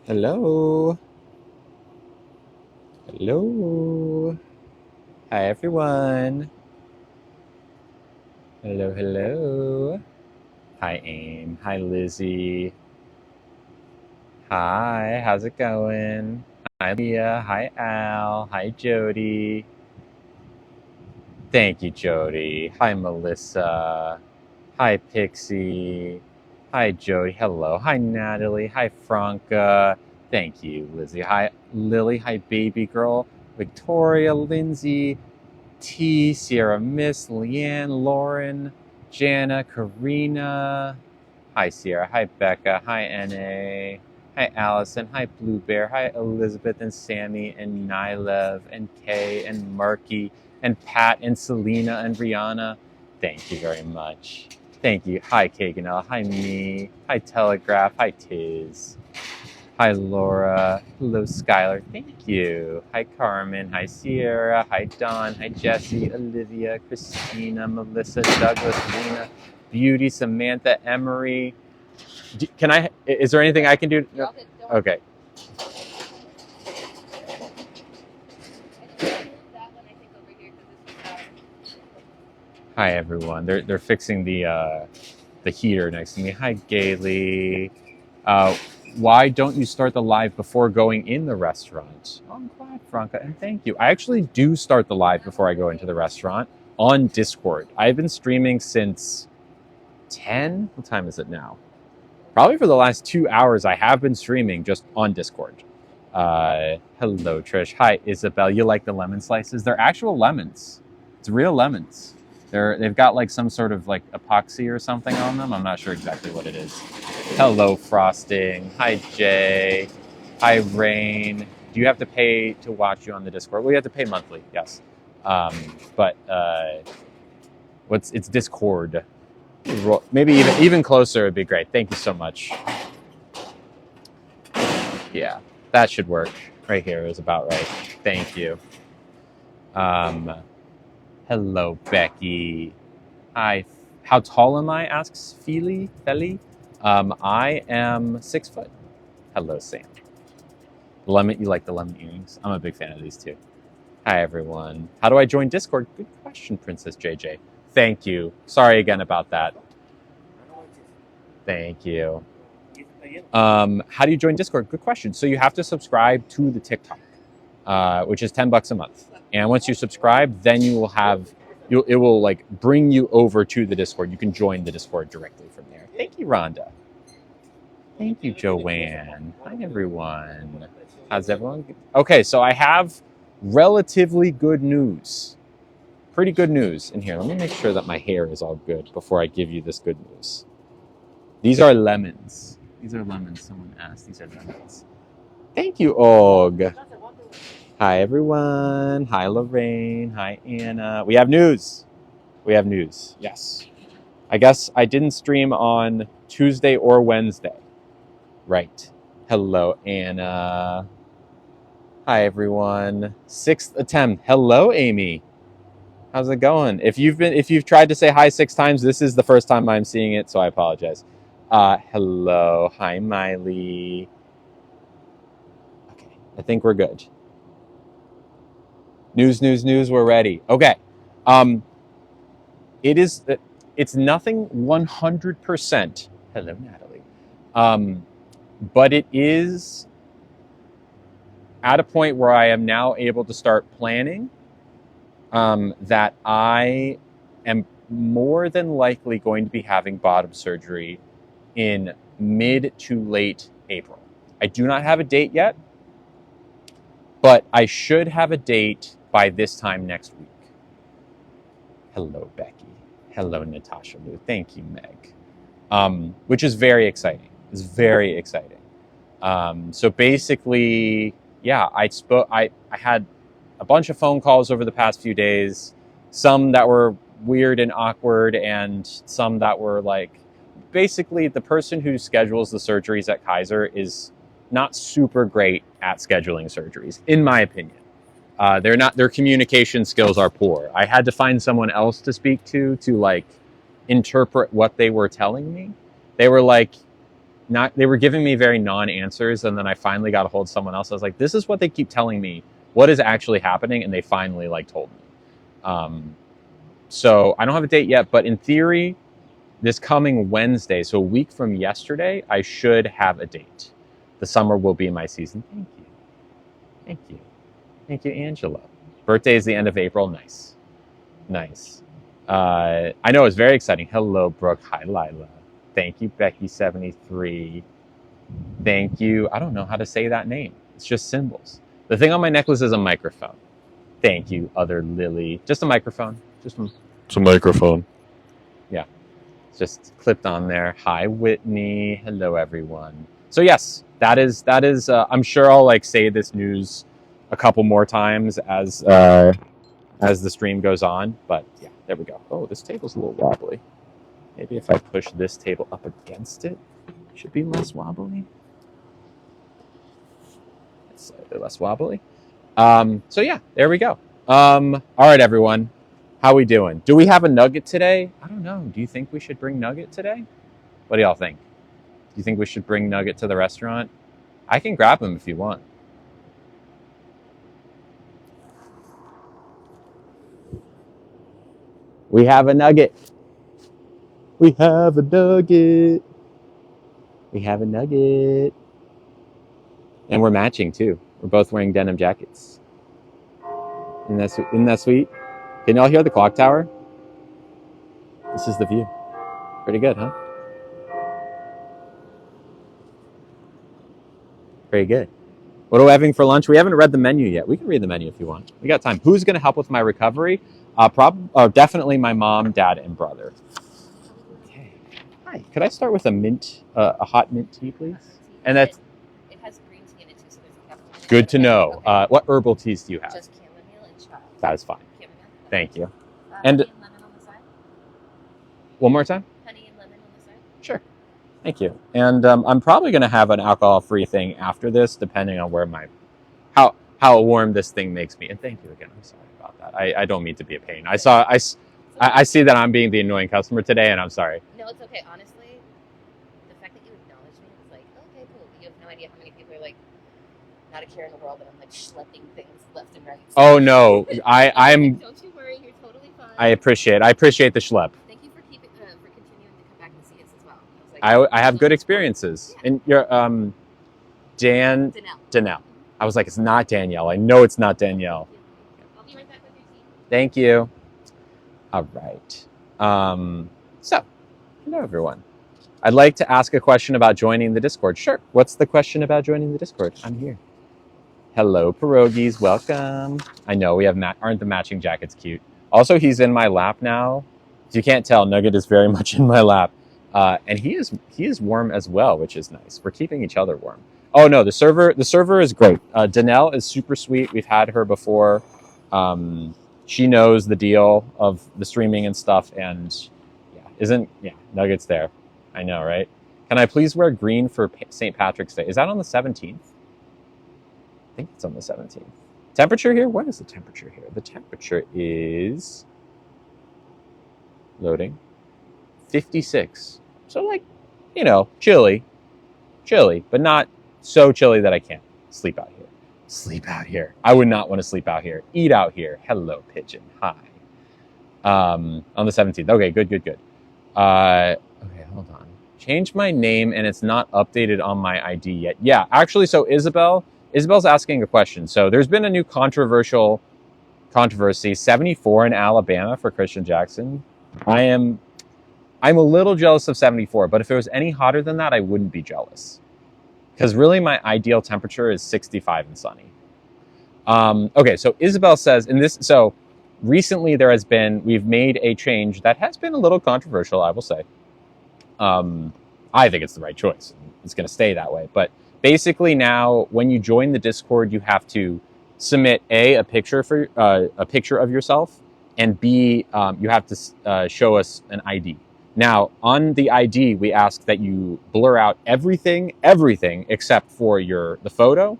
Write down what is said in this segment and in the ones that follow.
Hello. Hello. Hi, everyone. Hello, hello. Hi, Aim. Hi, Lizzie. Hi, how's it going? Hi, Leah. Hi, Al. Hi, Jody. Thank you, Jody. Hi, Melissa. Hi, Pixie. Hi, Jody. Hello. Hi, Natalie. Hi, Franca. Thank you, Lizzie. Hi, Lily. Hi, baby girl. Victoria, Lindsay, T, Sierra Miss, Leanne, Lauren, Jana, Karina. Hi, Sierra. Hi, Becca. Hi, NA. Hi, Allison. Hi, Blue Bear. Hi, Elizabeth and Sammy and Nylev and Kay and Marky and Pat and Selena and Rihanna. Thank you very much. Thank you. Hi, Kaganel. Hi, me. Hi, Telegraph. Hi, Tiz. Hi, Laura. Hello, Skylar. Thank you. Hi, Carmen. Hi, Sierra. Hi, Dawn. Hi, Jesse, Olivia, Christina, Melissa, Douglas, Lena, Beauty, Samantha, Emery. Is there anything I can do? No? Okay. Hi, everyone. They're fixing the heater next to me. Hi, Gailey. Why don't you start the live before going in the restaurant? Oh, I'm glad, Franca, and thank you. I actually do start the live before I go into the restaurant on Discord. I've been streaming since 10. What time is it now? Probably for the last 2 hours, I have been streaming just on Discord. Hello, Trish. Hi, Isabel. You like the lemon slices? They're actual lemons. It's real lemons. They've got like some sort of like epoxy or something on them. I'm not sure exactly what it is. Hello, Frosting. Hi, Jay. Hi, Rain. Do you have to pay to watch you on the Discord? Well, you have to pay monthly, yes. But it's Discord. Maybe even closer would be great. Thank you so much. Yeah, that should work. Right here is about right. Thank you. Hello, Becky. Hi. How tall am I? Asks Feli. I am 6 foot. Hello, Sam. Lemon. You like the lemon earrings? I'm a big fan of these too. Hi, everyone. How do I join Discord? Good question, Princess JJ. Thank you. Sorry again about that. Thank you. How do you join Discord? Good question. So you have to subscribe to the TikTok, which is $10 a month. And once you subscribe, then you will have, it will like bring you over to the Discord. You can join the Discord directly from there. Thank you, Rhonda. Thank you, Joanne. Hi, everyone. How's everyone? Okay, so I have relatively good news. Pretty good news in here. Let me make sure that my hair is all good before I give you this good news. These are lemons. These are lemons. Someone asked. These are lemons. Thank you, Og. Hi, everyone. Hi, Lorraine. Hi, Anna. We have news. We have news. Yes. I guess I didn't stream on Tuesday or Wednesday. Right. Hello, Anna. Hi, everyone. 6th attempt. Hello, Amy. How's it going? If you've tried to say hi 6 times, this is the first time I'm seeing it, so I apologize. Hello. Hi, Miley. Okay, I think we're good. News. We're ready. Okay. It's nothing 100%. Hello, Natalie. But it is at a point where I am now able to start planning that I am more than likely going to be having bottom surgery in mid to late April. I do not have a date yet, but I should have a date by this time next week. Hello, Becky. Hello, Natasha Lou. Thank you, Meg. Which is very exciting. It's very exciting. So basically, yeah, I had a bunch of phone calls over the past few days, some that were weird and awkward, and some that were like, basically the person who schedules the surgeries at Kaiser is not super great at scheduling surgeries, in my opinion. Their communication skills are poor. I had to find someone else to speak to like interpret what they were telling me. They were like, they were giving me very non-answers, and then I finally got a hold of someone else. I was like, this is what they keep telling me. What is actually happening? And they finally like told me. So I don't have a date yet, but in theory, this coming Wednesday, so a week from yesterday, I should have a date. The summer will be my season. Thank you. Thank you. Thank you, Angela. Birthday is the end of April. Nice. Nice. I know it's very exciting. Hello, Brooke. Hi, Lila. Thank you, Becky73. Thank you. I don't know how to say that name. It's just symbols. The thing on my necklace is a microphone. Thank you, other Lily. Just a microphone. It's a microphone. Yeah. It's just clipped on there. Hi, Whitney. Hello, everyone. So yes, that is. I'm sure I'll like say this news a couple more times as the stream goes on. But yeah, there we go. Oh, this table's a little wobbly. Maybe if I push this table up against it, it should be less wobbly. It's slightly less wobbly. So yeah, there we go. All right, everyone. How we doing? Do we have a nugget today? I don't know. Do you think we should bring nugget today? What do y'all think? Do you think we should bring nugget to the restaurant? I can grab him if you want. We have a nugget. We have a nugget. We have a nugget. And we're matching too. We're both wearing denim jackets. Isn't that sweet? Can y'all hear the clock tower? This is the view. Pretty good, huh? Pretty good. What are we having for lunch? We haven't read the menu yet. We can read the menu if you want. We got time. Who's going to help with my recovery? Definitely my mom, dad, and brother. Okay. Hi. Could I start with a hot mint tea, please? And that's. It has green tea in it too, so there's a caffeine. Good to know. Okay. What herbal teas do you have? Just chamomile and chai. That is fine. Chamomile. Thank you. And honey and lemon on the side. One more time. Honey and lemon on the side. Sure. Thank you. And I'm probably going to have an alcohol-free thing after this, depending on where how warm this thing makes me. And thank you again. I'm sorry about that. I don't mean to be a pain. I see that I'm being the annoying customer today, and I'm sorry. No, it's okay. Honestly, the fact that you acknowledge me was like, okay, cool. You have no idea how many people are like, not a care in the world, but I'm like schlepping things left and right. So. Oh no, I'm. Don't you worry. You're totally fine. I appreciate the schlep. Thank you for continuing to come back and see us as well. I have good experiences. Yeah. And you're Danelle. I was like, it's not Danielle. I know it's not Danielle. I'll be right back with your tea. Thank you. All right. So, hello everyone. I'd like to ask a question about joining the Discord. Sure. What's the question about joining the Discord? I'm here. Hello, pierogies. Welcome. I know we have aren't the matching jackets cute? Also, he's in my lap now. As you can't tell, Nugget is very much in my lap. And he is warm as well, which is nice. We're keeping each other warm. Oh no, the server is great. Danelle is super sweet. We've had her before. She knows the deal of the streaming and stuff, and Nugget's there. I know, right? Can I please wear green for St. Patrick's Day? Is that on the 17th? I think it's on the 17th. Temperature here? What is the temperature here? The temperature is loading 56. So like, chilly, but not so chilly that I can't sleep out here. Sleep out here. I would not want to sleep out here. Eat out here. Hello, pigeon. Hi. On the 17th. Okay, good. Okay, hold on. Change my name and it's not updated on my ID yet. Yeah, actually, so Isabel's asking a question. So there's been a new controversy, 74 in Alabama for Christian Jackson. I'm a little jealous of 74, but if it was any hotter than that, I wouldn't be jealous. Because really my ideal temperature is 65 and sunny. Okay, so Isabel says, so recently we've made a change that has been a little controversial, I will say. I think it's the right choice. It's going to stay that way. But basically now, when you join the Discord, you have to submit a picture of yourself, and B, you have to show us an ID. Now, on the ID, we ask that you blur out everything except for the photo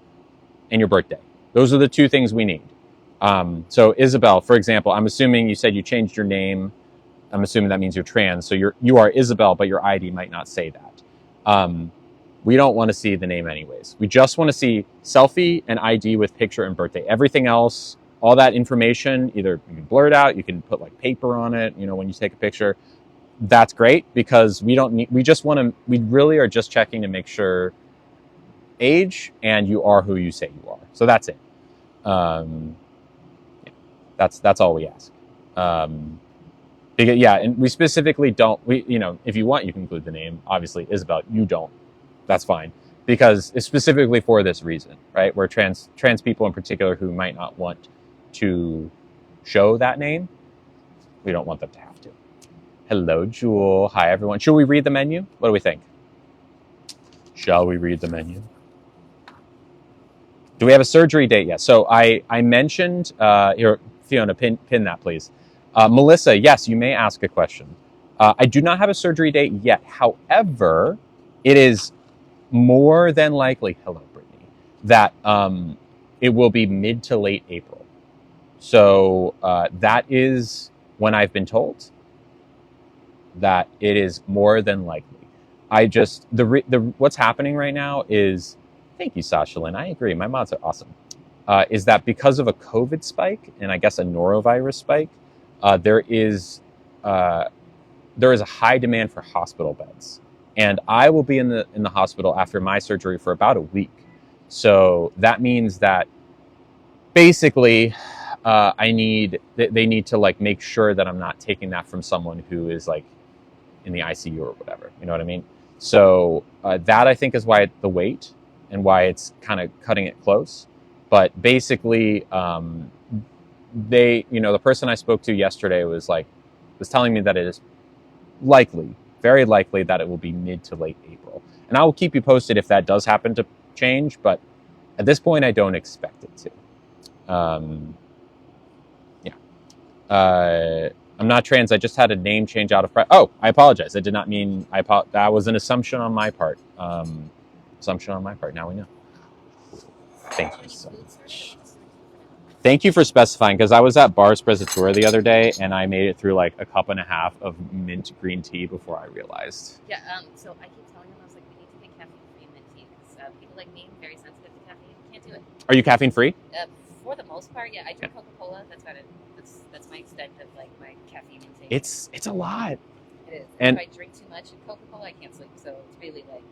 and your birthday. Those are the two things we need. So Isabel, for example, I'm assuming you said you changed your name. I'm assuming that means you're trans. So you are Isabel, but your ID might not say that. we don't want to see the name anyways. We just want to see selfie and ID with picture and birthday. Everything else, all that information, either you can blur it out, you can put like paper on it, you know, when you take a picture. That's great because we don't need, we just want to, we really are just checking to make sure age and you are who you say you are. So that's it. Yeah, that's all we ask. Because, yeah, and we specifically don't, we, you know, if you want, you can include the name. Obviously, Isabel, you don't. That's fine. Because it's specifically for this reason, right? Where trans people in particular who might not want to show that name, we don't want them to have to. Hello, Jewel. Hi, everyone. Should we read the menu? What do we think? Shall we read the menu? Do we have a surgery date yet? So I mentioned, here, Fiona, pin that, please. Melissa, yes, you may ask a question. I do not have a surgery date yet. However, it is more than likely, hello, Brittany, that it will be mid to late April. So that is when I've been told that it is more than likely. I just, what's happening right now is, thank you, Sasha Lynn, I agree, my mods are awesome, is that because of a COVID spike, and I guess a norovirus spike, there is a high demand for hospital beds. And I will be in the hospital after my surgery for about a week. So that means that basically they need to like make sure that I'm not taking that from someone who is like in the ICU or whatever. You know what I mean? So that I think is why the wait and why it's kind of cutting it close. But basically, the person I spoke to yesterday was telling me that it is likely, very likely, that it will be mid to late April. And I will keep you posted if that does happen to change, but at this point, I don't expect it to. I'm not trans. I just had a name change out of practice. Oh, I apologize. I did not mean, that was an assumption on my part. Now we know. Thank you so much. Thank you for specifying, because I was at Bar Sprezzatura the other day, and I made it through like a cup and a half of mint green tea before I realized. Yeah, so I keep telling them, I was like, we need to make caffeine-free mint tea, because people like me, very sensitive to caffeine, can't do it. Are you caffeine-free? For the most part, yeah. I drink Coca-Cola, that's about it. That's my extent of like my caffeine intake. It's a lot. It is. And if I drink too much Coca-Cola, I can't sleep, so it's really like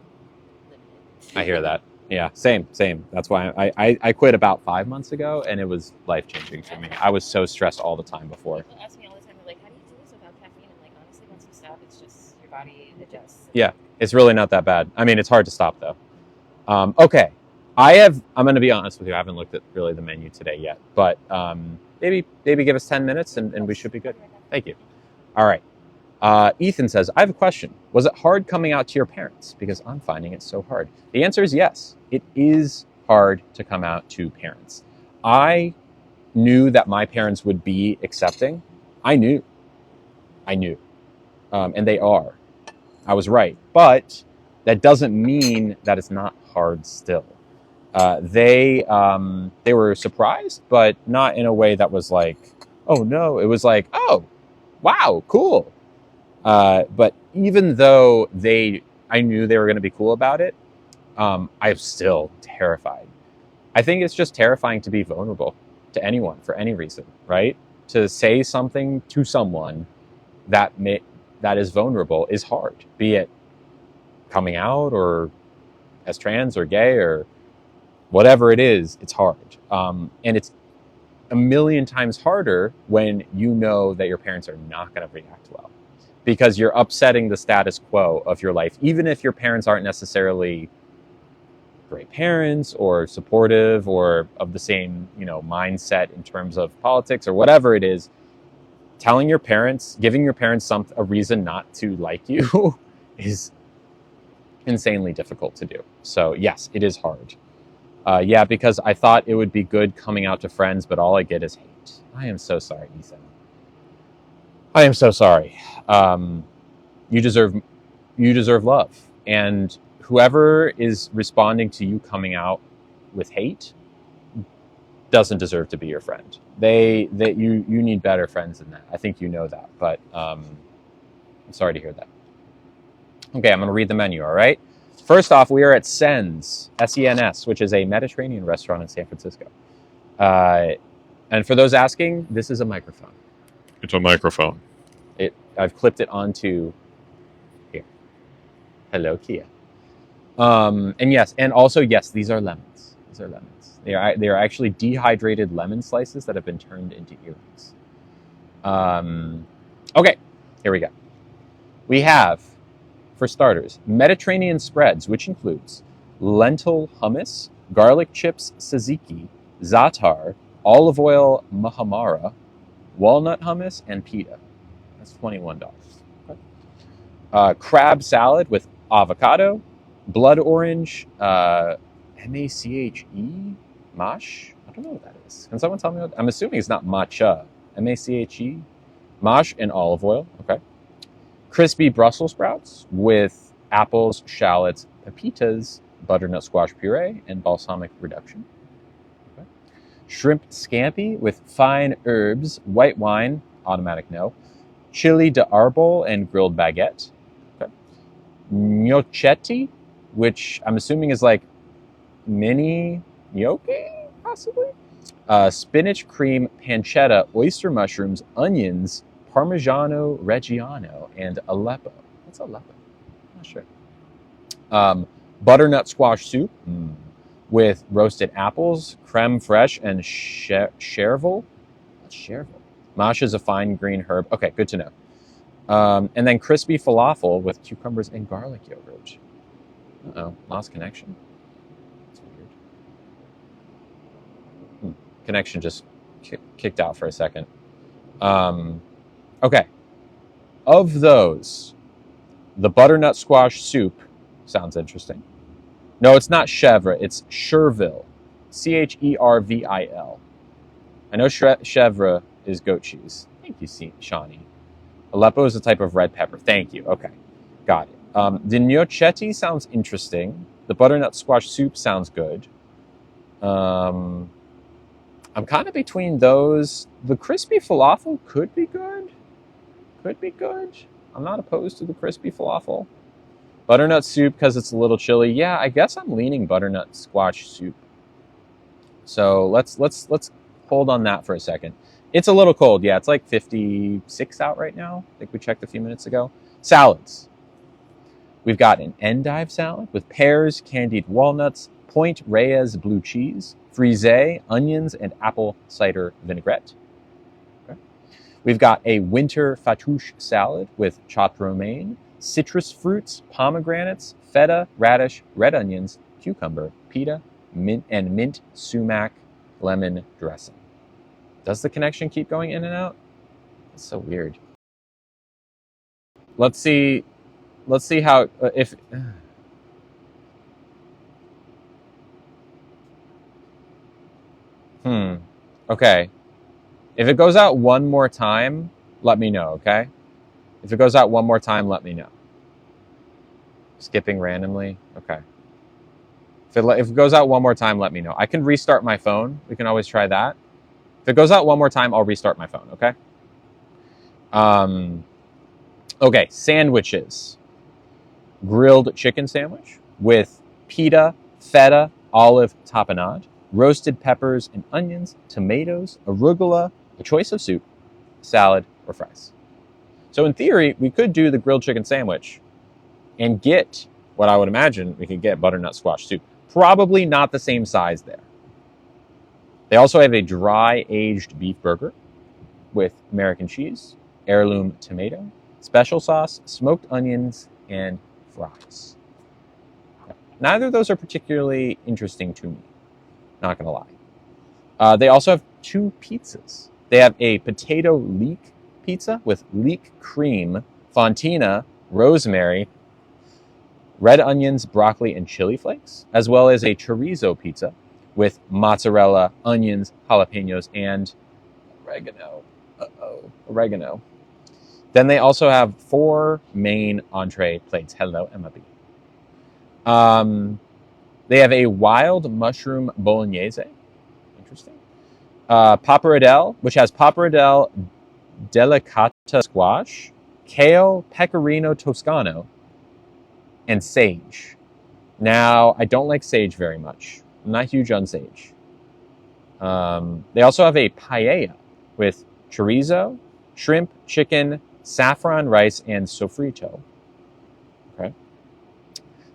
limited. I hear that. Yeah, same. That's why I quit about 5 months ago, and it was life-changing for me. I was so stressed all the time before. People ask me all the time, they're like, how do you do this without caffeine? I'm like, honestly, once you stop, it's just your body adjusts. Yeah, it's really not that bad. I mean, it's hard to stop, though. Okay, I'm going to be honest with you. I haven't looked at really the menu today yet, but maybe give us 10 minutes, and we should be good. Thank you. All right. Ethan says, I have a question. Was it hard coming out to your parents? Because I'm finding it so hard. The answer is yes. It is hard to come out to parents. I knew that my parents would be accepting. I knew. And they are. I was right. But that doesn't mean that it's not hard still. They were surprised, but not in a way that was like, oh no. It was like, oh, wow, cool. But even though I knew they were going to be cool about it, I'm still terrified. I think it's just terrifying to be vulnerable to anyone for any reason, right? To say something to someone that is vulnerable is hard, be it coming out or as trans or gay or whatever it is, it's hard. And it's a million times harder when you know that your parents are not going to react well, because you're upsetting the status quo of your life, even if your parents aren't necessarily great parents or supportive or of the same, mindset in terms of politics or whatever it is. Giving your parents a reason not to like you is insanely difficult to do. So yes, it is hard. Yeah, because I thought it would be good coming out to friends, but all I get is hate. I am so sorry, Ethan. I am so sorry. You deserve love, and whoever is responding to you coming out with hate doesn't deserve to be your friend. You need better friends than that. I think you know that, but I'm sorry to hear that. Okay, I'm going to read the menu. All right. First off, we are at Sen's, S-E-N-S, which is a Mediterranean restaurant in San Francisco. And for those asking, this is a microphone. It's a microphone. I've clipped it onto here. Hello, Kia. And yes, these are lemons. These are lemons. They are actually dehydrated lemon slices that have been turned into earrings. Okay, here we go. We have, for starters, Mediterranean spreads, which includes lentil hummus, garlic chips tzatziki, za'atar, olive oil mahamara, walnut hummus, and pita. That's $21. Okay. Crab salad with avocado, blood orange, M-A-C-H-E, mash? I don't know what that is. Can someone tell me what? I'm assuming it's not matcha. M-A-C-H-E, mash, and olive oil. Okay. Crispy Brussels sprouts with apples, shallots, pepitas, butternut squash puree, and balsamic reduction. Okay. Shrimp scampi with fine herbs, white wine, automatic no, chili de arbol, and grilled baguette. Okay. Gnocchetti, which I'm assuming is like mini gnocchi, possibly? Spinach cream pancetta, oyster mushrooms, onions, Parmigiano Reggiano, and Aleppo. What's Aleppo? I'm not sure. Butternut squash soup with roasted apples, creme fraiche, and chervil. What's chervil? Mash is a fine green herb. Okay, good to know. And then crispy falafel with cucumbers and garlic yogurt. Uh-oh, lost connection. That's weird. Connection just kicked out for a second. Okay. Of those, the butternut squash soup sounds interesting. No, it's not chèvre. It's chervil. Chervil. I know chèvre is goat cheese. Thank you, Shawnee. Aleppo is a type of red pepper. Thank you. Okay. Got it. The gnocchetti sounds interesting. The butternut squash soup sounds good. I'm kind of between those. The crispy falafel could be good. Could be good. I'm not opposed to the crispy falafel. Butternut soup because it's a little chilly. Yeah, I guess I'm leaning butternut squash soup. So let's hold on that for a second. It's a little cold. Yeah, it's like 56 out right now. I think we checked a few minutes ago. Salads. We've got an endive salad with pears, candied walnuts, Point Reyes blue cheese, frisee, onions, and apple cider vinaigrette. We've got a winter fattoush salad with chopped romaine, citrus fruits, pomegranates, feta, radish, red onions, cucumber, pita, mint sumac lemon dressing. Does the connection keep going in and out? It's so weird. Let's see how if okay. If it goes out one more time, let me know, okay? If it goes out one more time, let me know. Skipping randomly? Okay. If it goes out one more time, let me know. I can restart my phone. We can always try that. If it goes out one more time, I'll restart my phone, okay? Okay, sandwiches. Grilled chicken sandwich with pita, feta, olive tapenade, roasted peppers and onions, tomatoes, arugula, a choice of soup, salad, or fries. So in theory, we could do the grilled chicken sandwich and get what I would imagine we could get butternut squash soup. Probably not the same size there. They also have a dry aged beef burger with American cheese, heirloom tomato, special sauce, smoked onions, and fries. Neither of those are particularly interesting to me. Not gonna lie. They also have two pizzas. They have a potato leek pizza with leek cream, fontina, rosemary, red onions, broccoli, and chili flakes, as well as a chorizo pizza with mozzarella, onions, jalapenos, and oregano. Oregano. Then they also have 4 main entree plates. Hello, Emma B. They have a wild mushroom bolognese. Interesting. Pappardelle, which has pappardelle delicata squash, kale, pecorino toscano, and sage. Now, I don't like sage very much. I'm not huge on sage. They also have a paella with chorizo, shrimp, chicken, saffron rice, and sofrito. Okay.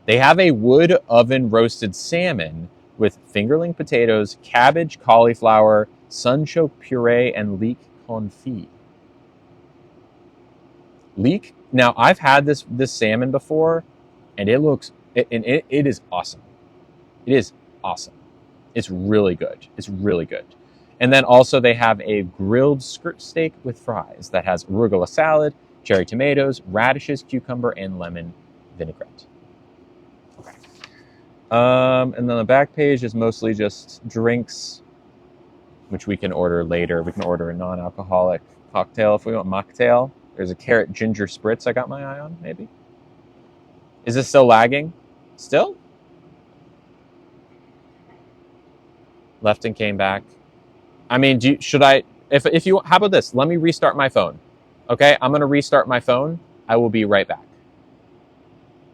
They have a wood oven roasted salmon with fingerling potatoes, cabbage, cauliflower, sunchoke puree, and leek confit. Leek. Now, I've had this salmon before, and it is awesome. It is awesome. It's really good. It's really good. And then also they have a grilled skirt steak with fries that has arugula salad, cherry tomatoes, radishes, cucumber, and lemon vinaigrette. Okay. And then the back page is mostly just drinks, which we can order later. We can order a non-alcoholic cocktail if we want mocktail. There's a carrot ginger spritz I got my eye on, maybe. Is this still lagging? Still? Left and came back. I mean, should I, if you, how about this? Let me restart my phone. Okay, I'm going to restart my phone. I will be right back.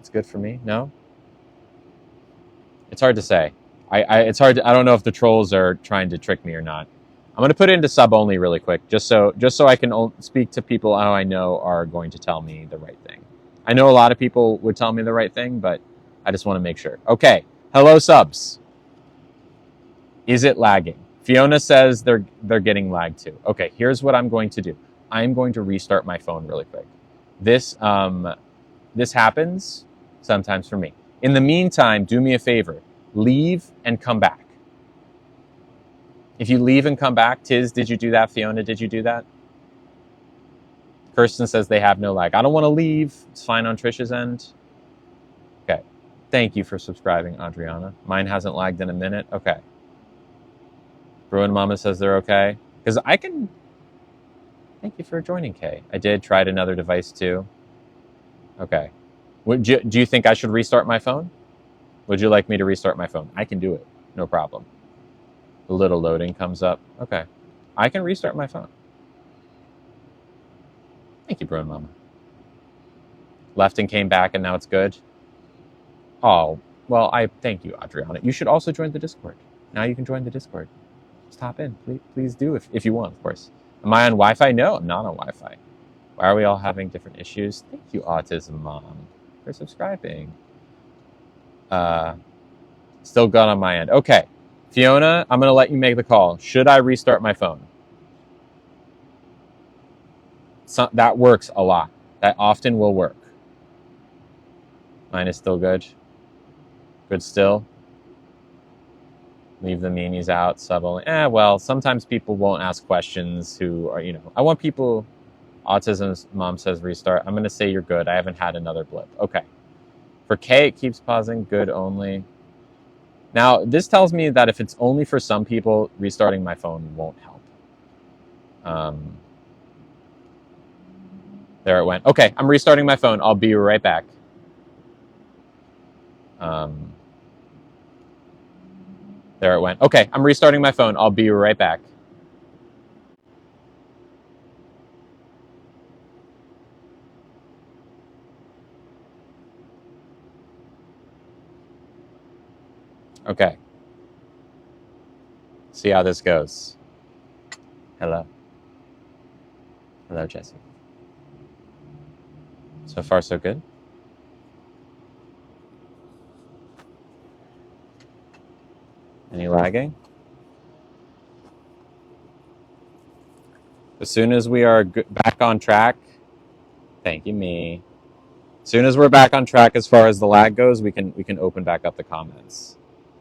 It's good for me? No? It's hard to say. It's hard to, I don't know if the trolls are trying to trick me or not. I'm going to put it into sub only really quick, just so I can speak to people how I know are going to tell me the right thing. I know a lot of people would tell me the right thing, but I just want to make sure. Okay, hello subs. Is it lagging? Fiona says they're getting lag too. Okay, here's what I'm going to do. I'm going to restart my phone really quick. This happens sometimes for me. In the meantime, do me a favor. Leave and come back. If you leave and come back, Tiz, did you do that? Fiona, did you do that? Kirsten says they have no lag. I don't want to leave. It's fine on Trisha's end. Okay. Thank you for subscribing, Adriana. Mine hasn't lagged in a minute. Okay. Bruin Mama says they're okay. Because I can... Thank you for joining, Kay. I did try another device too. Okay. Do you think I should restart my phone? Would you like me to restart my phone? I can do it. No problem. A little loading comes up. Okay. I can restart my phone. Thank you, Bruin Mama. Left and came back and now it's good. Oh, well, I thank you, Adriana. You should also join the Discord. Now you can join the Discord. Just hop in. Please do if you want, of course. Am I on Wi-Fi? No, I'm not on Wi-Fi. Why are we all having different issues? Thank you, Autism Mom, for subscribing. Still good on my end. Okay. Fiona, I'm going to let you make the call. Should I restart my phone? That works a lot. That often will work. Mine is still good. Good still. Leave the meanies out. Sub only. Well, sometimes people won't ask questions who are, I want people... Autism's mom says restart. I'm going to say you're good. I haven't had another blip. Okay. For K, it keeps pausing. Good only. Now, this tells me that if it's only for some people, restarting my phone won't help. There it went. Okay, I'm restarting my phone. I'll be right back. There it went. Okay, I'm restarting my phone. I'll be right back. Okay. See how this goes. Hello. Hello, Jesse. So far, so good. Any lagging? As soon as we are back on track, thank you, me. As soon as we're back on track as far as the lag goes, we can open back up the comments.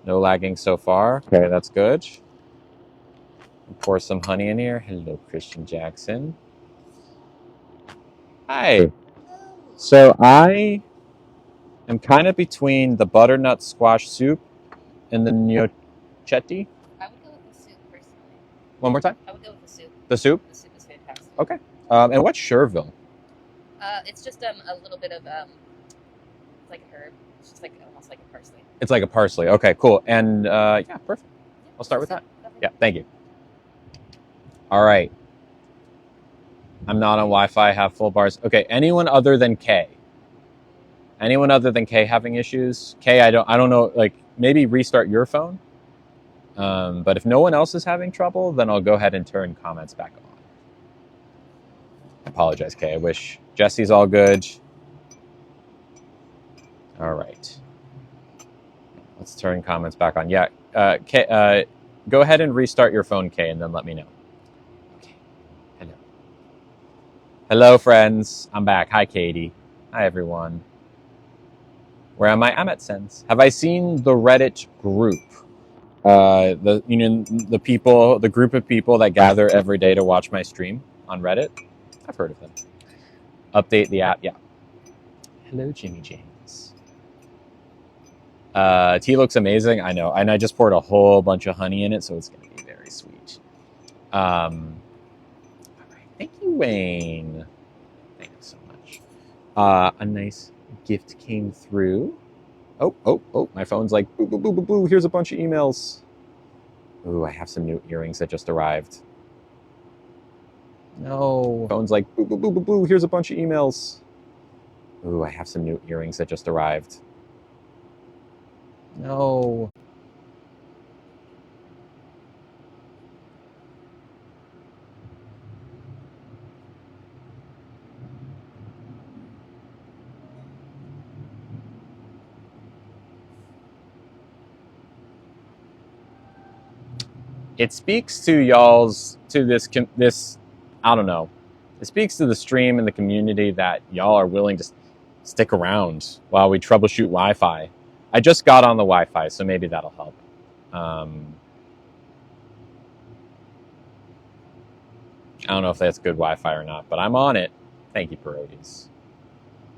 No lagging so far. Okay, that's good. Pour some honey in here. Hello, Christian Jackson. Hi. So I am kind of between the butternut squash soup and the gnocchetti. I would go with the soup personally. One more time. I would go with the soup. The soup? The soup is fantastic. Okay. And what's Cherville? It's just a little bit of it's like a herb. It's just like almost like a parsley. It's like a parsley. Okay, cool. And yeah, perfect. I'll start with that. Yeah, thank you. All right. I'm not on Wi-Fi. Have full bars. Okay. Anyone other than K? Anyone other than Kay having issues? Kay, I don't know. Like maybe restart your phone. But if no one else is having trouble, then I'll go ahead and turn comments back on. I apologize, Kay. I wish Jesse's all good. All right. Let's turn comments back on. Yeah, Kay, go ahead and restart your phone, Kay, and then let me know. Okay. Hello. Hello, friends. I'm back. Hi, Katie. Hi, everyone. Where am I? I'm at Sense. Have I seen the Reddit group? The people, the group of people that gather every day to watch my stream on Reddit. I've heard of them. Update the app. Yeah. Hello, Jimmy James. Tea looks amazing. I know, and I just poured a whole bunch of honey in it, so it's going to be very sweet. All right. Thank you, Wayne. Thank you so much. A nice gift came through. Oh, my phone's like, boo, boo, boo, boo, boo. Here's a bunch of emails. Ooh, I have some new earrings that just arrived. No. Phone's like, boo, boo, boo, boo, boo. Here's a bunch of emails. Ooh, I have some new earrings that just arrived. No. It speaks to y'all's, to this, I don't know. It speaks to the stream and the community that y'all are willing to stick around while we troubleshoot Wi-Fi. I just got on the Wi-Fi, so maybe that'll help. I don't know if that's good Wi-Fi or not, but I'm on it. Thank you, Parodies.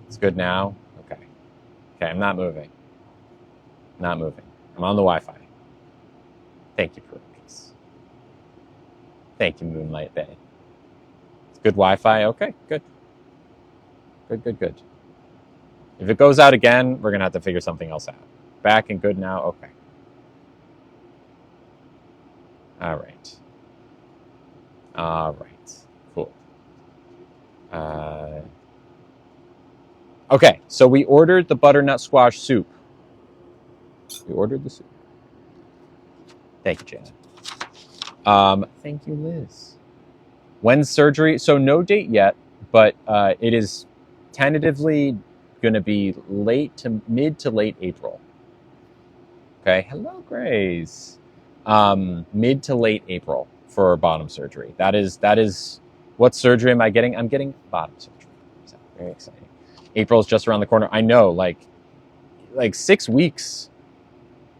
It's good now? Okay. Okay, I'm not moving. Not moving. I'm on the Wi-Fi. Thank you, Parodies. Thank you, Moonlight Bay. It's good Wi-Fi? Okay, good. Good. If it goes out again, we're going to have to figure something else out. Back and good now? Okay. All right. Cool. Okay, so we ordered the butternut squash soup. We ordered the soup. Thank you, Janet. Thank you, Liz. When's surgery? So no date yet, but it is tentatively going to be mid to late April. Okay. Hello, Grace. Mid to late April for bottom surgery. That is what surgery am I getting? I'm getting bottom surgery. So very exciting. April's just around the corner. I know, like 6 weeks.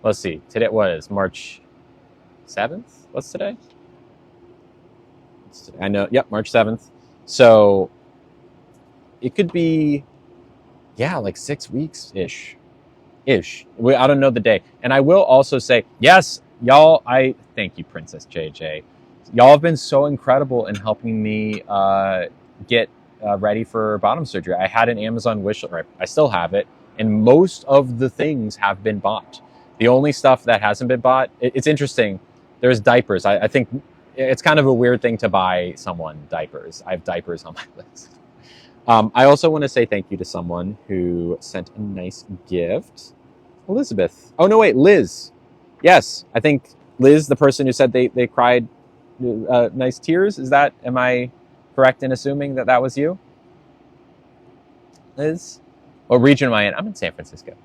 Let's see. Today was March 7th. What's today? I know. Yep, March 7th. So it could be, yeah, like 6 weeks ish. I don't know the day. And I will also say, yes, y'all, I thank you, Princess JJ. Y'all have been so incredible in helping me get ready for bottom surgery. I had an Amazon wish list. I still have it. And most of the things have been bought. The only stuff that hasn't been bought, it's interesting. There's diapers. I think it's kind of a weird thing to buy someone diapers. I have diapers on my list. I also want to say thank you to someone who sent a nice gift. Elizabeth. Oh, no, wait, Liz. Yes, I think Liz, the person who said they cried nice tears. Am I correct in assuming that was you? Liz? What region am I in? I'm in San Francisco.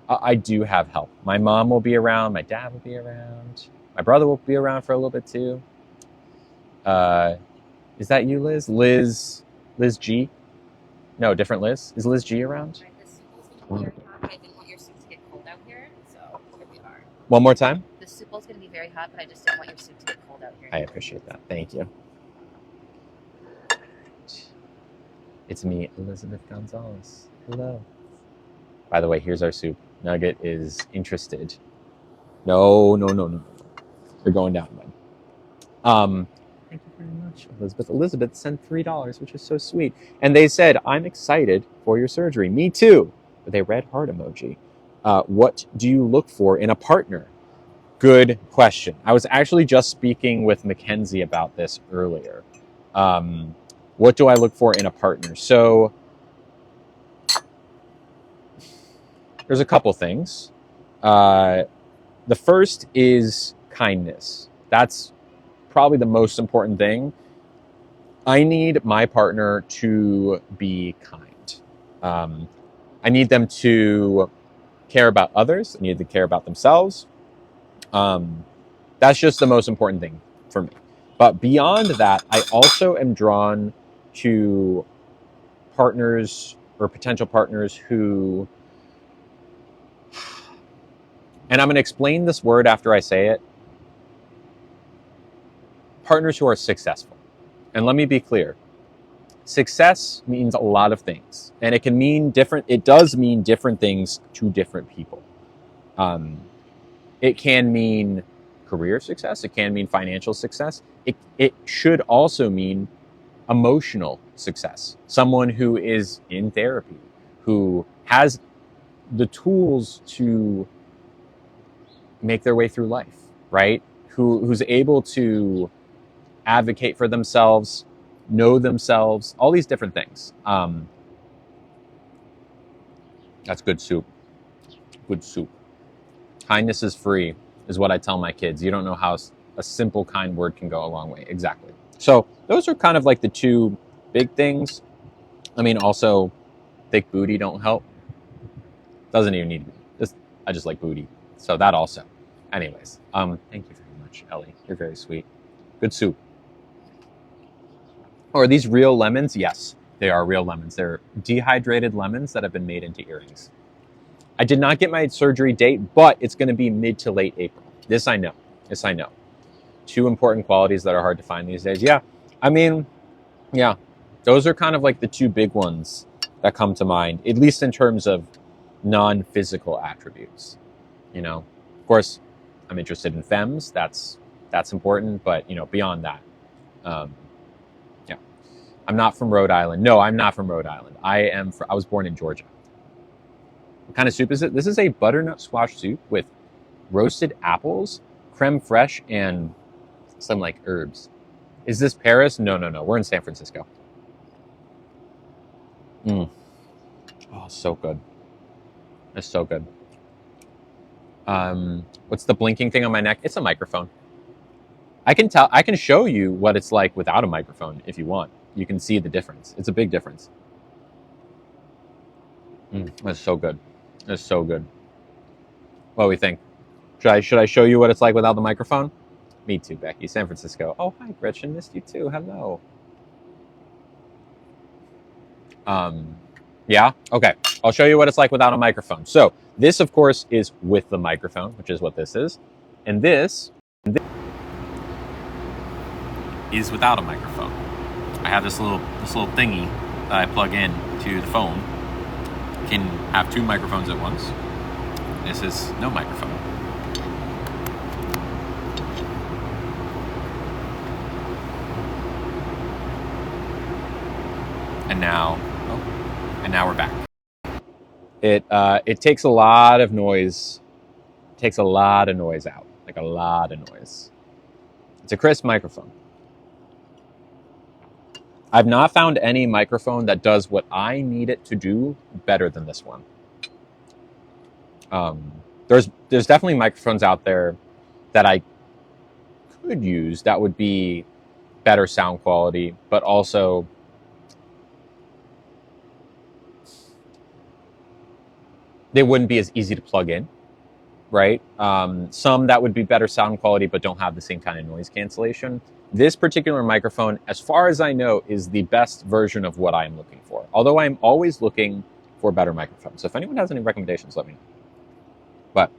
I do have help. My mom will be around. My dad will be around. My brother will be around for a little bit too. Is that you, Liz? Liz G? No, different Liz. Is Liz G around? I didn't want your soup to get cold out here, so here we are. One more time? The soup bowl's going to be very hot, but I just didn't want your soup to get cold out here. I appreciate that. Thank you. It's me, Elizabeth Gonzalez. Hello. By the way, here's our soup. Nugget is interested. No. They're going down, bud. Thank you very much, Elizabeth. Elizabeth sent $3, which is so sweet. And they said, I'm excited for your surgery. Me too. With a red heart emoji. What do you look for in a partner? Good question. I was actually just speaking with Mackenzie about this earlier. What do I look for in a partner? So There's a couple things. The first is kindness. That's probably the most important thing. I need my partner to be kind. I need them to care about others. I need them to care about themselves. That's just the most important thing for me. But beyond that, I also am drawn to partners or potential partners who, and I'm going to explain this word after I say it, partners who are successful. And let me be clear. Success means a lot of things, and it can mean different. It does mean different things to different people. It can mean career success. It can mean financial success. It should also mean emotional success. Someone who is in therapy, who has the tools to make their way through life, right? Who's able to advocate for themselves, know themselves, all these different things. That's good soup. Good soup. Kindness is free, is what I tell my kids. You don't know how a simple, kind word can go a long way. Exactly. So those are kind of like the two big things. I mean, also, thick booty don't help. Doesn't even need to be. I just like booty. So that also. Anyways, thank you very much, Ellie. You're very sweet. Good soup. Oh, are these real lemons? Yes, they are real lemons. They're dehydrated lemons that have been made into earrings. I did not get my surgery date, but it's going to be mid to late April. This I know. This I know. Two important qualities that are hard to find these days. Yeah, I mean, yeah, those are kind of like the two big ones that come to mind, at least in terms of non-physical attributes. You know, of course, I'm interested in femmes. That's important, but you know, beyond that, yeah, I'm not from Rhode Island. No, I'm not from Rhode Island. I was born in Georgia. What kind of soup is it? This is a butternut squash soup with roasted apples, creme fraiche, and some like herbs. Is this Paris? No. We're in San Francisco. Oh, so good. It's so good. What's the blinking thing on my neck? It's a microphone. I can show you what it's like without a microphone if you want. You can see the difference. It's a big difference. That's so good. It's so good. What do we think? Should I show you what it's like without the microphone? Me too, Becky. San Francisco. Oh, hi, Gretchen. Missed you too. Hello. Yeah? Okay. I'll show you what it's like without a microphone. So this, of course, is with the microphone, which is what this is. And this is without a microphone. I have this little thingy that I plug in to the phone. Can have two microphones at once. This is no microphone. And now we're back. It takes a lot of noise. It takes a lot of noise out, like a lot of noise. It's a crisp microphone. I've not found any microphone that does what I need it to do better than this one. There's definitely microphones out there that I could use that would be better sound quality, but also they wouldn't be as easy to plug in, right? Some that would be better sound quality but don't have the same kind of noise cancellation. This particular microphone, as far as I know, is the best version of what I'm looking for. Although I'm always looking for better microphones. So if anyone has any recommendations, let me know. But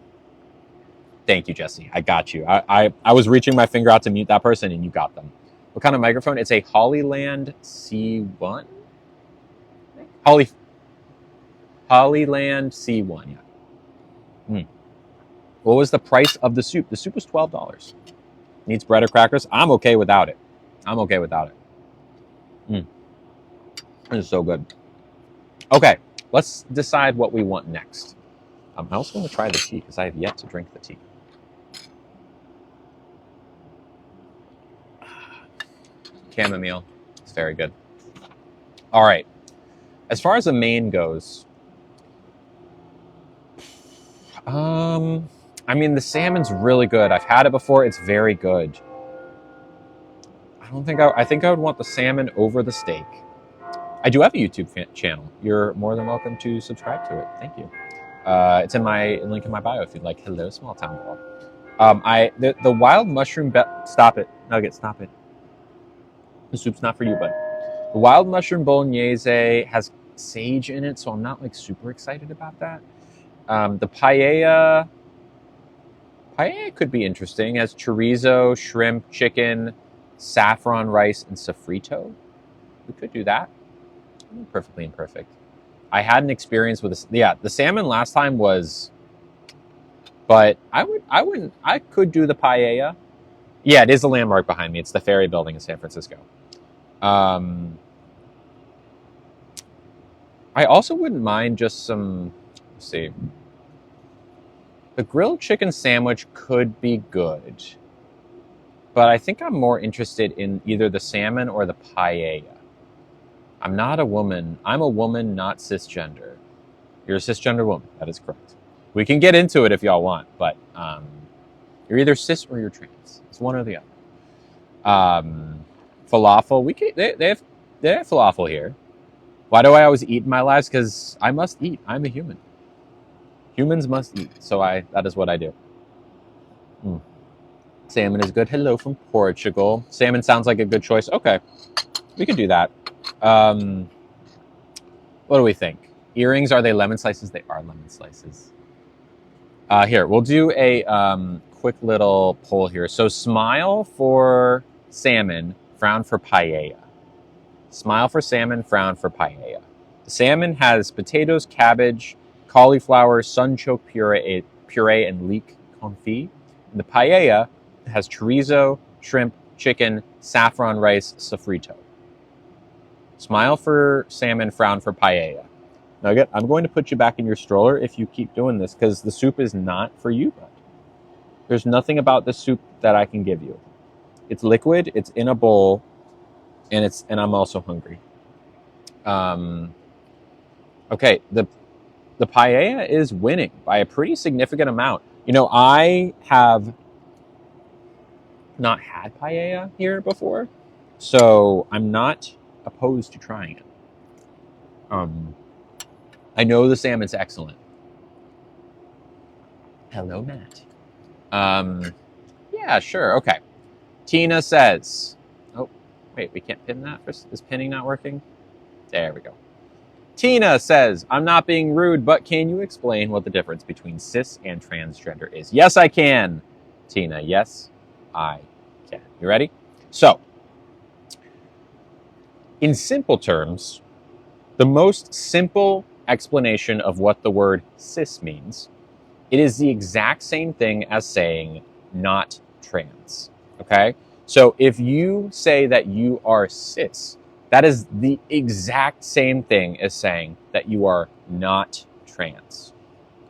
thank you, Jesse. I got you. I was reaching my finger out to mute that person, and you got them. What kind of microphone? It's a Hollyland C1. Hollyland C1. Yeah. What was the price of the soup? The soup was $12. Needs bread or crackers? I'm okay without it. It is so good. Okay, let's decide what we want next. I also want to try the tea because I have yet to drink the tea. Chamomile. It's very good. All right. As far as the main goes, I mean, the salmon's really good. I've had it before. It's very good. I think I would want the salmon over the steak. I do have a YouTube channel. You're more than welcome to subscribe to it. Thank you. It's in my link in my bio if you'd like. Hello, small town boy. The wild mushroom. Stop it, Nugget. Stop it. The soup's not for you, bud. The wild mushroom bolognese has sage in it, so I'm not like super excited about that. The paella could be interesting. It has chorizo, shrimp, chicken, saffron rice, and sofrito. We could do that. Perfectly imperfect. I had an experience with this. Yeah, the salmon last time was, but I could do the paella. Yeah, it is a landmark behind me. It's the Ferry Building in San Francisco. I also wouldn't mind just some, let's see. The grilled chicken sandwich could be good, but I think I'm more interested in either the salmon or the paella. I'm not a woman. I'm a woman, not cisgender. You're a cisgender woman. That is correct. We can get into it if y'all want, but you're either cis or you're trans. It's one or the other. Falafel. They have falafel here. Why do I always eat in my lives? Because I must eat. I'm a human. Humans must eat. So that is what I do. Salmon is good. Hello from Portugal. Salmon sounds like a good choice. Okay, we could do that. What do we think? Earrings, are they lemon slices? They are lemon slices. Here, we'll do a quick little poll here. So smile for salmon, frown for paella. Smile for salmon, frown for paella. The salmon has potatoes, cabbage, cauliflower, sunchoke puree, and leek confit. And the paella has chorizo, shrimp, chicken, saffron rice, sofrito. Smile for salmon, frown for paella. Nugget, I'm going to put you back in your stroller if you keep doing this, because the soup is not for you, bud. There's nothing about the soup that I can give you. It's liquid, it's in a bowl, and I'm also hungry. Okay, the paella is winning by a pretty significant amount. You know, I have not had paella here before, so I'm not opposed to trying it. I know the salmon's excellent. Hello, Matt. Yeah, sure, okay. Tina says, oh, wait, we can't pin that? Is pinning not working? There we go. Tina says, I'm not being rude, but can you explain what the difference between cis and transgender is? Yes, I can, Tina. Yes, I can. You ready? So, in simple terms, the most simple explanation of what the word cis means, it is the exact same thing as saying not trans, okay? So if you say that you are cis, that is the exact same thing as saying that you are not trans,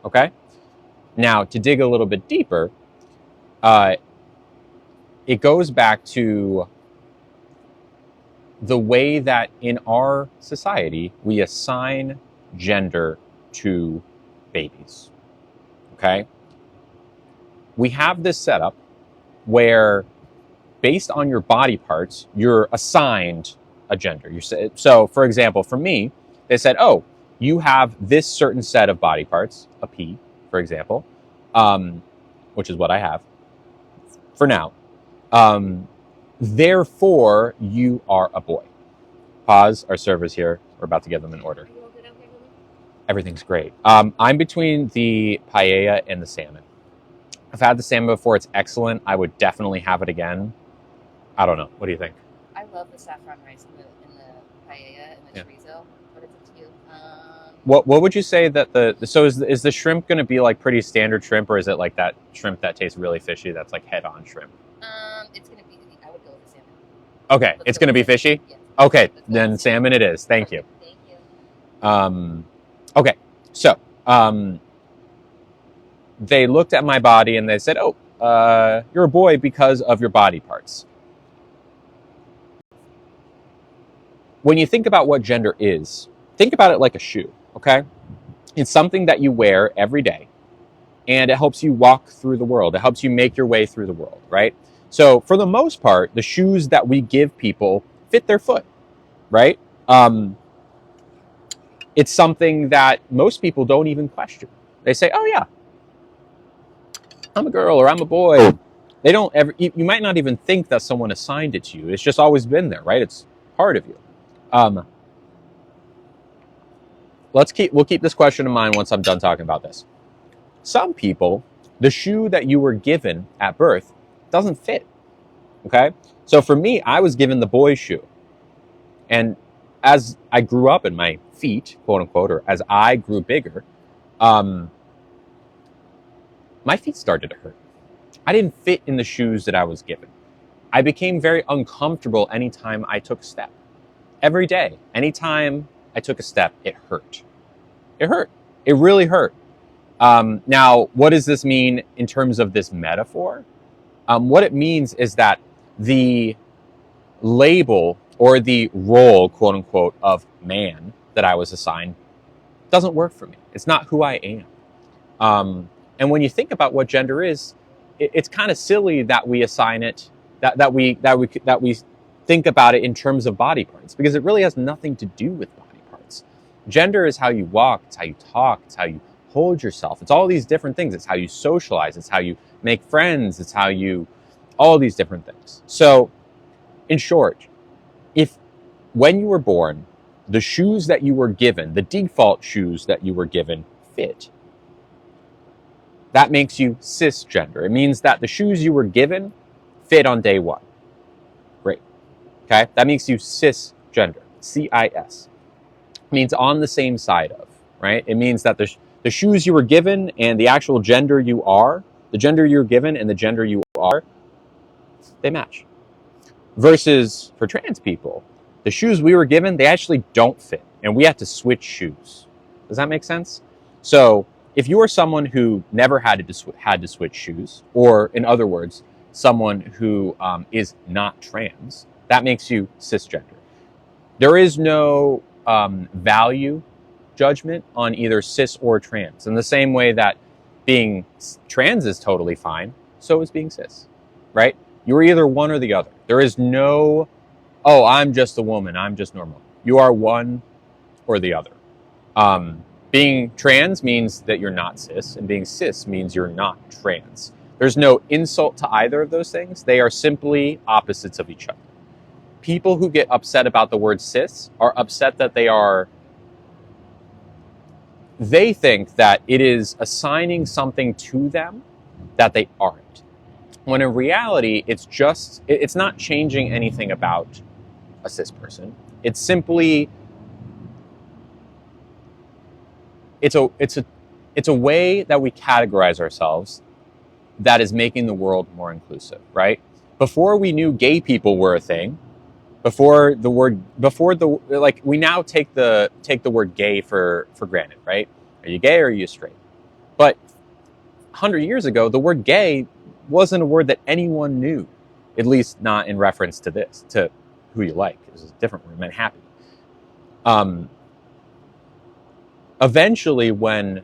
okay? Now, to dig a little bit deeper, it goes back to the way that in our society, we assign gender to babies, okay? We have this setup where based on your body parts, you're assigned a gender. So for example, for me, they said, oh, you have this certain set of body parts, a P, for example, which is what I have for now. Therefore, you are a boy. Pause. Our server's here. We're about to get them in order. Everything's great. I'm between the paella and the salmon. I've had the salmon before. It's excellent. I would definitely have it again. I don't know. What do you think? I love the saffron rice in the paella and the chorizo, but it's up to you. What would you say that so is the shrimp going to be like pretty standard shrimp, or is it like that shrimp that tastes really fishy that's like head-on shrimp? It's going to be, I would go with the salmon. Okay, it's going to be fishy? Yes. Okay, then salmon it is. Thank you. Thank you. Okay, so they looked at my body and they said, oh, you're a boy because of your body parts. When you think about what gender is, think about it like a shoe, okay? It's something that you wear every day. and it helps you walk through the world. It helps you make your way through the world, right? So for the most part, the shoes that we give people fit their foot, right? It's something that most people don't even question. They say, oh yeah, I'm a girl or I'm a boy. They don't ever, you might not even think that someone assigned it to you. It's just always been there, right? It's part of you. We'll keep this question in mind once I'm done talking about this. Some people, the shoe that you were given at birth doesn't fit, okay? So for me, I was given the boy's shoe. And as I grew up in my feet, quote unquote, or as I grew bigger, my feet started to hurt. I didn't fit in the shoes that I was given. I became very uncomfortable anytime I took a step. Every day, anytime I took a step, it hurt. It hurt. It really hurt. Now, what does this mean in terms of this metaphor? What it means is that the label or the role, quote unquote, of man that I was assigned doesn't work for me. It's not who I am. And when you think about what gender is, it's kind of silly that we assign it, that we think about it in terms of body parts, because it really has nothing to do with body parts. Gender is how you walk, it's how you talk, it's how you hold yourself. It's all these different things. It's how you socialize. It's how you make friends. It's how you, all these different things. So in short, if when you were born, the shoes that you were given, the default shoes that you were given fit, that makes you cisgender. It means that the shoes you were given fit on day one. Great. Okay? That makes you cisgender. C-I-S. It means on the same side of, right? It means that the shoes you were given and the actual gender you are, the gender you're given and the gender you are, they match. Versus for trans people, the shoes we were given, they actually don't fit, and we have to switch shoes. Does that make sense? So if you are someone who never had to switch shoes, or in other words, someone who is not trans, that makes you cisgender. There is no value judgment on either cis or trans. In the same way that being trans is totally fine, so is being cis, right? You're either one or the other. There is no, oh, I'm just a woman, I'm just normal. You are one or the other. Being trans means that you're not cis, and being cis means you're not trans. There's no insult to either of those things. They are simply opposites of each other. People who get upset about the word cis are upset that they think that it is assigning something to them that they aren't. When in reality, it's not changing anything about a cis person. It's simply, it's a way that we categorize ourselves that is making the world more inclusive, right? Before we knew gay people were a thing, we now take the word gay for granted, right? Are you gay or are you straight? But 100 years ago, the word gay wasn't a word that anyone knew, at least not in reference to this, to who you like. It was a different word, it meant happy. Eventually, when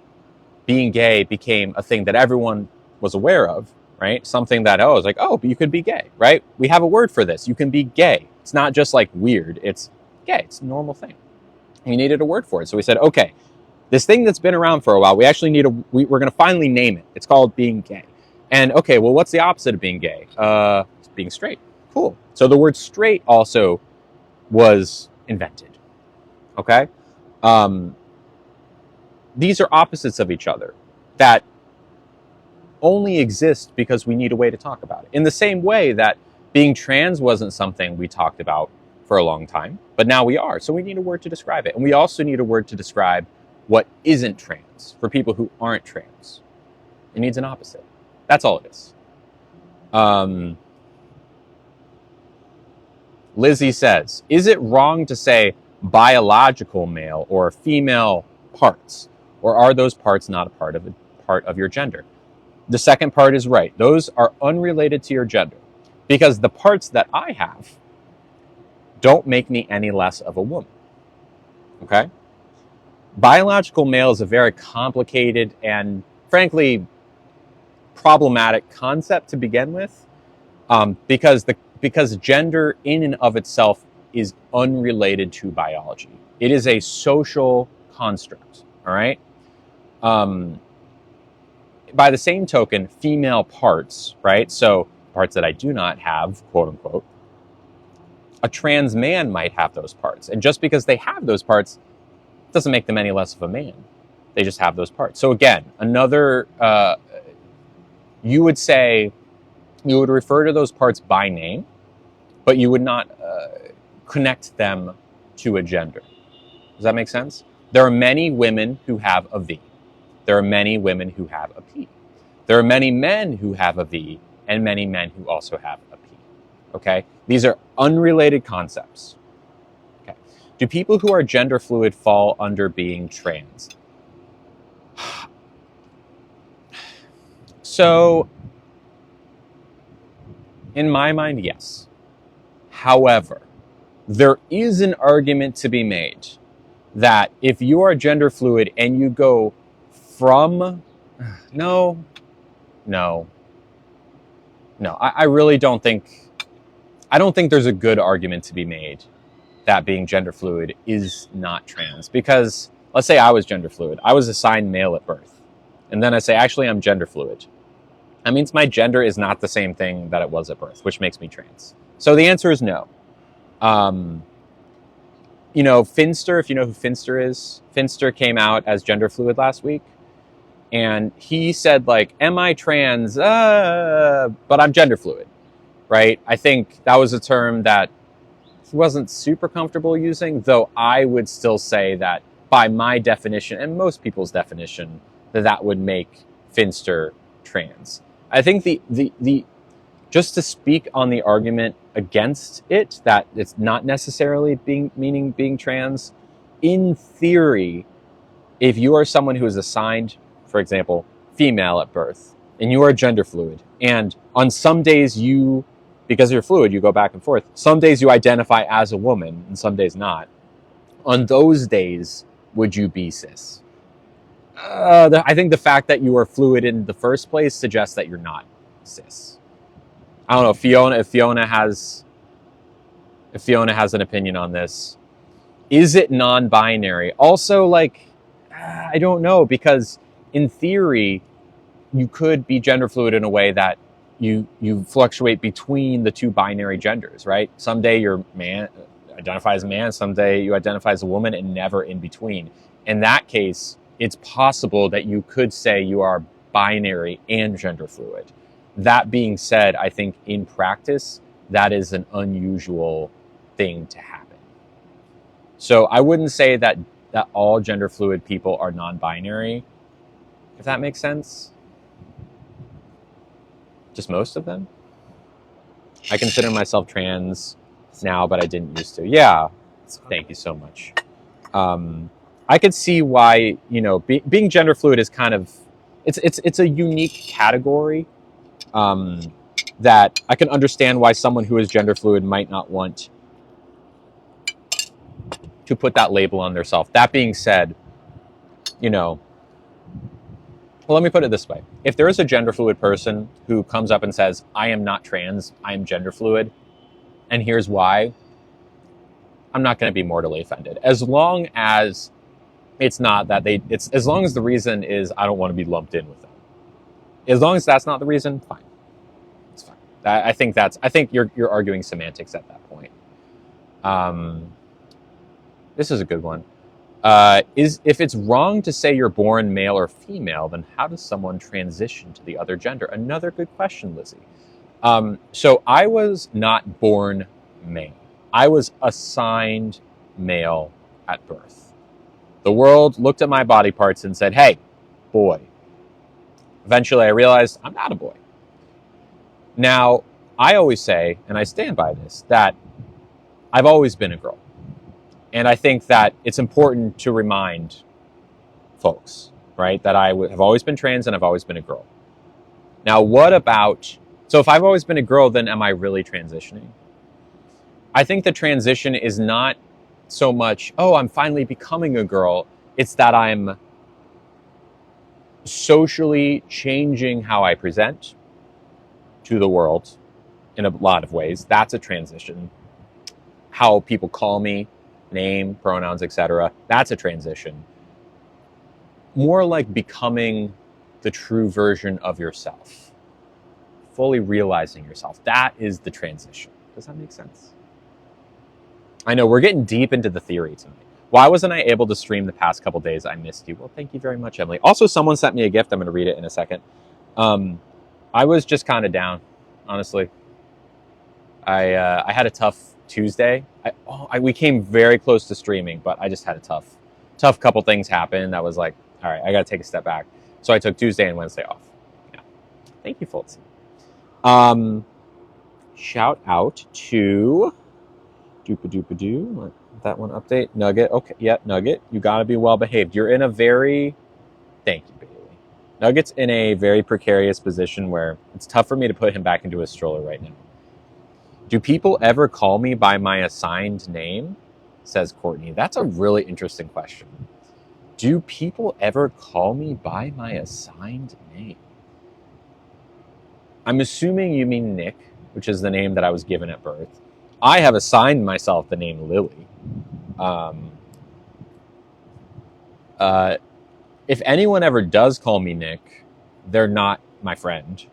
being gay became a thing that everyone was aware of, right? Something that, it's like, but you could be gay, right? We have a word for this. You can be gay. It's not just like weird. It's gay. It's a normal thing. We needed a word for it. So we said, okay, this thing that's been around for a while, we actually we're going to finally name it. It's called being gay. And okay, well, what's the opposite of being gay? It's being straight. Cool. So the word straight also was invented. Okay? These are opposites of each other that only exist because we need a way to talk about it. In the same way that being trans wasn't something we talked about for a long time, but now we are. So we need a word to describe it. And we also need a word to describe what isn't trans for people who aren't trans. It needs an opposite. That's all it is. Lizzie says, is it wrong to say biological male or female parts? Or are those parts not a part of your gender? The second part is right. Those are unrelated to your gender, because the parts that I have don't make me any less of a woman. Okay? Biological male is a very complicated and, frankly, problematic concept to begin with, because gender in and of itself is unrelated to biology. It is a social construct. All right. By the same token, female parts, right? So parts that I do not have, quote unquote, a trans man might have those parts. And just because they have those parts doesn't make them any less of a man. They just have those parts. So again, another, you would refer to those parts by name, but you would not connect them to a gender. Does that make sense? There are many women who have a V. There are many women who have a P. There are many men who have a V and many men who also have a P. Okay? These are unrelated concepts. Okay. Do people who are gender fluid fall under being trans? So, in my mind, yes. However, there is an argument to be made that if you are gender fluid and you go from, I really don't think, I don't think there's a good argument to be made that being gender fluid is not trans. Because let's say I was gender fluid. I was assigned male at birth. And then I say, actually, I'm gender fluid. That means my gender is not the same thing that it was at birth, which makes me trans. So the answer is no. Finster, if you know who Finster is, Finster came out as gender fluid last week. And he said, like, am I trans? But I'm gender fluid, right? I think that was a term that he wasn't super comfortable using, though I would still say that by my definition and most people's definition, that would make Finster trans. I think the just to speak on the argument against it, that it's not necessarily being trans, in theory, if you are someone who is assigned, for example, female at birth, and you are gender fluid, and on some days because you're fluid, you go back and forth. Some days you identify as a woman, and some days not. On those days, would you be cis? I think the fact that you are fluid in the first place suggests that you're not cis. I don't know if Fiona has an opinion on this. Is it non-binary? Also, I don't know, because in theory, you could be gender fluid in a way that you fluctuate between the two binary genders, right? Someday you're man, identify as a man, someday you identify as a woman, and never in between. In that case, it's possible that you could say you are binary and gender fluid. That being said, I think in practice, that is an unusual thing to happen. So I wouldn't say that all gender fluid people are non-binary, if that makes sense. Just most of them. I consider myself trans now, but I didn't used to. Yeah, thank you so much. I could see why, being gender fluid is kind of, it's a unique category that I can understand why someone who is gender fluid might not want to put that label on themselves. That being said, well, let me put it this way. If there is a gender fluid person who comes up and says, I am not trans, I am gender fluid, and here's why, I'm not going to be mortally offended. As long as it's not that as long as the reason is I don't want to be lumped in with them. As long as that's not the reason, fine. It's fine. I think you're arguing semantics at that point. This is a good one. If it's wrong to say you're born male or female, then how does someone transition to the other gender? Another good question, Lizzie. So I was not born male. I was assigned male at birth. The world looked at my body parts and said, hey, boy. Eventually I realized I'm not a boy. Now, I always say, and I stand by this, that I've always been a girl. And I think that it's important to remind folks, right, that I have always been trans and I've always been a girl. Now, so if I've always been a girl, then am I really transitioning? I think the transition is not so much, oh, I'm finally becoming a girl. It's that I'm socially changing how I present to the world in a lot of ways. That's a transition. How people call me, name, pronouns, etc. That's a transition. More like becoming the true version of yourself. Fully realizing yourself. That is the transition. Does that make sense? I know we're getting deep into the theory tonight. Why wasn't I able to stream the past couple days? I missed you. Well, thank you very much, Emily. Also, someone sent me a gift. I'm going to read it in a second. I was just kind of down, honestly. I had a tough Tuesday. We came very close to streaming, but I just had a tough couple things happen. That was like, all right, I got to take a step back. So I took Tuesday and Wednesday off. Yeah. Thank you, Fultz. Shout out to Doopa that one update. Nugget. Okay. Yeah, Nugget. You got to be well behaved. You're in a very, thank you, Bailey. Nugget's in a very precarious position where it's tough for me to put him back into a stroller right now. Do people ever call me by my assigned name? Says Courtney. That's a really interesting question. Do people ever call me by my assigned name? I'm assuming you mean Nick, which is the name that I was given at birth. I have assigned myself the name Lily. If anyone ever does call me Nick, they're not my friend.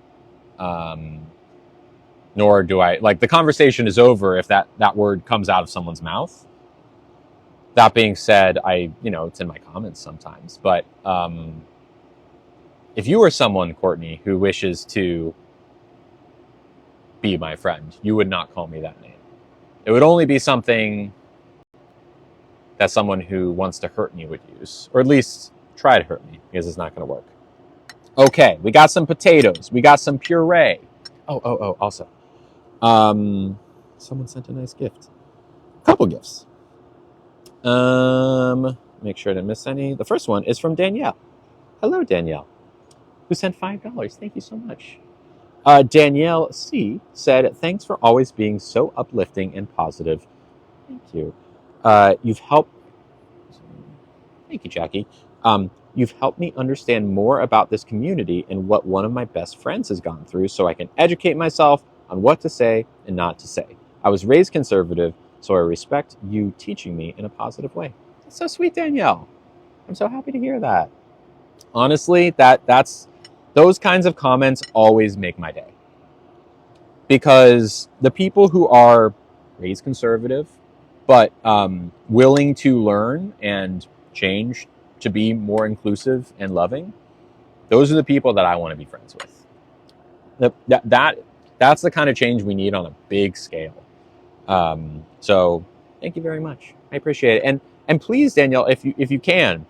Nor do I, like, the conversation is over if that word comes out of someone's mouth. That being said, it's in my comments sometimes. But if you are someone, Courtney, who wishes to be my friend, you would not call me that name. It would only be something that someone who wants to hurt me would use, or at least try to hurt me, because it's not going to work. Okay, we got some potatoes. We got some puree. Also. Someone sent a nice gift. A couple gifts. Make sure I didn't miss any. The first one is from Danielle. Hello, Danielle, who sent $5. Thank you so much. Danielle C. said, thanks for always being so uplifting and positive. Thank you. You've helped... Thank you, Jackie. You've helped me understand more about this community and what one of my best friends has gone through so I can educate myself on what to say and not to say. I was raised conservative, so I respect you teaching me in a positive way. That's so sweet, Danielle. I'm so happy to hear that. Honestly, that's those kinds of comments always make my day. Because the people who are raised conservative, but willing to learn and change to be more inclusive and loving, those are the people that I want to be friends with. That's the kind of change we need on a big scale. So thank you very much. I appreciate it. And please, Danielle, if you can,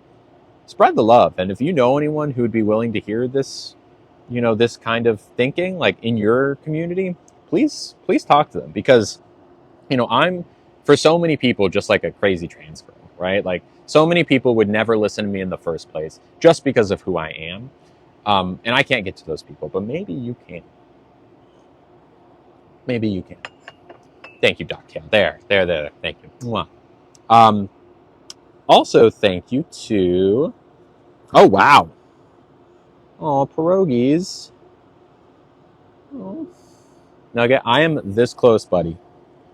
spread the love. And if you know anyone who would be willing to hear this, this kind of thinking, like in your community, please talk to them. Because, I'm, for so many people, just like a crazy trans girl, right? Like, so many people would never listen to me in the first place just because of who I am. And I can't get to those people, but maybe you can. Maybe you can. Thank you, Doc Tail. There. Thank you. Mwah. Also, thank you to... Oh, wow. Oh, pierogies. Oh. Nugget, I am this close, buddy,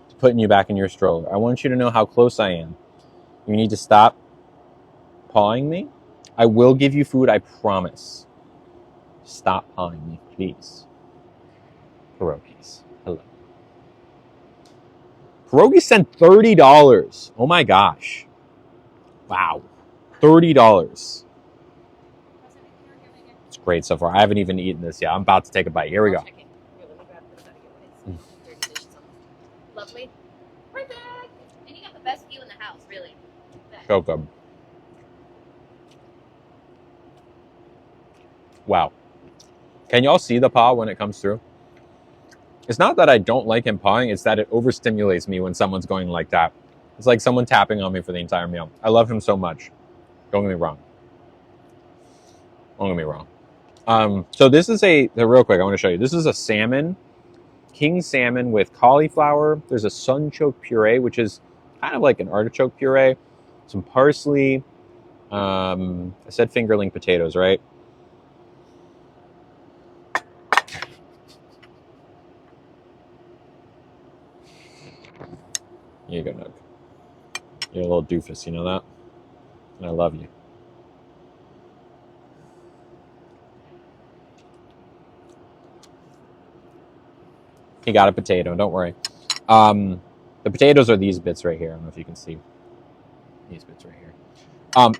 to putting you back in your stroller. I want you to know how close I am. You need to stop pawing me. I will give you food, I promise. Stop pawing me, please. Pierogies. Hello. Pierogies sent $30. Oh my gosh. Wow. $30. It's great so far. I haven't even eaten this yet. I'm about to take a bite. Here we go. Lovely. Right back. And you got the best view in the house, really. So good. Wow. Can y'all see the paw when it comes through? It's not that I don't like him pawing, it's that it overstimulates me when someone's going like that. It's like someone tapping on me for the entire meal. I love him so much. Don't get me wrong. So this is real quick, I want to show you. This is a salmon, king salmon with cauliflower. There's a sunchoke puree, which is kind of like an artichoke puree. Some parsley. I said fingerling potatoes, right? Here you go, Nook. You're a little doofus, you know that? And I love you. He got a potato, don't worry. The potatoes are these bits right here. I don't know if you can see these bits right here.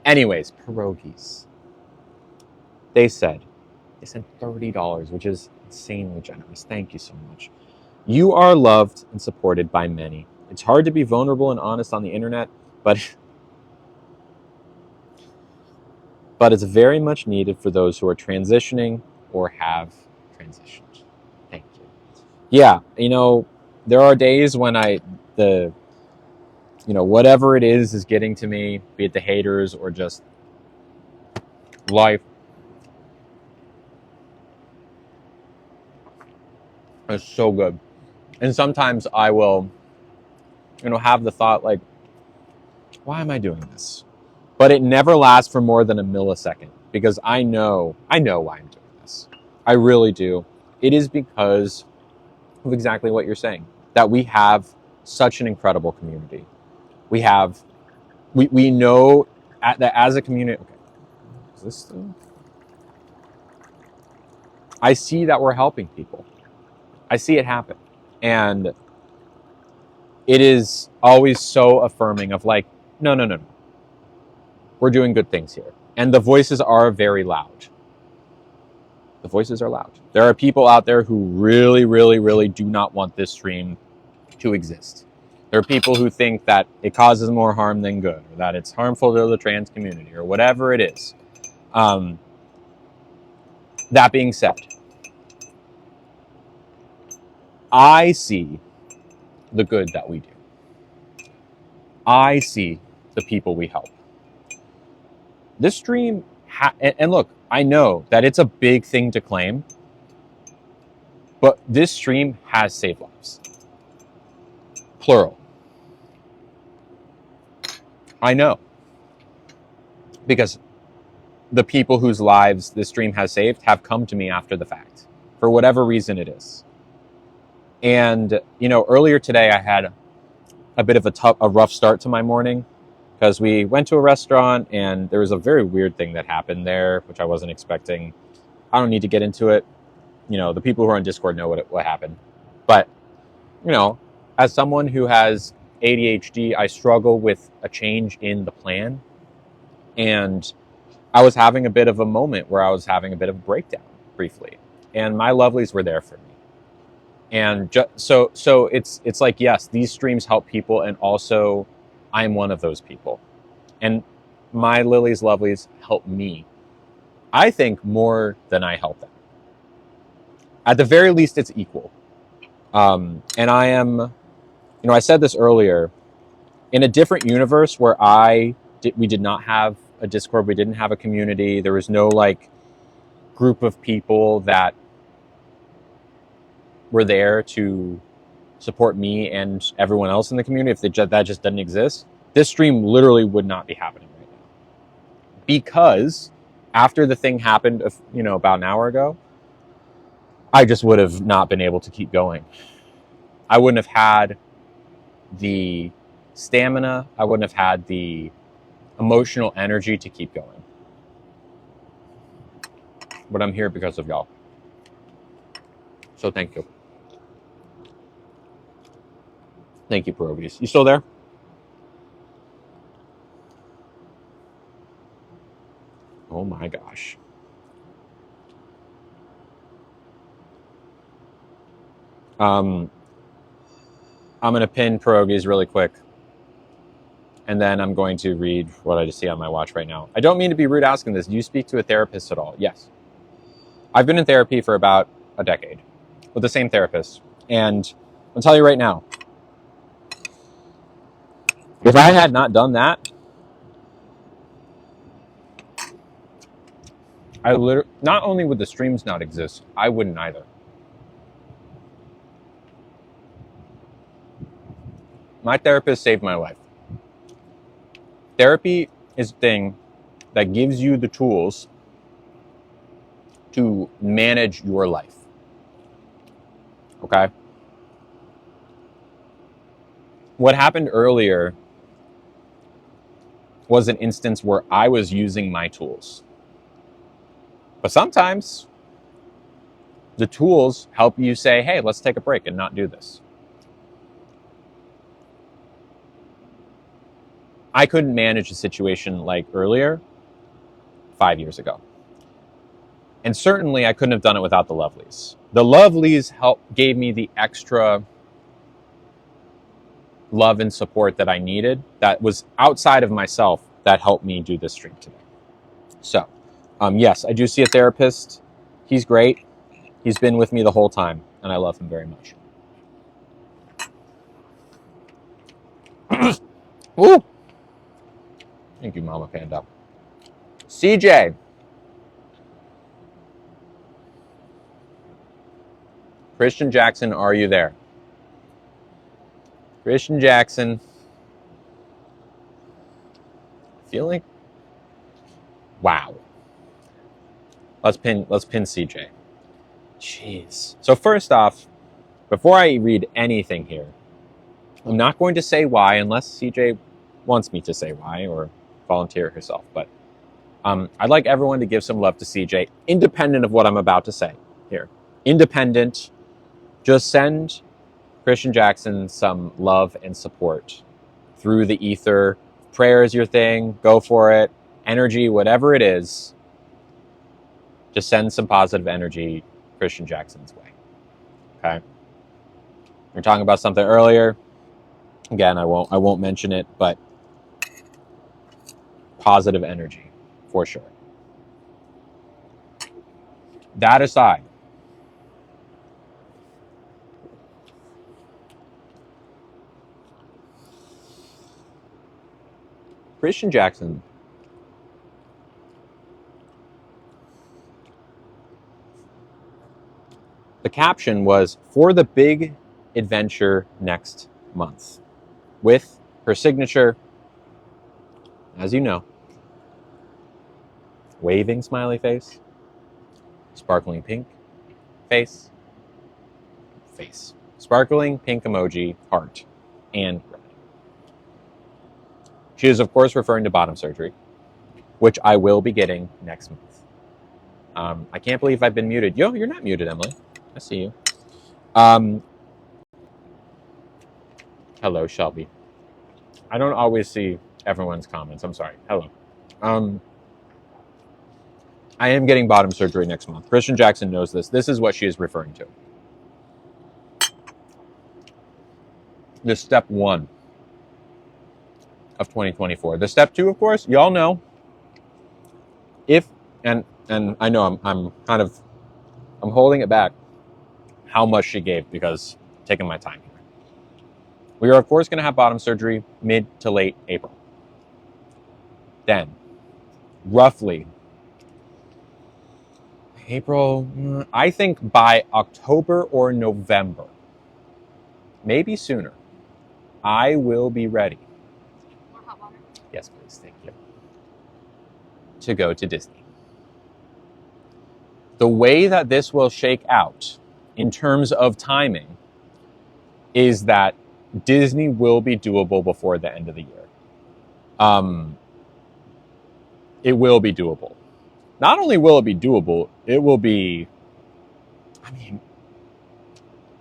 Anyways, pierogies. They said $30, which is insanely generous. Thank you so much. You are loved and supported by many. It's hard to be vulnerable and honest on the internet, but it's very much needed for those who are transitioning or have transitioned. Thank you. Yeah, there are days when whatever it is getting to me, be it the haters or just life. It's so good. And sometimes I will, have the thought like, why am I doing this? But it never lasts for more than a millisecond because I know why I'm doing this. I really do. It is because of exactly what you're saying, that we have such an incredible community. We know that as a community, okay, is this still? I see that we're helping people. I see it happen. And it is always so affirming of like, no. We're doing good things here. And the voices are very loud. The voices are loud. There are people out there who really, really, really do not want this stream to exist. There are people who think that it causes more harm than good, or that it's harmful to the trans community, or whatever it is. That being said, I see the good that we do. I see the people we help. This stream, and look, I know that it's a big thing to claim, but this stream has saved lives. Plural. I know. Because the people whose lives this stream has saved have come to me after the fact, for whatever reason it is. And, earlier today I had a bit of a rough start to my morning because we went to a restaurant and there was a very weird thing that happened there, which I wasn't expecting. I don't need to get into it. The people who are on Discord know what happened. But, as someone who has ADHD, I struggle with a change in the plan. And I was having a bit of a moment where I was having a bit of a breakdown briefly. And my lovelies were there for me. And so it's like, yes, these streams help people. And also I'm one of those people. And my lilies, lovelies help me. I think more than I help them. At the very least, it's equal. And I am, I said this earlier, in a different universe where we did not have a Discord, we didn't have a community, there was no group of people that were there to support me and everyone else in the community. If that just didn't exist, this stream literally would not be happening right now. Because after the thing happened, about an hour ago, I just would have not been able to keep going. I wouldn't have had the stamina. I wouldn't have had the emotional energy to keep going. But I'm here because of y'all. So thank you. Thank you, pierogies. You still there? Oh my gosh. I'm going to pin pierogies really quick. And then I'm going to read what I just see on my watch right now. I don't mean to be rude asking this. Do you speak to a therapist at all? Yes. I've been in therapy for about a decade with the same therapist. And I'll tell you right now, if I had not done that, not only would the streams not exist, I wouldn't either. My therapist saved my life. Therapy is a thing that gives you the tools to manage your life. Okay? what happened earlier was an instance where I was using my tools. But sometimes the tools help you say, hey, let's take a break and not do this. I couldn't manage a situation like earlier 5 years ago. And certainly I couldn't have done it without the lovelies. The lovelies gave me the extra love and support that I needed that was outside of myself that helped me do this stream today. So, yes, I do see a therapist. He's great. He's been with me the whole time, and I love him very much. Ooh. Thank you, Mama Panda. CJ. Christian Jackson, are you there? Christian Jackson. Feeling? Wow. Let's pin CJ. Jeez. So first off, before I read anything here, I'm not going to say why unless CJ wants me to say why or volunteer herself. But I'd like everyone to give some love to CJ, independent of what I'm about to say here. Independent. Just send Christian Jackson some love and support through the ether. Prayer is your thing. Go for it. Energy, whatever it is, just send some positive energy Christian Jackson's way. Okay? We were talking about something earlier. Again, I won't mention it, but positive energy for sure. That aside, Christian Jackson the caption was for the big adventure next month with her signature, as you know, waving smiley face, sparkling pink face, sparkling pink emoji, heart, and red. She is, of course, referring to bottom surgery, which I will be getting next month. I can't believe I've been muted. Yo, you're not muted, Emily. I see you. Hello, Shelby. I don't always see everyone's comments. I'm sorry. Hello. I am getting bottom surgery next month. Christian Jackson knows this. This is what she is referring to. This step 1 of 2024. The step 2, of course, y'all know. And I know I'm holding it back how much she gave because I'm taking my time here. We are, of course, going to have bottom surgery mid to late April. Then, roughly, April, I think by October or November, maybe sooner, I will be ready. More hot water? Yes, please, thank you. To go to Disney. The way that this will shake out in terms of timing is that Disney will be doable before the end of the year. It will be doable. Not only will it be doable, it will be,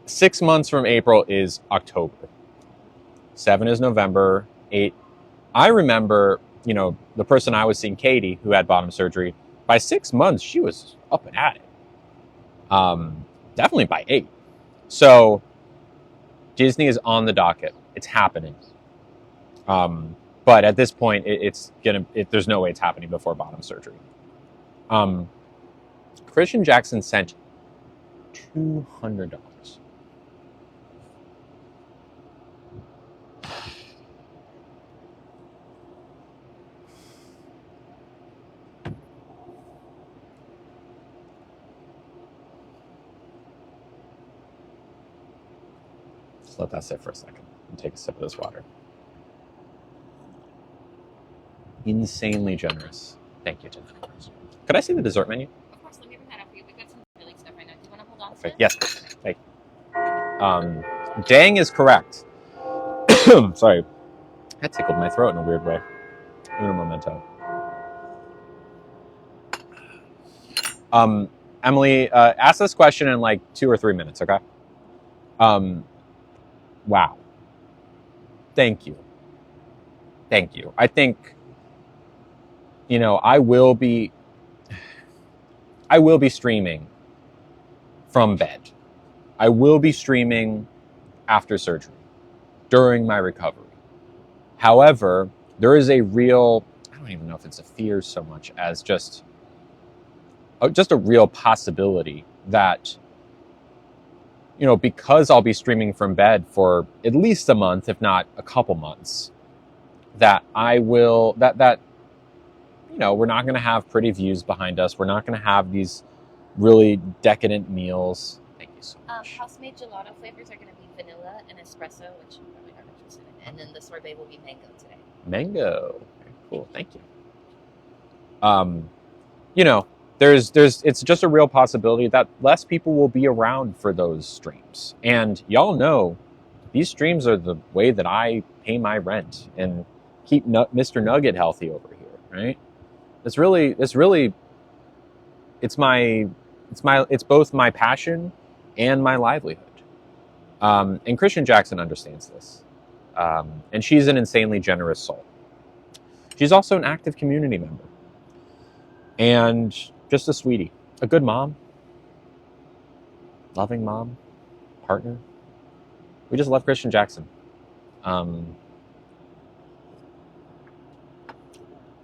6 months from April is October. 7 is November. 8. I remember, the person I was seeing, Katie, who had bottom surgery, by 6 months, she was up and at it. Definitely by 8. So Disney is on the docket. It's happening. But at this point, there's no way it's happening before bottom surgery. Christian Jackson sent $200. Just let that sit for a second and take a sip of this water. Insanely generous. Thank you to them. Could I see the dessert menu? Of course, let me bring that up for you. We've got some really stuff right now. Do you want to hold on to Perfect. it? Yes. Thank you. Dang is correct. Sorry, that tickled my throat in a weird way. Uno momento. Emily, ask this question in like 2 or 3 minutes, okay? Wow. Thank you. Thank you. I think, I will be streaming from bed. I will be streaming after surgery, during my recovery. However, there is a real, I don't even know if it's a fear so much as just a real possibility that, because I'll be streaming from bed for at least a month, if not a couple months, that we're not going to have pretty views behind us. We're not going to have these really decadent meals. Thank you so much. House-made gelato flavors are going to be vanilla and espresso, which I'm probably not interested in. And then the sorbet will be mango today. Mango. Okay, cool. Thank you. It's just a real possibility that less people will be around for those streams. And y'all know these streams are the way that I pay my rent and keep Mr. Nugget healthy over here, right? It's both my passion and my livelihood. And Christian Jackson understands this. And she's an insanely generous soul. She's also an active community member. And just a sweetie. A good mom. Loving mom. Partner. We just love Christian Jackson.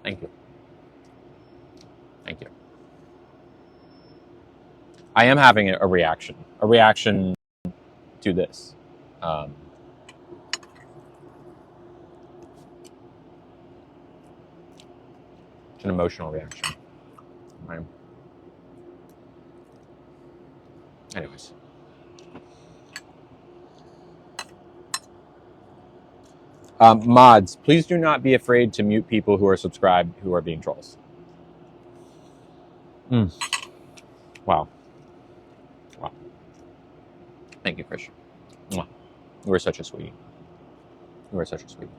Thank you. Thank you. I am having a reaction to this. It's an emotional reaction. Right. Anyways. Mods, please do not be afraid to mute people who are subscribed who are being trolls. Wow. Wow. Thank you, Christian. You were such a sweetie. You were such a sweetie.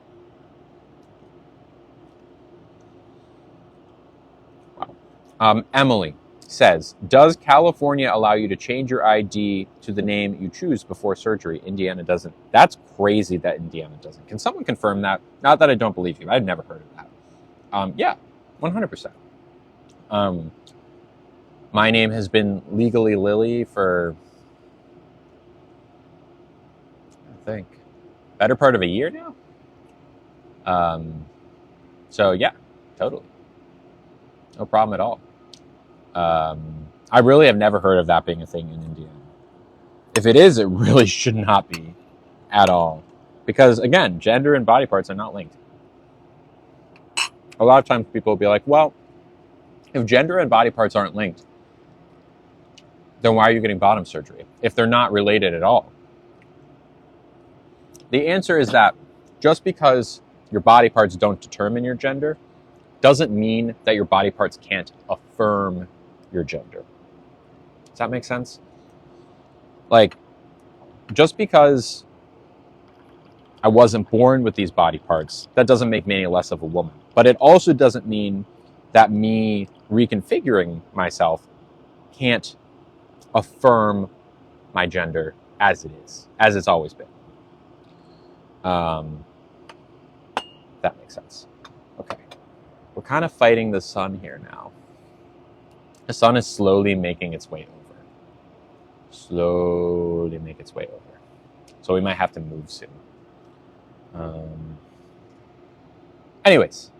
Wow. Emily says, does California allow you to change your ID to the name you choose before surgery? Indiana doesn't. That's crazy that Indiana doesn't. Can someone confirm that? Not that I don't believe you. I've never heard of that. Yeah, 100%. My name has been legally Lily for, I think, better part of a year now. So yeah, totally. No problem at all. I really have never heard of that being a thing in Indiana. If it is, it really should not be at all. Because again, gender and body parts are not linked. A lot of times people will be like, well, if gender and body parts aren't linked, then why are you getting bottom surgery if they're not related at all? The answer is that just because your body parts don't determine your gender doesn't mean that your body parts can't affirm your gender. Does that make sense? Like, just because I wasn't born with these body parts, that doesn't make me any less of a woman. But it also doesn't mean that me reconfiguring myself can't affirm my gender as it is, as it's always been. That makes sense. Okay. We're kind of fighting the sun here now. The sun is slowly making its way over. Slowly make its way over. So we might have to move soon. Anyways.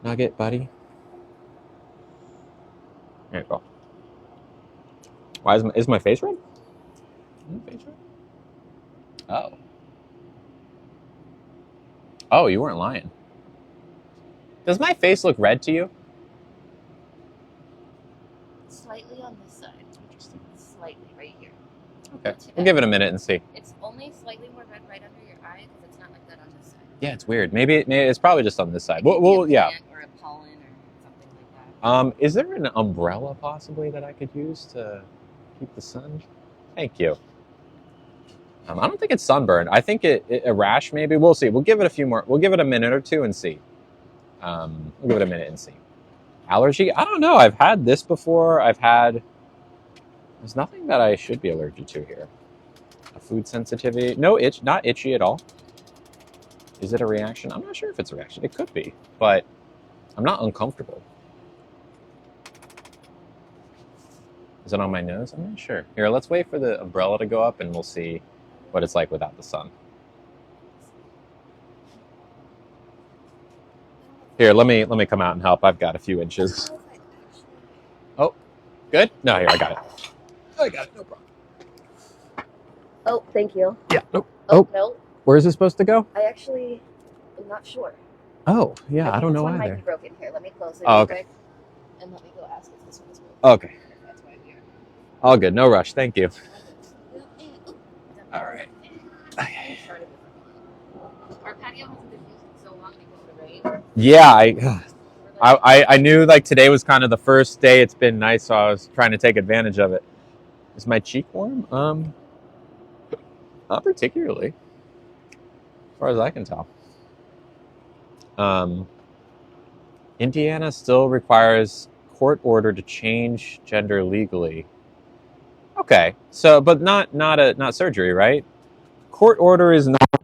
Nugget, buddy. There you go. Why is my face red? Is my face red? Oh. Oh, you weren't lying. Does my face look red to you? Slightly on this side. Interesting. Slightly right here. Okay. We'll give it a minute and see. It's only slightly more red right under your eye because it's not like that on this side. Yeah, it's weird. Maybe it's probably just on this side. It could be a Yeah. plant or a pollen or something like that. Is there an umbrella possibly that I could use to keep the sun? Thank you. I don't think it's sunburn. I think a rash maybe. We'll see. We'll give it a few more. We'll give it a minute or two and see. We'll give it a minute and see. Allergy? I don't know. I've had this before. There's nothing that I should be allergic to here. A food sensitivity? No itch. Not itchy at all. Is it a reaction? I'm not sure if it's a reaction. It could be, but I'm not uncomfortable. Is it on my nose? I'm not sure. Here, let's wait for the umbrella to go up and we'll see what it's like without the sun. Here, let me come out and help. I've got a few inches. Oh, good? No, here, I got it. I got it, no problem. Oh, thank you. Yeah. Nope. Oh, no. Where is it supposed to go? I actually am not sure. Oh, yeah, I don't know This one might either. be broken here. Let me close it Oh, real okay. quick. And let me go ask if this one is broken. Okay. That's why I'm here. All good. No rush. Thank you. All right. Okay. Our patio hasn't been used in so long because of the rain. Yeah, I knew like today was kind of the first day it's been nice, so I was trying to take advantage of it. Is my cheek warm? Not particularly, as far as I can tell. Indiana still requires court order to change gender legally. Okay, so but not surgery, right? Court order is not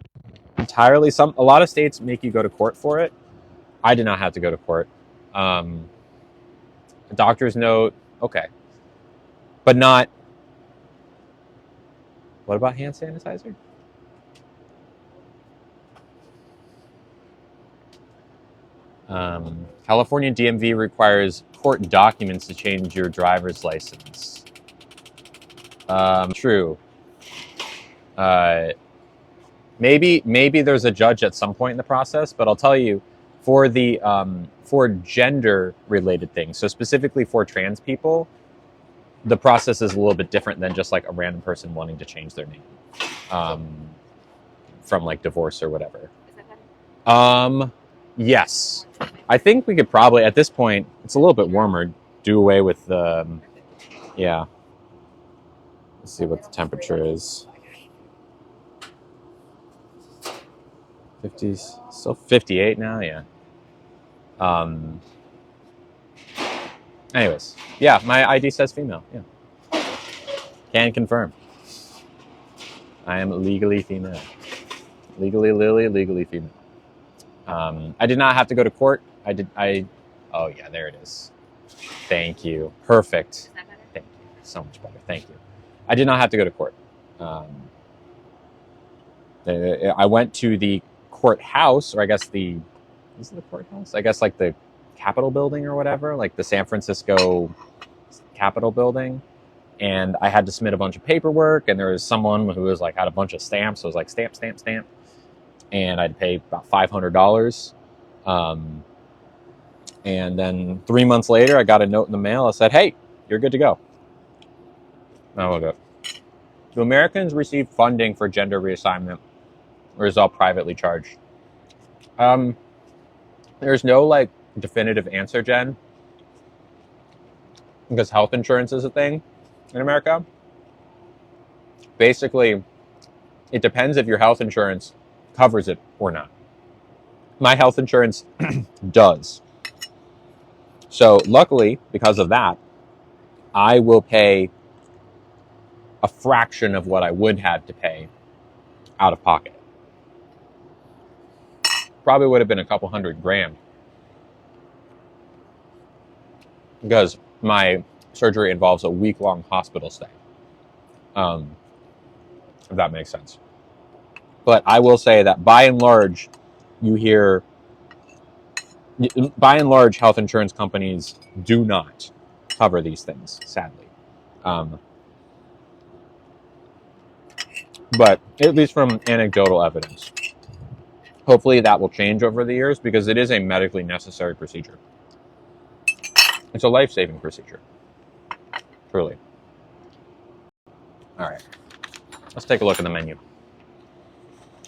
entirely a lot of states make you go to court for it. I did not have to go to court. A doctor's note, okay, but not. What about hand sanitizer? California DMV requires court documents to change your driver's license. True. Maybe there's a judge at some point in the process, but I'll tell you, for the for gender related things, so specifically for trans people, the process is a little bit different than just like a random person wanting to change their name from like divorce or whatever. Is that better? Yes, I think we could probably at this point, it's a little bit warmer, do away with the yeah. Let's see what the temperature is. 50s, still 58 now, yeah. Anyways, yeah, my ID says female, yeah. Can confirm. I am legally female. Legally Lily, legally female. I did not have to go to court. Oh yeah, there it is. Thank you. Perfect. Is that better? Thank you. So much better. Thank you. I did not have to go to court. I went to the courthouse, or I guess is it the courthouse? I guess like the Capitol building or whatever, like the San Francisco Capitol building. And I had to submit a bunch of paperwork, and there was someone who was like had a bunch of stamps. So it was like stamp, stamp, stamp. And I had to pay about $500. And then 3 months later, I got a note in the mail. I said, "Hey, you're good to go." Oh, okay. Do Americans receive funding for gender reassignment, or is it all privately charged? There's no like definitive answer, Jen, because health insurance is a thing in America. Basically, it depends if your health insurance covers it or not. My health insurance does. So luckily, because of that, I will pay a fraction of what I would have to pay out of pocket. Probably would have been a couple $100,000 because my surgery involves a week-long hospital stay. If that makes sense. But I will say that by and large, health insurance companies do not cover these things, sadly. But at least from anecdotal evidence, hopefully that will change over the years because it is a medically necessary procedure. It's a life-saving procedure. Truly. All right. Let's take a look at the menu.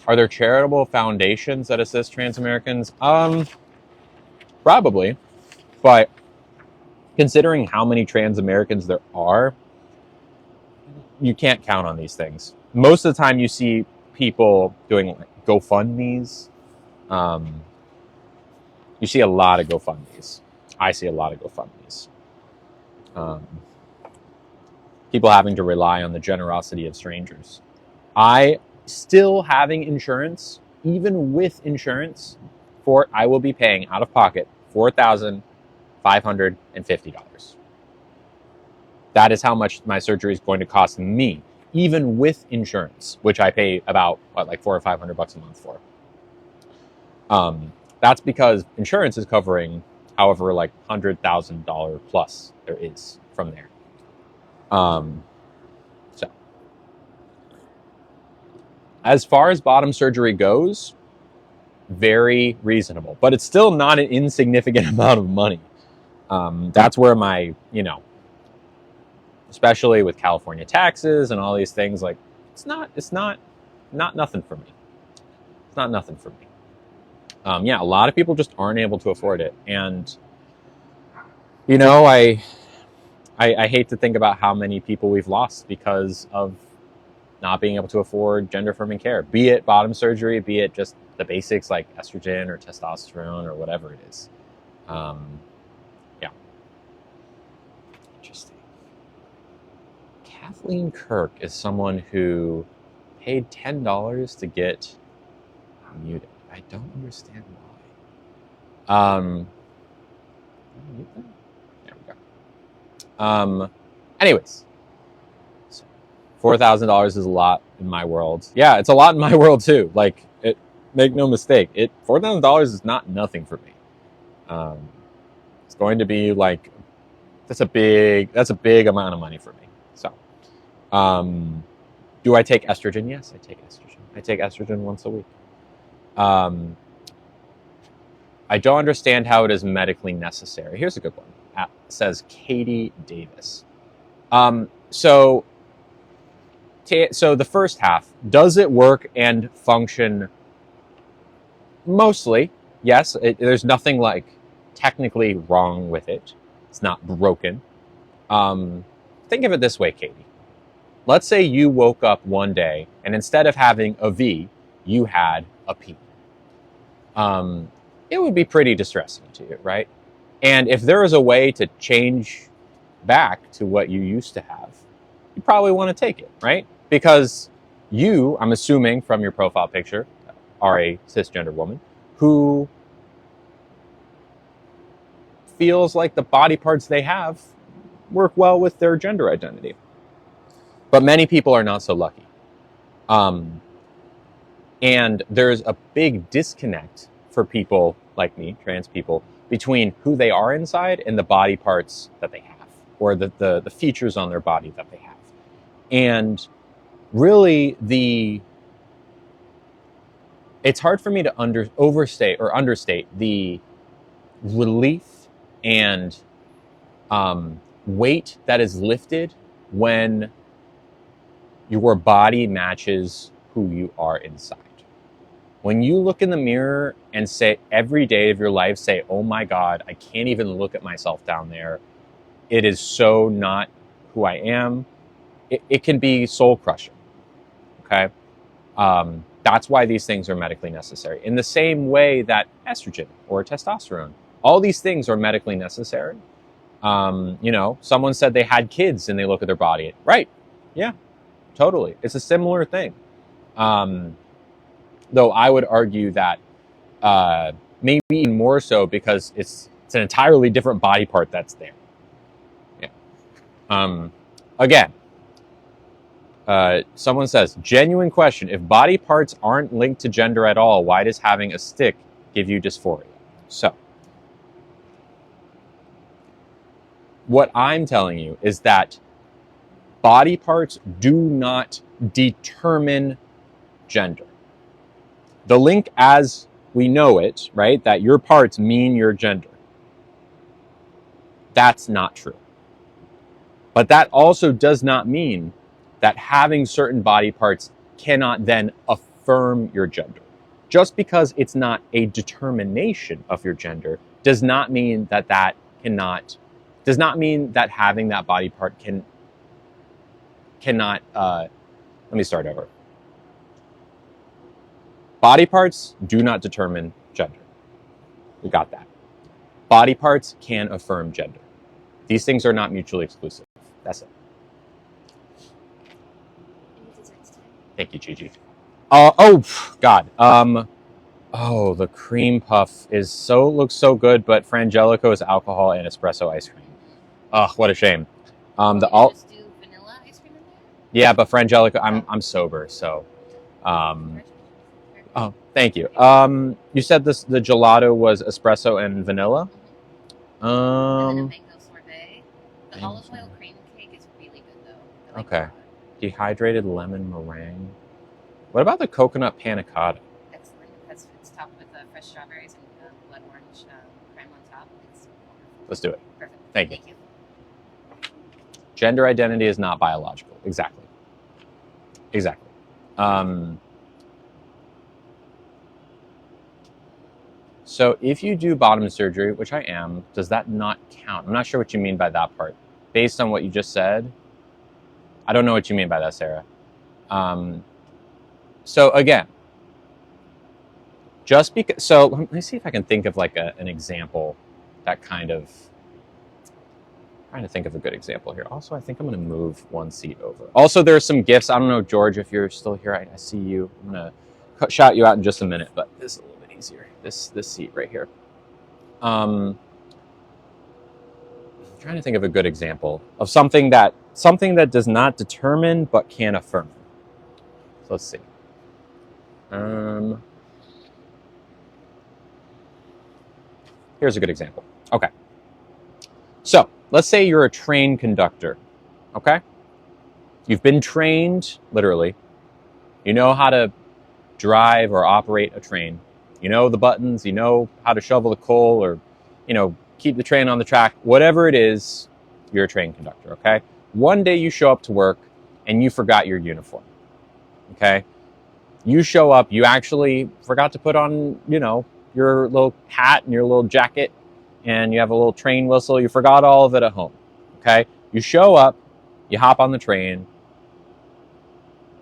Are there charitable foundations that assist trans Americans? Probably. But considering how many trans Americans there are, you can't count on these things. most of the time you see people doing like GoFundMes. You see a lot of GoFundMes. I see a lot of GoFundMes. People having to rely on the generosity of strangers. I still having insurance, even with insurance, I will be paying out of pocket $4,550. That is how much my surgery is going to cost me, even with insurance, which I pay about like $400 or $500 a month for. That's because insurance is covering however like $100,000 plus there is from there. So as far as bottom surgery goes, very reasonable, but it's still not an insignificant amount of money. That's where my, especially with California taxes and all these things, like it's not nothing for me. It's not nothing for me. A lot of people just aren't able to afford it. And, I hate to think about how many people we've lost because of not being able to afford gender-affirming care, be it bottom surgery, be it just the basics like estrogen or testosterone or whatever it is. Interesting. Kathleen Kirk is someone who paid $10 to get muted. I don't understand why. There we go. Anyways, so $4,000 is a lot in my world. Yeah, it's a lot in my world too. Like, make no mistake, $4,000 is not nothing for me. It's going to be like that's a big amount of money for me. So, do I take estrogen? Yes, I take estrogen. I take estrogen once a week. I don't understand how it is medically necessary. Here's a good one. Says Katie Davis. So the first half, does it work and function? Mostly, yes. There's nothing like technically wrong with it. It's not broken. Think of it this way, Katie. Let's say you woke up one day and instead of having a V, you had a P. It would be pretty distressing to you, right? And if there is a way to change back to what you used to have, you probably want to take it, right? Because you, I'm assuming from your profile picture, are a cisgender woman who feels like the body parts they have work well with their gender identity. But many people are not so lucky. And there's a big disconnect for people like me, trans people, between who they are inside and the body parts that they have, or the features on their body that they have. And really, it's hard for me to overstate or understate the relief and weight that is lifted when your body matches who you are inside. When you look in the mirror and say every day of your life, say, oh my God, I can't even look at myself down there. It is so not who I am. It can be soul crushing. Okay. That's why these things are medically necessary. In the same way that estrogen or testosterone, all these things are medically necessary. Someone said they had kids and they look at their body. Right. Yeah, totally. It's a similar thing. Though I would argue that maybe even more so because it's an entirely different body part that's there. Yeah. Again, someone says, genuine question. If body parts aren't linked to gender at all, why does having a stick give you dysphoria? So, what I'm telling you is that body parts do not determine gender. The link as we know it, right, that your parts mean your gender, that's not true. But that also does not mean that having certain body parts cannot then affirm your gender. Just because it's not a determination of your gender does not mean that having that body part cannot Let me start over. Body parts do not determine gender. We got that. Body parts can affirm gender. These things are not mutually exclusive. That's it. Any desserts today? Thank you, Gigi. Oh, God. Oh, the cream puff looks so good, but Frangelico is alcohol and espresso ice cream. Oh, what a shame. Just do vanilla ice cream in there? Yeah, but Frangelico, I'm sober, so. Oh, thank you. You said the gelato was espresso and vanilla. And then a mango sorbet. The mango olive oil sorbet. cream cake is really good though. I like Okay. it a lot. Dehydrated lemon meringue. What about the coconut panna cotta? Excellent because it's topped with fresh strawberries and blood orange creme on top. It's wonderful. Let's do it. Perfect. Thank you. Gender identity is not biological. Exactly. So if you do bottom surgery, which I am, does that not count? I'm not sure what you mean by that part. Based on what you just said, I don't know what you mean by that, Sarah. So again, just because, so let me see if I can think of like an example that kind of, trying to think of a good example here. Also, I think I'm going to move one seat over. Also, there are some gifts. I don't know, George, if you're still here. I see you. I'm going to shout you out in just a minute, but this is a little bit easier. This seat right here. I'm trying to think of a good example of something that does not determine but can affirm. So let's see. Here's a good example. Okay. So let's say you're a train conductor. Okay. You've been trained, literally. You know how to drive or operate a train. You know the buttons. You know how to shovel the coal or, keep the train on the track. Whatever it is, you're a train conductor. Okay. One day you show up to work and you forgot your uniform. Okay. You show up, you actually forgot to put on, your little hat and your little jacket, and you have a little train whistle. You forgot all of it at home. Okay. You show up, you hop on the train,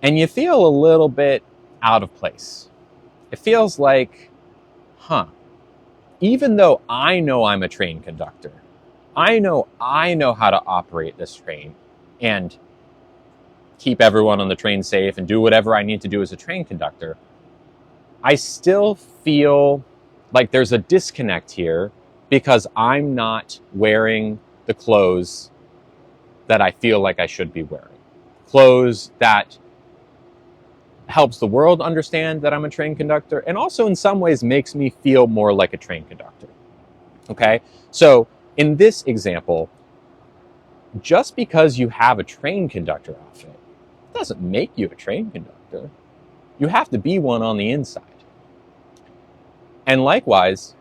and you feel a little bit out of place. It feels like, even though I know I'm a train conductor, I know how to operate this train and keep everyone on the train safe and do whatever I need to do as a train conductor, I still feel like there's a disconnect here because I'm not wearing the clothes that I feel like I should be wearing. Clothes that helps the world understand that I'm a train conductor and also in some ways makes me feel more like a train conductor. Okay? So in this example, just because you have a train conductor outfit doesn't make you a train conductor. You have to be one on the inside. And likewise,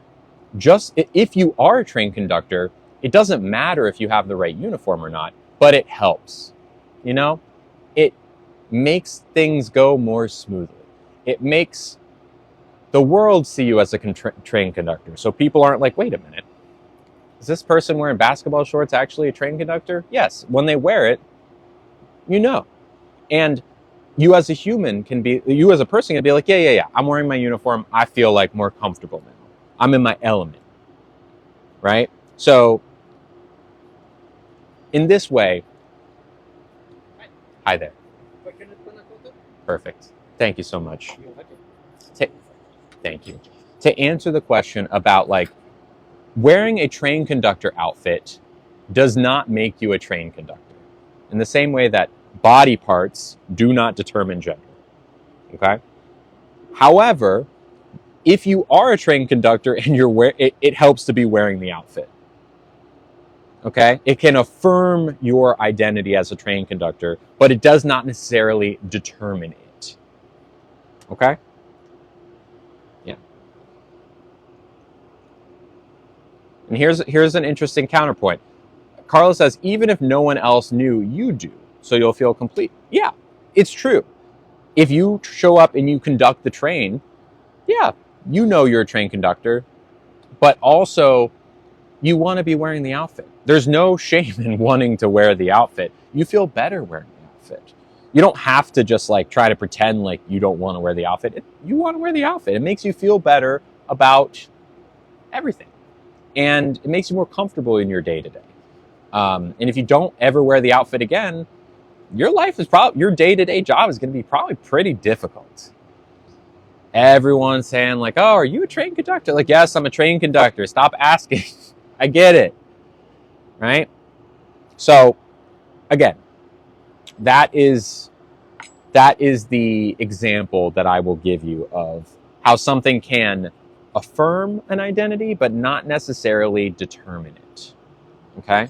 just if you are a train conductor, it doesn't matter if you have the right uniform or not, but it helps. It makes things go more smoothly. It makes the world see you as a train conductor. So people aren't like, wait a minute, is this person wearing basketball shorts actually a train conductor? Yes, when they wear it, And you as a human you as a person can be like, yeah, I'm wearing my uniform. I feel like more comfortable now. I'm in my element, right? So in this way, hi there. Perfect. Thank you so much. Thank you. To answer the question about like wearing a train conductor outfit does not make you a train conductor. In the same way that body parts do not determine gender. Okay? However, if you are a train conductor and it helps to be wearing the outfit. Okay? It can affirm your identity as a train conductor, but it does not necessarily determine it. Okay? Yeah. And here's an interesting counterpoint. Carla says, even if no one else knew, you do, so you'll feel complete. Yeah, it's true. If you show up and you conduct the train, yeah, you're a train conductor, but also you want to be wearing the outfit. There's no shame in wanting to wear the outfit. You feel better wearing the outfit. you don't have to just like try to pretend like you don't want to wear the outfit. You want to wear the outfit. It makes you feel better about everything, and it makes you more comfortable in your day to day. And if you don't ever wear the outfit again, your life is probably, your day to day job is going to be probably pretty difficult. Everyone's saying like, "Oh, are you a train conductor?" Like, yes, I'm a train conductor. Stop asking. I get it, right? So, again, that is the example that I will give you of how something can affirm an identity, but not necessarily determine it. Okay?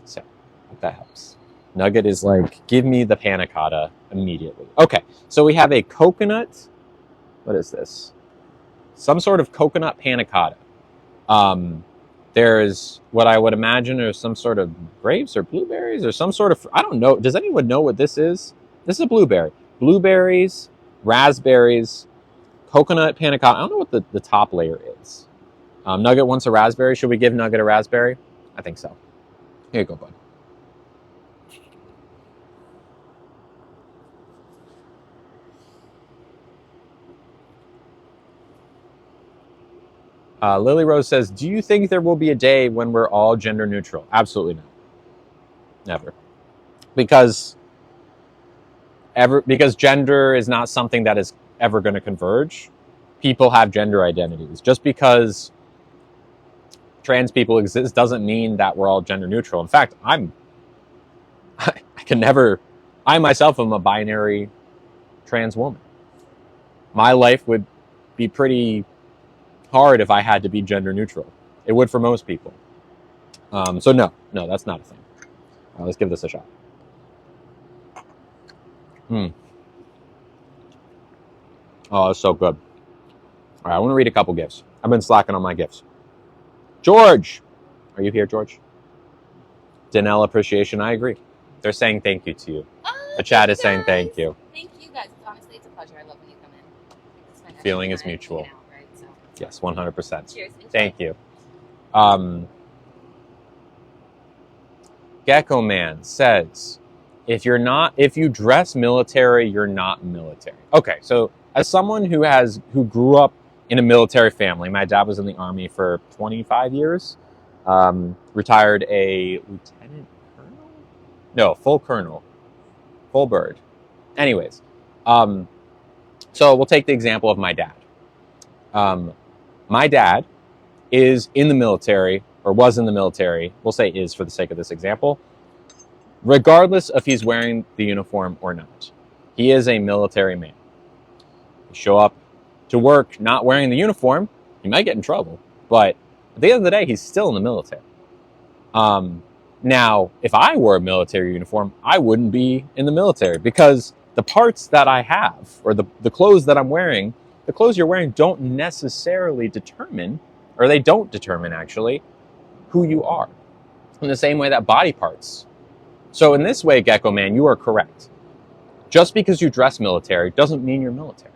So, hope that helps. Nugget is like, give me the panna cotta immediately. Okay, so we have a coconut. What is this? Some sort of coconut panna cotta. There's what I would imagine are some sort of grapes or blueberries or some sort of, I don't know. Does anyone know what this is? This is a blueberry. Blueberries, raspberries, coconut panna cotta. I don't know what the top layer is. Nugget wants a raspberry. Should we give Nugget a raspberry? I think so. Here you go, bud. Lily Rose says, do you think there will be a day when we're all gender neutral? Absolutely not. Never. Because gender is not something that is ever going to converge. People have gender identities. Just because trans people exist doesn't mean that we're all gender neutral. In fact, I myself am a binary trans woman. My life would be pretty hard if I had to be gender neutral. It would for most people. So no, that's not a thing. Let's give this a shot. Oh, it's so good. All right, I want to read a couple gifts. I've been slacking on my gifts. George, are you here, George? Danelle appreciation. I agree. They're saying thank you to you. Oh, the chat is saying thank you. Thank you guys. Honestly, it's a pleasure. I love when you come in. It's Feeling is mutual. Out, right? So. Yes, 100%. Cheers. Thank you. Gecko Man says, if you dress military, you're not military. Okay, so as someone who grew up in a military family, my dad was in the Army for 25 years, retired a lieutenant colonel? No, full colonel. Full bird. Anyways, so we'll take the example of my dad. My dad is in the military, or was in the military, we'll say is for the sake of this example, regardless if he's wearing the uniform or not. He is a military man. You show up to work not wearing the uniform, you might get in trouble, but at the end of the day, he's still in the military. Now, if I wore a military uniform, I wouldn't be in the military because the parts that I have, or the clothes that I'm wearing, the clothes you're wearing don't necessarily determine, or they don't determine actually, who you are. In the same way that body parts. So in this way, Gecko Man, you are correct. Just because you dress military doesn't mean you're military.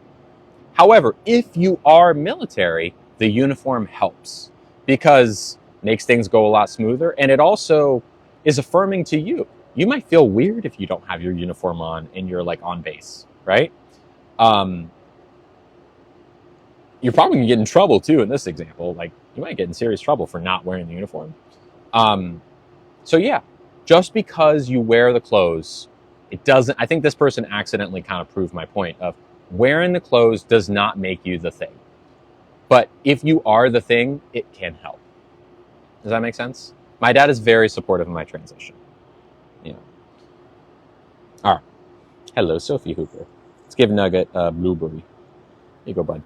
However, if you are military, the uniform helps because it makes things go a lot smoother, and it also is affirming to you. You might feel weird if you don't have your uniform on and you're like on base, right? You're probably gonna get in trouble too in this example. Like you might get in serious trouble for not wearing the uniform. So yeah, just because you wear the clothes, it doesn't, I think this person accidentally kind of proved my point of wearing the clothes does not make you the thing. But if you are the thing, it can help. Does that make sense? My dad is very supportive of my transition. Yeah. All right. Hello, Sophie Hooper. Let's give Nugget a blueberry. Here you go, bud.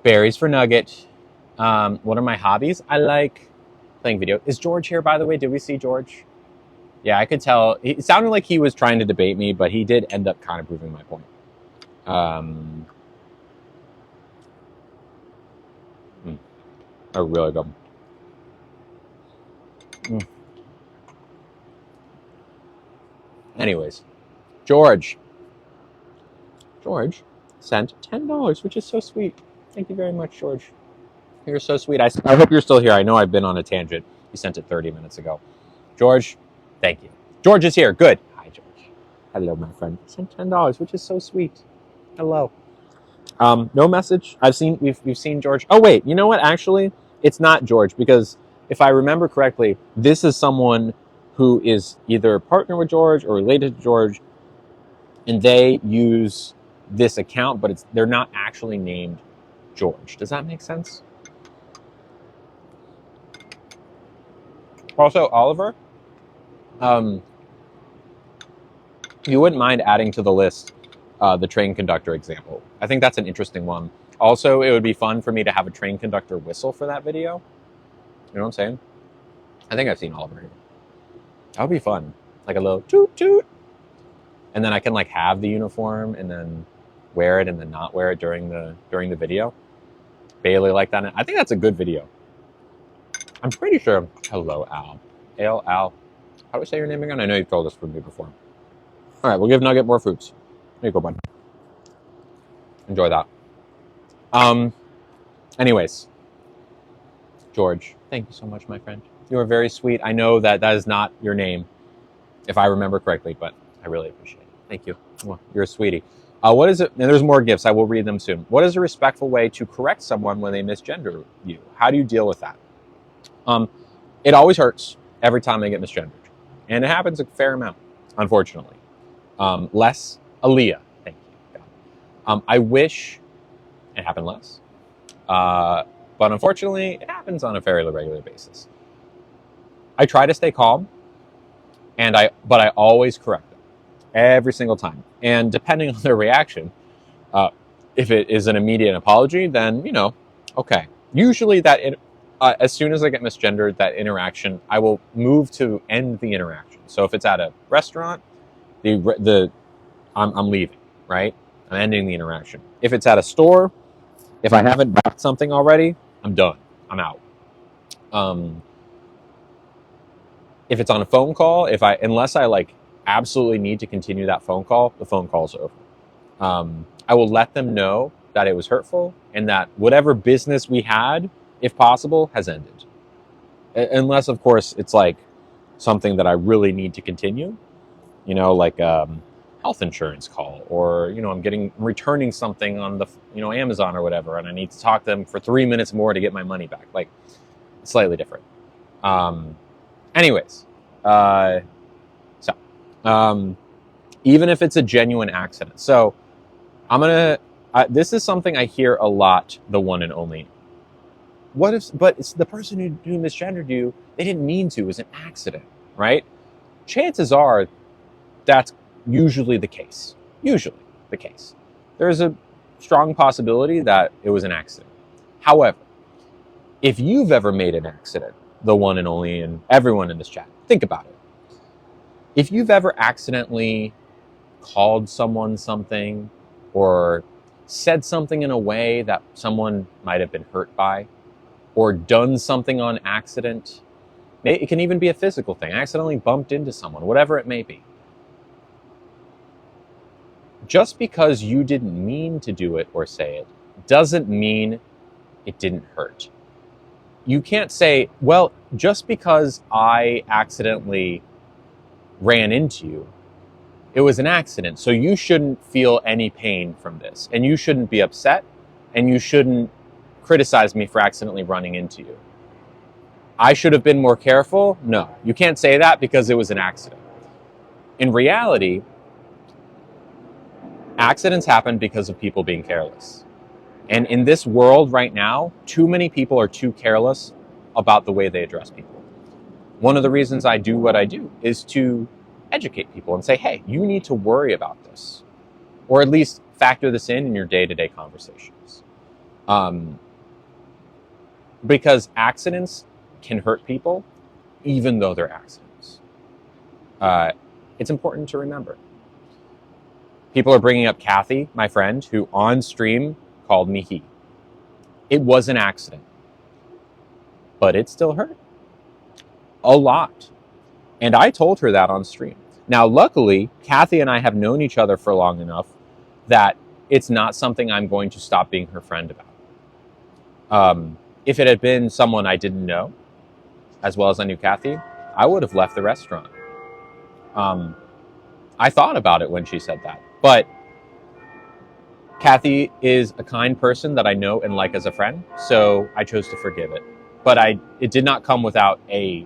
Berries for Nugget. What are my hobbies? I like playing video. Is George here, by the way? Did we see George? Yeah, I could tell. It sounded like he was trying to debate me, but he did end up kind of proving my point. Are really good. Anyways, George sent $10, which is so sweet. Thank you very much, George. You're so sweet. I hope you're still here. I know I've been on a tangent. You sent it 30 minutes ago. George, Thank you. George is here. Good. Hi, George. Hello, my friend. Sent $10, which is so sweet. Hello. No message. We've seen George. Oh wait, you know what? Actually, it's not George because if I remember correctly, this is someone who is either a partner with George or related to George, and they use this account, but they're not actually named George. Does that make sense? Also, Oliver, you wouldn't mind adding to the list the train conductor example. I think that's an interesting one. Also, it would be fun for me to have a train conductor whistle for that video. You know what I'm saying? I think I've seen Oliver here. That would be fun. Like a little toot toot. And then I can like have the uniform and then wear it and then not wear it during the video. Bailey like that. I think that's a good video. I'm pretty sure. Hello, Al. Al. How do I say your name again? I know you've told us for me before. All right, we'll give Nugget more fruits. There you go, bud. Enjoy that. Anyways, George, thank you so much, my friend. You are very sweet. I know that is not your name, if I remember correctly, but I really appreciate it. Thank you. You're a sweetie. What is it? And there's more gifts. I will read them soon. What is a respectful way to correct someone when they misgender you? How do you deal with that? It always hurts every time I get misgendered, and it happens a fair amount, unfortunately. Less Aaliyah. Thank you. I wish it happened less, but unfortunately, it happens on a fairly regular basis. I try to stay calm, but I always correct them every single time. And depending on their reaction, if it is an immediate apology, then okay. Usually, as soon as I get misgendered, that interaction, I will move to end the interaction. So if it's at a restaurant, I'm leaving, right? I'm ending the interaction. If it's at a store, if I haven't bought something already, I'm done. I'm out. If it's on a phone call, unless I like absolutely need to continue that phone call, the phone call's over. I will let them know that it was hurtful and that whatever business we had, if possible, has ended. Unless, of course, it's like something that I really need to continue, like health insurance call, or I'm returning something on the Amazon or whatever, and I need to talk to them for 3 minutes more to get my money back. Like, slightly different. Anyways, even if it's a genuine accident, so this is something I hear a lot. The one and only. But it's the person who misgendered you, they didn't mean to. It was an accident, right? Chances are that's usually the case. There's a strong possibility that it was an accident. However, if you've ever made an accident, the one and only, and everyone in this chat, think about it. If you've ever accidentally called someone something or said something in a way that someone might have been hurt by, or done something on accident, it can even be a physical thing, accidentally bumped into someone, whatever it may be. Just because you didn't mean to do it or say it doesn't mean it didn't hurt. You can't say, well, just because I accidentally ran into you, it was an accident, so you shouldn't feel any pain from this, and you shouldn't be upset, and you shouldn't criticize me for accidentally running into you. I should have been more careful? No, you can't say that because it was an accident. In reality, accidents happen because of people being careless. And in this world right now, too many people are too careless about the way they address people. One of the reasons I do what I do is to educate people and say, hey, you need to worry about this, or at least factor this in your day-to-day conversations. Because accidents can hurt people, even though they're accidents. It's important to remember. People are bringing up Kathy, my friend, who on stream called me he. It was an accident, but it still hurt a lot. And I told her that on stream. Now, luckily, Kathy and I have known each other for long enough that it's not something I'm going to stop being her friend about. If it had been someone I didn't know, as well as I knew Kathy, I would have left the restaurant. I thought about it when she said that. But Kathy is a kind person that I know and like as a friend, so I chose to forgive it. But it did not come without a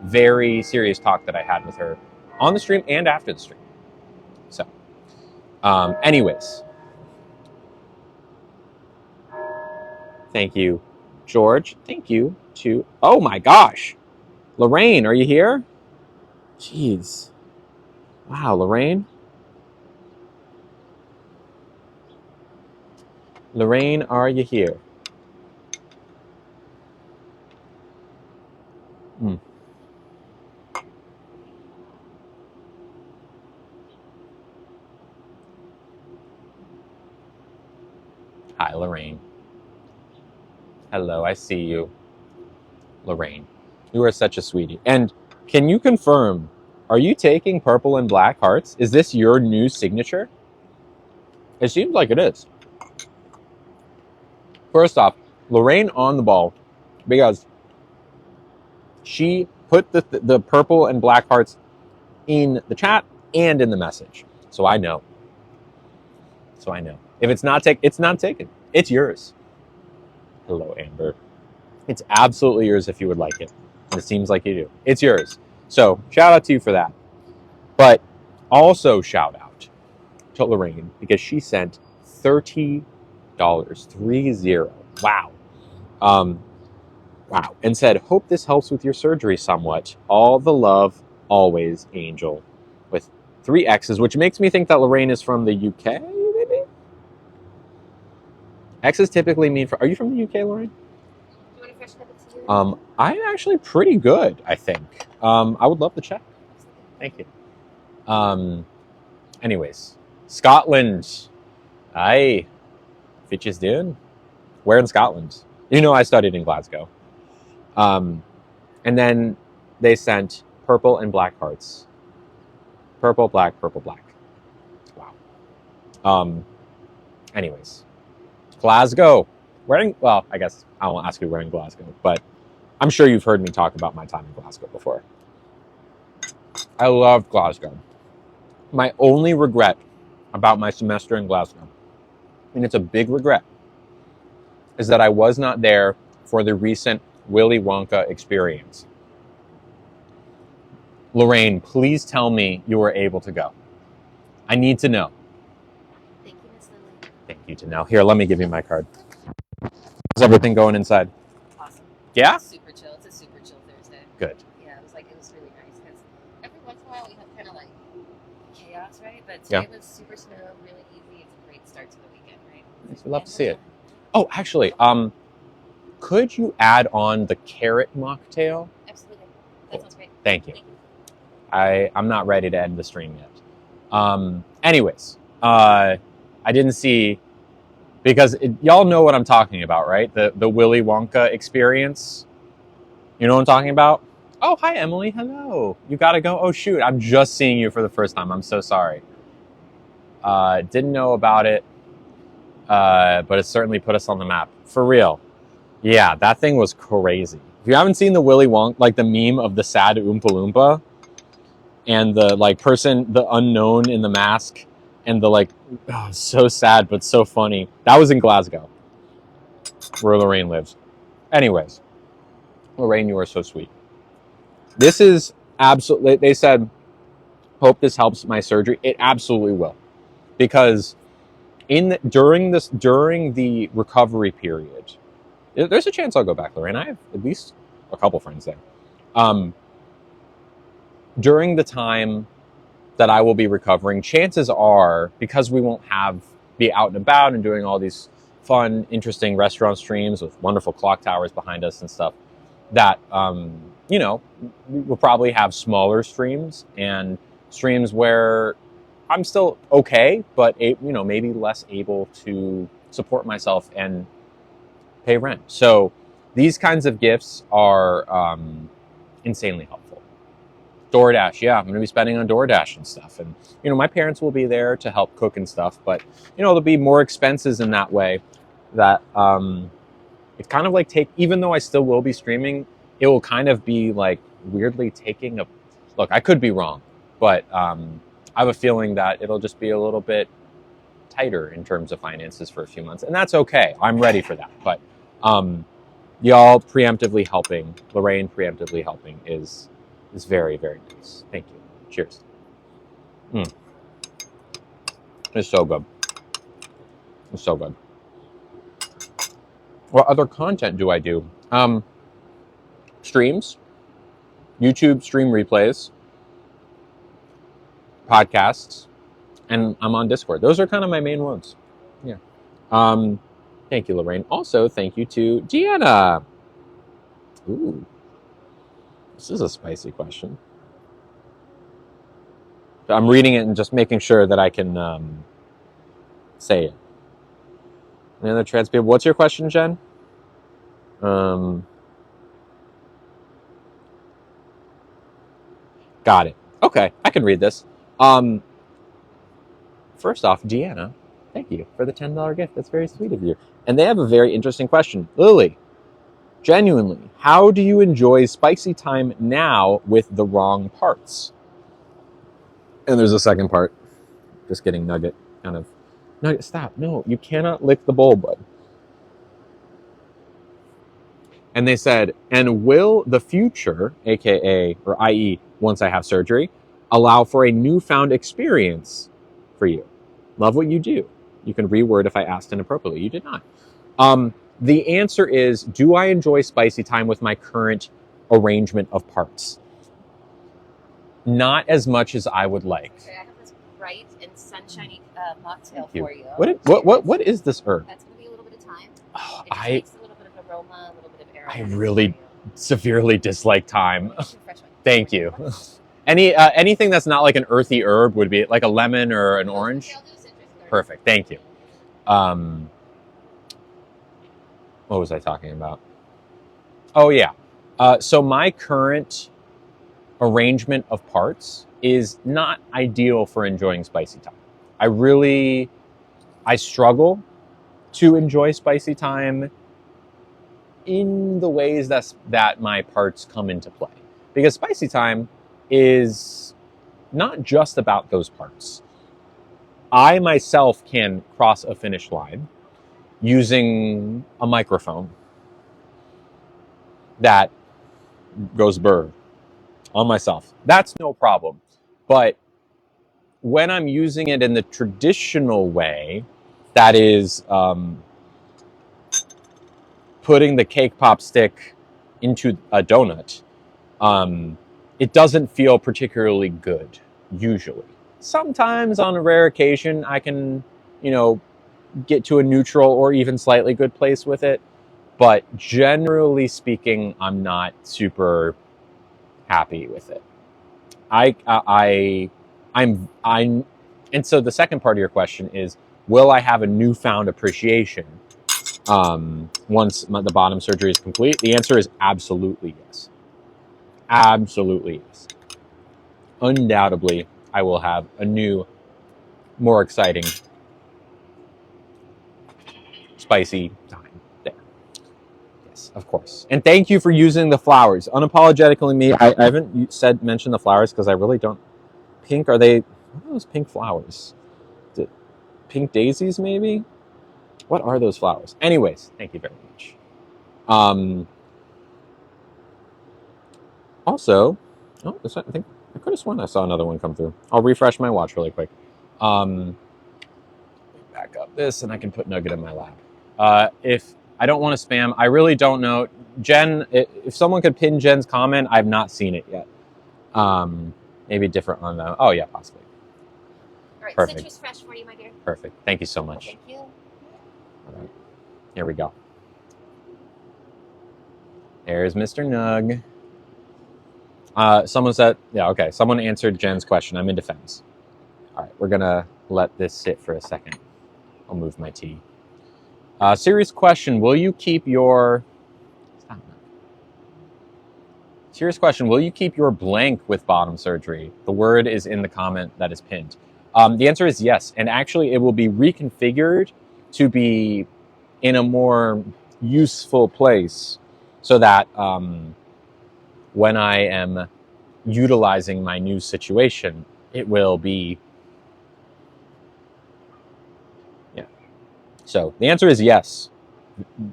very serious talk that I had with her on the stream and after the stream. So, anyways, thank you, George. Thank you to, oh my gosh, Lorraine, are you here? Jeez. Wow, Lorraine. Lorraine, are you here? Mm. Hi, Lorraine. Hello, I see you. Lorraine, you are such a sweetie. And can you confirm, are you taking purple and black hearts? Is this your new signature? It seems like it is. First off, Lorraine on the ball because she put the purple and black hearts in the chat and in the message. So I know. If it's not taken, it's not taken. It's yours. Hello, Amber. It's absolutely yours if you would like it. And it seems like you do. It's yours. So shout out to you for that. But also shout out to Lorraine because she sent $30. 30. Wow. Wow. And said, hope this helps with your surgery somewhat. All the love, always, Angel. With 3 X's, which makes me think that Lorraine is from the UK, maybe? X's typically mean for... Are you from the UK, Lorraine? Do you want to freshen up a tea? I'm actually pretty good, I think. I would love to check. Thank you. Anyways. Scotland. Aye. Fitches doing? Where in Scotland? You know I studied in Glasgow. And then they sent purple and black hearts. Purple, black, purple, black. Wow. Anyways. Glasgow. Well, I guess I won't ask you where in Glasgow, but I'm sure you've heard me talk about my time in Glasgow before. I loved Glasgow. My only regret about my semester in Glasgow, and it's a big regret, is that I was not there for the recent Willy Wonka experience. Lorraine, please tell me you were able to go. I need to know. Thank you, Miss Lily. Thank you to know. Here, let me give you my card. How's everything going inside? Awesome. Yeah? It's super chill. It's a super chill Thursday. Good. Yeah, it was really nice because every once in a while we have kind of like chaos, right? But today was super smooth, really easy. It's a great start to the weekend, right? Nice. We'd love to see it. Oh, actually, could you add on the carrot mocktail? Absolutely. That sounds great. Thank you. I'm not ready to end the stream yet. Anyways, I didn't see, because y'all know what I'm talking about, right? The Willy Wonka experience. You know what I'm talking about? Oh, hi, Emily. Hello. You gotta go. Oh, shoot. I'm just seeing you for the first time. I'm so sorry. Didn't know about it, but it certainly put us on the map. For real. Yeah, that thing was crazy. If you haven't seen the Willy Wonka, like the meme of the sad Oompa Loompa and the like person, the unknown in the mask, and the like, oh, so sad but so funny. That was in Glasgow, where Lorraine lives. Anyways, Lorraine, you are so sweet. This is absolutely, they said, hope this helps my surgery. It absolutely will. Because during the recovery period, there's a chance I'll go back, Lorraine. I have at least a couple friends there. During the time that I will be recovering, chances are, because we won't be out and about and doing all these fun, interesting restaurant streams with wonderful clock towers behind us and stuff, that, we'll probably have smaller streams and streams where I'm still okay, but, maybe less able to support myself and pay rent. So these kinds of gifts are insanely helpful. DoorDash, yeah, I'm going to be spending on DoorDash and stuff. And, my parents will be there to help cook and stuff, but, there'll be more expenses in that way that it's kind of like even though I still will be streaming, it will kind of be like weirdly taking look, I could be wrong, But I have a feeling that it'll just be a little bit tighter in terms of finances for a few months, and that's okay. I'm ready for that. But y'all preemptively helping, Lorraine preemptively helping is very, very nice. Thank you. Cheers. It's so good. It's so good. What other content do I do? Streams, YouTube stream replays, podcasts, and I'm on Discord. Those are kind of my main ones. Yeah. Thank you, Lorraine. Also, thank you to Deanna. Ooh, this is a spicy question. I'm reading it and just making sure that I can say it. Any other trans people? What's your question, Jen? Got it. Okay, I can read this. First off, Deanna, thank you for the $10 gift. That's very sweet of you. And they have a very interesting question. Lily, genuinely, how do you enjoy spicy time now with the wrong parts? And there's a second part. Just getting Nugget, kind of. Nugget, stop. No, you cannot lick the bowl, bud. And they said, and will the future, aka, or i.e., once I have surgery, allow for a newfound experience for you? Love what you do. You can reword if I asked inappropriately. You did not. The answer is, do I enjoy spicy time with my current arrangement of parts? Not as much as I would like. Okay, I have this bright and sunshiny mocktail you. for you. What is this herb? That's going to be a little bit of thyme. Oh, It just makes a little bit of aroma, a little bit of aroma. I really severely dislike thyme. Fresh one. Thank you. Anything that's not like an earthy herb would be like a lemon or an orange. Okay, I'll do citrus first. Perfect. Thank you. What was I talking about? Oh yeah. So my current arrangement of parts is not ideal for enjoying spicy time. I struggle to enjoy spicy time in the ways that my parts come into play. Because spicy time is not just about those parts. I myself can cross a finish line using a microphone that goes burr on myself. That's no problem. But when I'm using it in the traditional way, that is putting the cake pop stick into a donut, it doesn't feel particularly good, usually. Sometimes on a rare occasion, I can, get to a neutral or even slightly good place with it. But generally speaking, I'm not super happy with it. And so the second part of your question is, will I have a newfound appreciation once the bottom surgery is complete? The answer is absolutely yes. Absolutely yes. Undoubtedly, I will have a new, more exciting, spicy time there. Yes, of course. And thank you for using the flowers. Unapologetically me, I haven't mentioned the flowers because I really don't. Pink, what are those pink flowers? Is it pink daisies, maybe? What are those flowers? Anyways, thank you very much. Also, I think I could have sworn I saw another one come through. I'll refresh my watch really quick. Back up this, and I can put Nugget in my lap. If I don't want to spam, I really don't know. Jen, if someone could pin Jen's comment, I've not seen it yet. Maybe different on them. Oh yeah, possibly. All right, Perfect. citrus fresh for you, my dear. Perfect. Thank you so much. Thank you. All right. Here we go. There's Mr. Nug. Someone said, yeah, okay. Someone answered Jen's question. I'm in defense. All right, we're gonna let this sit for a second. I'll move my tea. Serious question. Will you keep your... Stop. Serious question. Will you keep your blank with bottom surgery? The word is in the comment that is pinned. The answer is yes. And actually, it will be reconfigured to be in a more useful place so that when I am utilizing my new situation, it will be, yeah. So the answer is yes.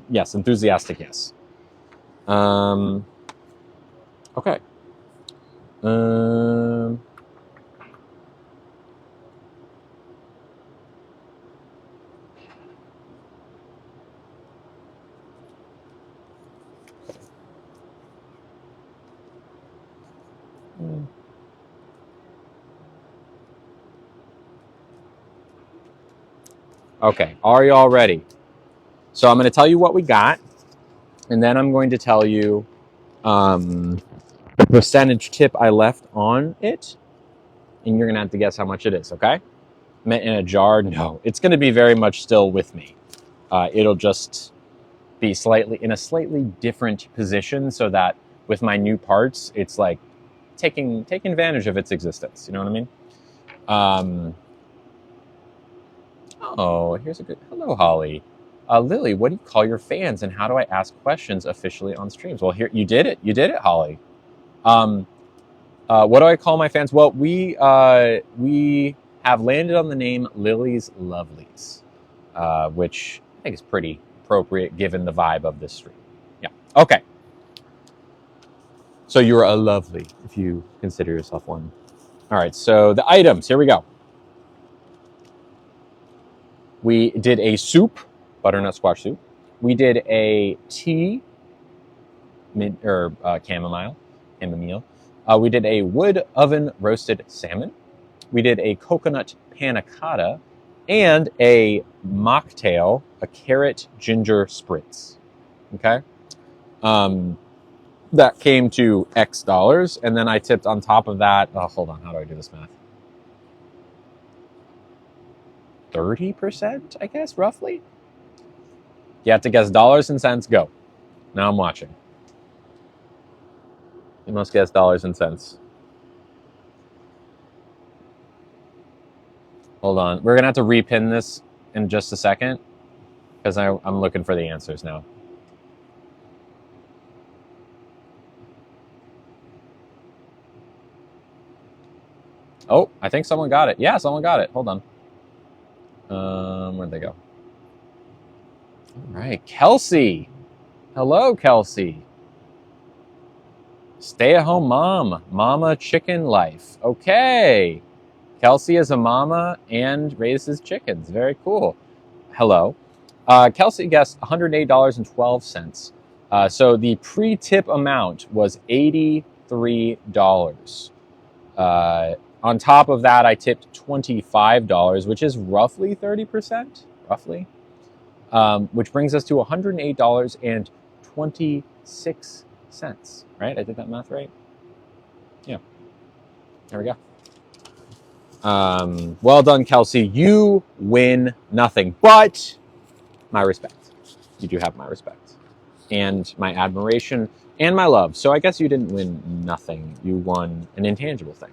Yes, enthusiastic yes. Okay. Okay, are you all ready? So I'm going to tell you what we got, and then I'm going to tell you the percentage tip I left on it, and you're going to have to guess how much it is, okay? Meant in a jar? No, it's going to be very much still with me. It'll just be slightly in a slightly different position so that with my new parts, it's like taking advantage of its existence. You know what I mean? Oh, here's a good. Hello, Holly. Lily, what do you call your fans, and how do I ask questions officially on streams? Well, here you did it. You did it, Holly. What do I call my fans? Well, we have landed on the name Lily's Lovelies, which I think is pretty appropriate given the vibe of this stream. Yeah. Okay. So you're a lovely if you consider yourself one. All right. So the items. Here we go. We did a soup, butternut squash soup. We did a tea, chamomile. We did a wood oven roasted salmon. We did a coconut panna cotta and a mocktail, a carrot ginger spritz. Okay. That came to X dollars. And then I tipped on top of that. Oh, hold on. How do I do this math? 30%, I guess, roughly. You have to guess dollars and cents. Go. Now I'm watching. You must guess dollars and cents. Hold on. We're going to have to repin this in just a second because I'm looking for the answers now. Oh, I think someone got it. Yeah, someone got it. Hold on. Where'd they go? All right, Kelsey. Hello, Kelsey. Stay-at-home mom. Mama chicken life. Okay. Kelsey is a mama and raises chickens. Very cool. Hello. Kelsey guessed $108.12. So the pre-tip amount was $83. On top of that, I tipped $25, which is roughly 30%, roughly, which brings us to $108.26, right? I did that math right? Yeah. There we go. Well done, Kelsey. You win nothing, but my respect. You do have my respect and my admiration and my love. So I guess you didn't win nothing. You won an intangible thing.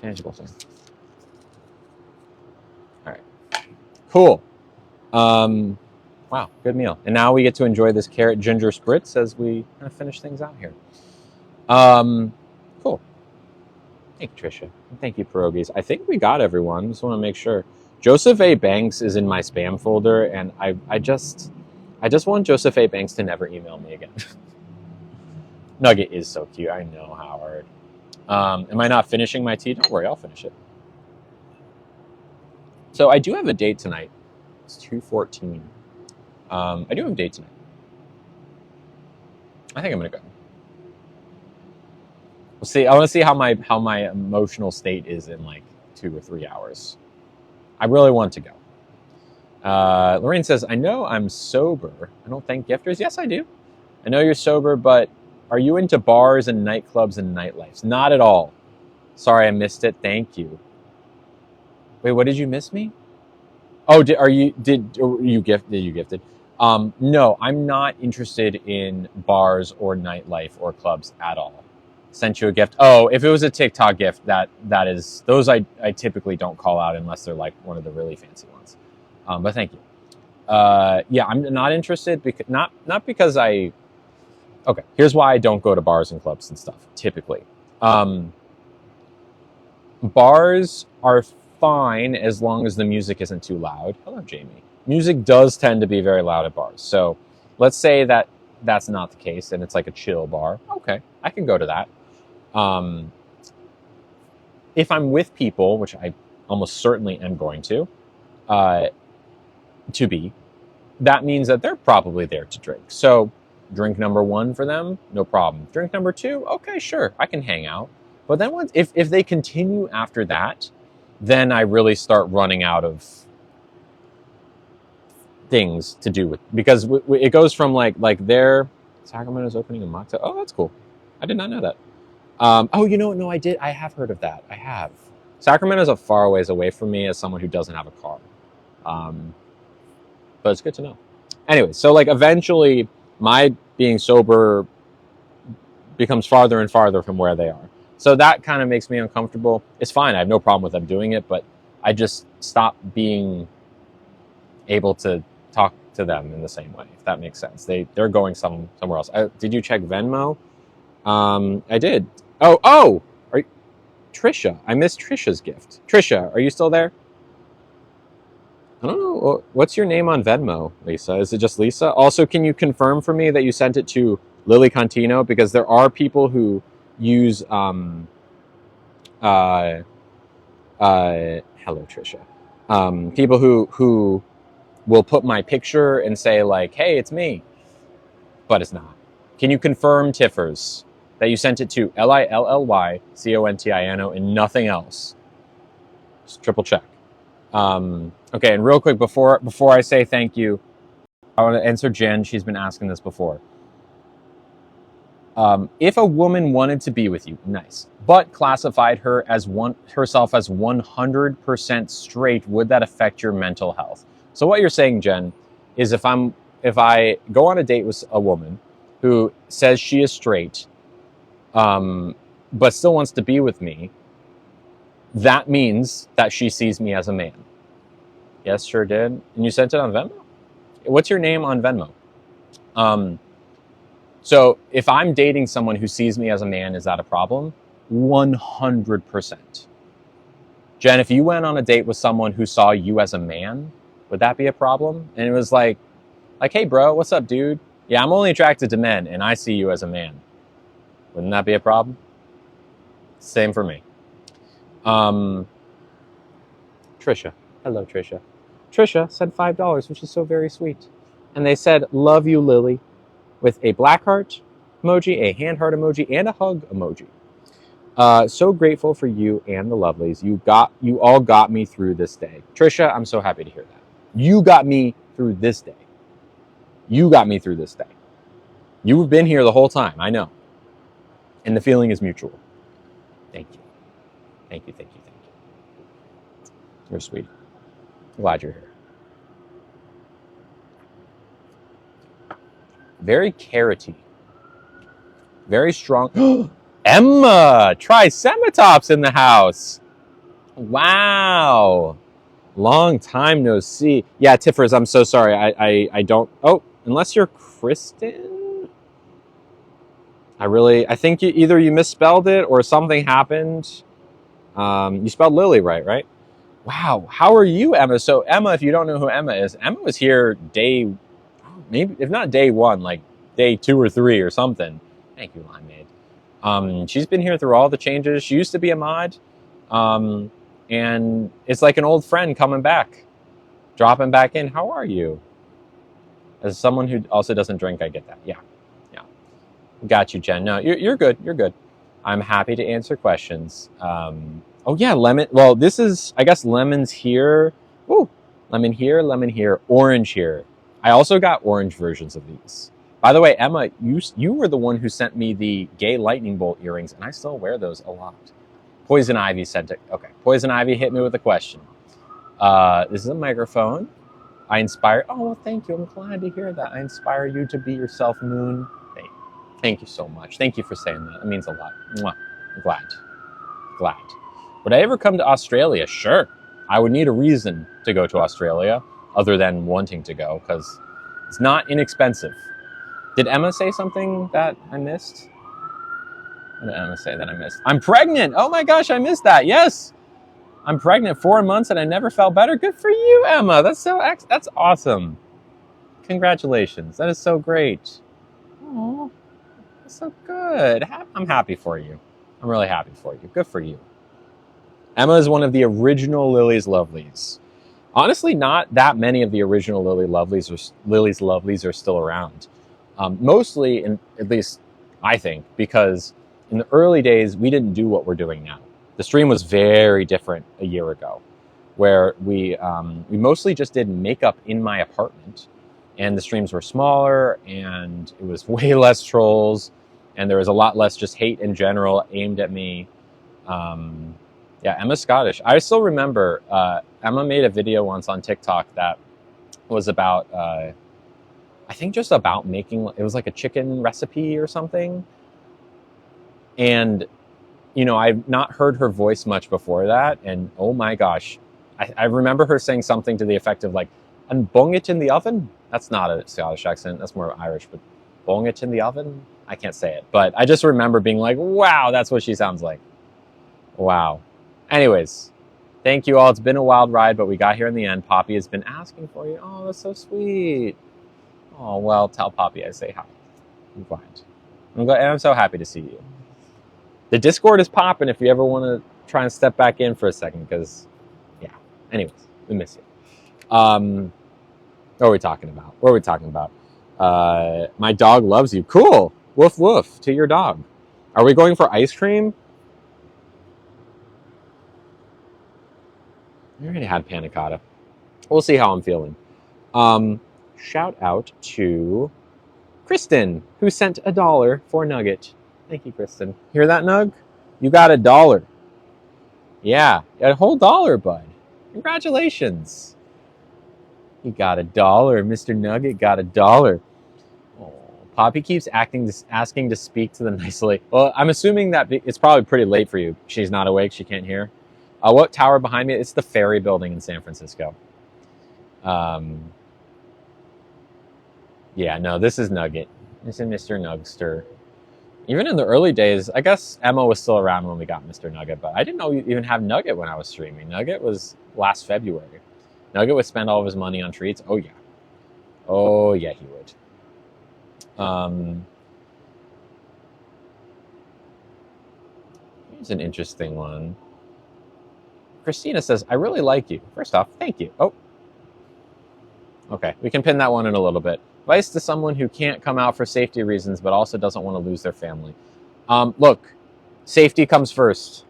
Tangible thing. All right. Cool. Wow, good meal. And now we get to enjoy this carrot ginger spritz as we kind of finish things out here. Cool. Thank you, Trisha. Thank you, Pierogies. I think we got everyone. Just want to make sure. Joseph A. Banks is in my spam folder, and I just want Joseph A. Banks to never email me again. Nugget is so cute. I know, Howard. Am I not finishing my tea? Don't worry, I'll finish it. So I do have a date tonight. It's 2:14. I do have a date tonight. I think I'm gonna go. We'll see. I want to see how my emotional state is in like 2 or 3 hours. I really want to go. Lorraine says, I know I'm sober. I don't thank gifters. Yes, I do. I know you're sober, but are you into bars and nightclubs and nightlife? Not at all. Sorry, I missed it. Thank you. Wait, what did you miss me? Oh, did you gifted? No, I'm not interested in bars or nightlife or clubs at all. Sent you a gift. Oh, if it was a TikTok gift, that is those I typically don't call out unless they're like one of the really fancy ones. But thank you. Yeah, I'm not interested because not because I. Okay, here's why I don't go to bars and clubs and stuff, typically. Bars are fine as long as the music isn't too loud. Hello, Jamie. Music does tend to be very loud at bars. So let's say that that's not the case and it's like a chill bar. Okay, I can go to that. If I'm with people, which I almost certainly am going to be, that means that they're probably there to drink. So drink number 1 for them, no problem. Drink number 2, okay, sure, I can hang out. But then if they continue after that, then I really start running out of things to do with, because it goes from like Sacramento's opening a mocktail. Oh, that's cool. I did not know that. Oh, no, I have heard of that. I have. Sacramento's a far ways away from me as someone who doesn't have a car. But it's good to know. Anyway, so like eventually my being sober becomes farther and farther from where they are. So that kind of makes me uncomfortable. It's fine. I have no problem with them doing it, but I just stop being able to talk to them in the same way, if that makes sense. They're going somewhere else. Did you check Venmo? I did. Oh, Trisha. I missed Trisha's gift. Trisha, are you still there? I don't know. What's your name on Venmo, Lisa? Is it just Lisa? Also, can you confirm for me that you sent it to Lily Contino? Because there are people who use hello, Trisha. People who will put my picture and say like, hey, it's me. But it's not. Can you confirm, Tiffers, that you sent it to LILLYCONTINO and nothing else? Just triple check. Okay, and real quick, before I say thank you, I want to answer Jen. She's been asking this before. If a woman wanted to be with you, nice, but classified herself as 100% straight, would that affect your mental health? So what you're saying, Jen, is if I go on a date with a woman who says she is straight, but still wants to be with me, that means that she sees me as a man. Yes, sure did. And you sent it on Venmo? What's your name on Venmo? So if I'm dating someone who sees me as a man, is that a problem? 100%. Jen, if you went on a date with someone who saw you as a man, would that be a problem? And it was like, hey bro, what's up, dude? Yeah, I'm only attracted to men and I see you as a man. Wouldn't that be a problem? Same for me. Trisha. Hello, Trisha. Trisha sent $5, which is so very sweet. And they said, love you, Lily, with a black heart emoji, a hand heart emoji, and a hug emoji. So grateful for you and the lovelies. You all got me through this day. Trisha, I'm so happy to hear that. You got me through this day. You got me through this day. You've been here the whole time, I know. And the feeling is mutual. Thank you. Thank you, thank you, thank you. You're sweet. I'm glad you're here. Very carroty. Very strong. Emma! Triceratops in the house. Wow. Long time no see. Yeah, Tiffers, I'm so sorry. I don't... Oh, unless you're Kristen? I think either you misspelled it or something happened. You spelled Lily right? Wow. How are you, Emma? So Emma, if you don't know who Emma is, Emma was here maybe if not day 1, like day 2 or 3 or something. Thank you, Limeade. She's been here through all the changes. She used to be a mod. And it's like an old friend coming back, dropping back in. How are you? As someone who also doesn't drink, I get that. Yeah. Got you, Jen. No, you're good. You're good. I'm happy to answer questions. Oh yeah, lemon. Well, this is, I guess, lemons here. Ooh, lemon here, orange here. I also got orange versions of these. By the way, Emma, you were the one who sent me the gay lightning bolt earrings, and I still wear those a lot. Poison Ivy sent it. Okay, Poison Ivy hit me with a question. This is a microphone. I inspire. Oh, well, thank you. I'm glad to hear that. I inspire you to be yourself, Moon. Thank you so much. Thank you for saying that. It means a lot. Mwah. I'm glad. Would I ever come to Australia? Sure. I would need a reason to go to Australia other than wanting to go, because it's not inexpensive. Did Emma say something that I missed? What did Emma say that I missed? I'm pregnant. Oh my gosh, I missed that. Yes, I'm pregnant 4 months and I never felt better. Good for you, Emma. That's awesome. Congratulations. That is so great. Oh, that's so good. I'm happy for you. I'm really happy for you. Good for you. Emma is one of the original Lily's Lovelies. Honestly, not that many of the original Lily's Lovelies are still around. Mostly, at least I think, because in the early days, we didn't do what we're doing now. The stream was very different a year ago, where we mostly just did makeup in my apartment, and the streams were smaller, and it was way less trolls, and there was a lot less just hate in general aimed at me. Yeah, Emma's Scottish. I still remember Emma made a video once on TikTok that was about, I think just about making, it was like a chicken recipe or something. And, you know, I've not heard her voice much before that. And oh my gosh, I remember her saying something to the effect of like, and bung it in the oven? That's not a Scottish accent, that's more Irish, but bung it in the oven? I can't say it. But I just remember being like, wow, that's what she sounds like. Wow. Anyways, thank you all. It's been a wild ride, but we got here in the end. Poppy has been asking for you. Oh, that's so sweet. Oh, well, tell Poppy I say hi. I'm glad. I'm so happy to see you. The Discord is popping if you ever want to try and step back in for a second, because, yeah. Anyways, we miss you. What are we talking about? What are we talking about? My dog loves you. Cool. Woof woof to your dog. Are we going for ice cream? I already had panna cotta. We'll see how I'm feeling. Shout out to Kristen, who sent $1 for Nugget. Thank you, Kristen. Hear that, Nug? You got $1. Yeah, a whole dollar, bud. Congratulations. You got $1. Mr. Nugget got $1. Oh, Poppy keeps asking to speak to the nice lady. Well, I'm assuming that it's probably pretty late for you. She's not awake. She can't hear. What tower behind me? It's the Ferry Building in San Francisco. Yeah, no, this is Nugget. This is Mr. Nugster. Even in the early days, I guess Emma was still around when we got Mr. Nugget, but I didn't know you even have Nugget when I was streaming. Nugget was last February. Nugget would spend all of his money on treats. Oh, yeah. Oh, yeah, he would. Here's an interesting one. Christina says, I really like you. First off, thank you. Oh. Okay, we can pin that one in a little bit. Advice to someone who can't come out for safety reasons, but also doesn't want to lose their family. Look, safety comes first.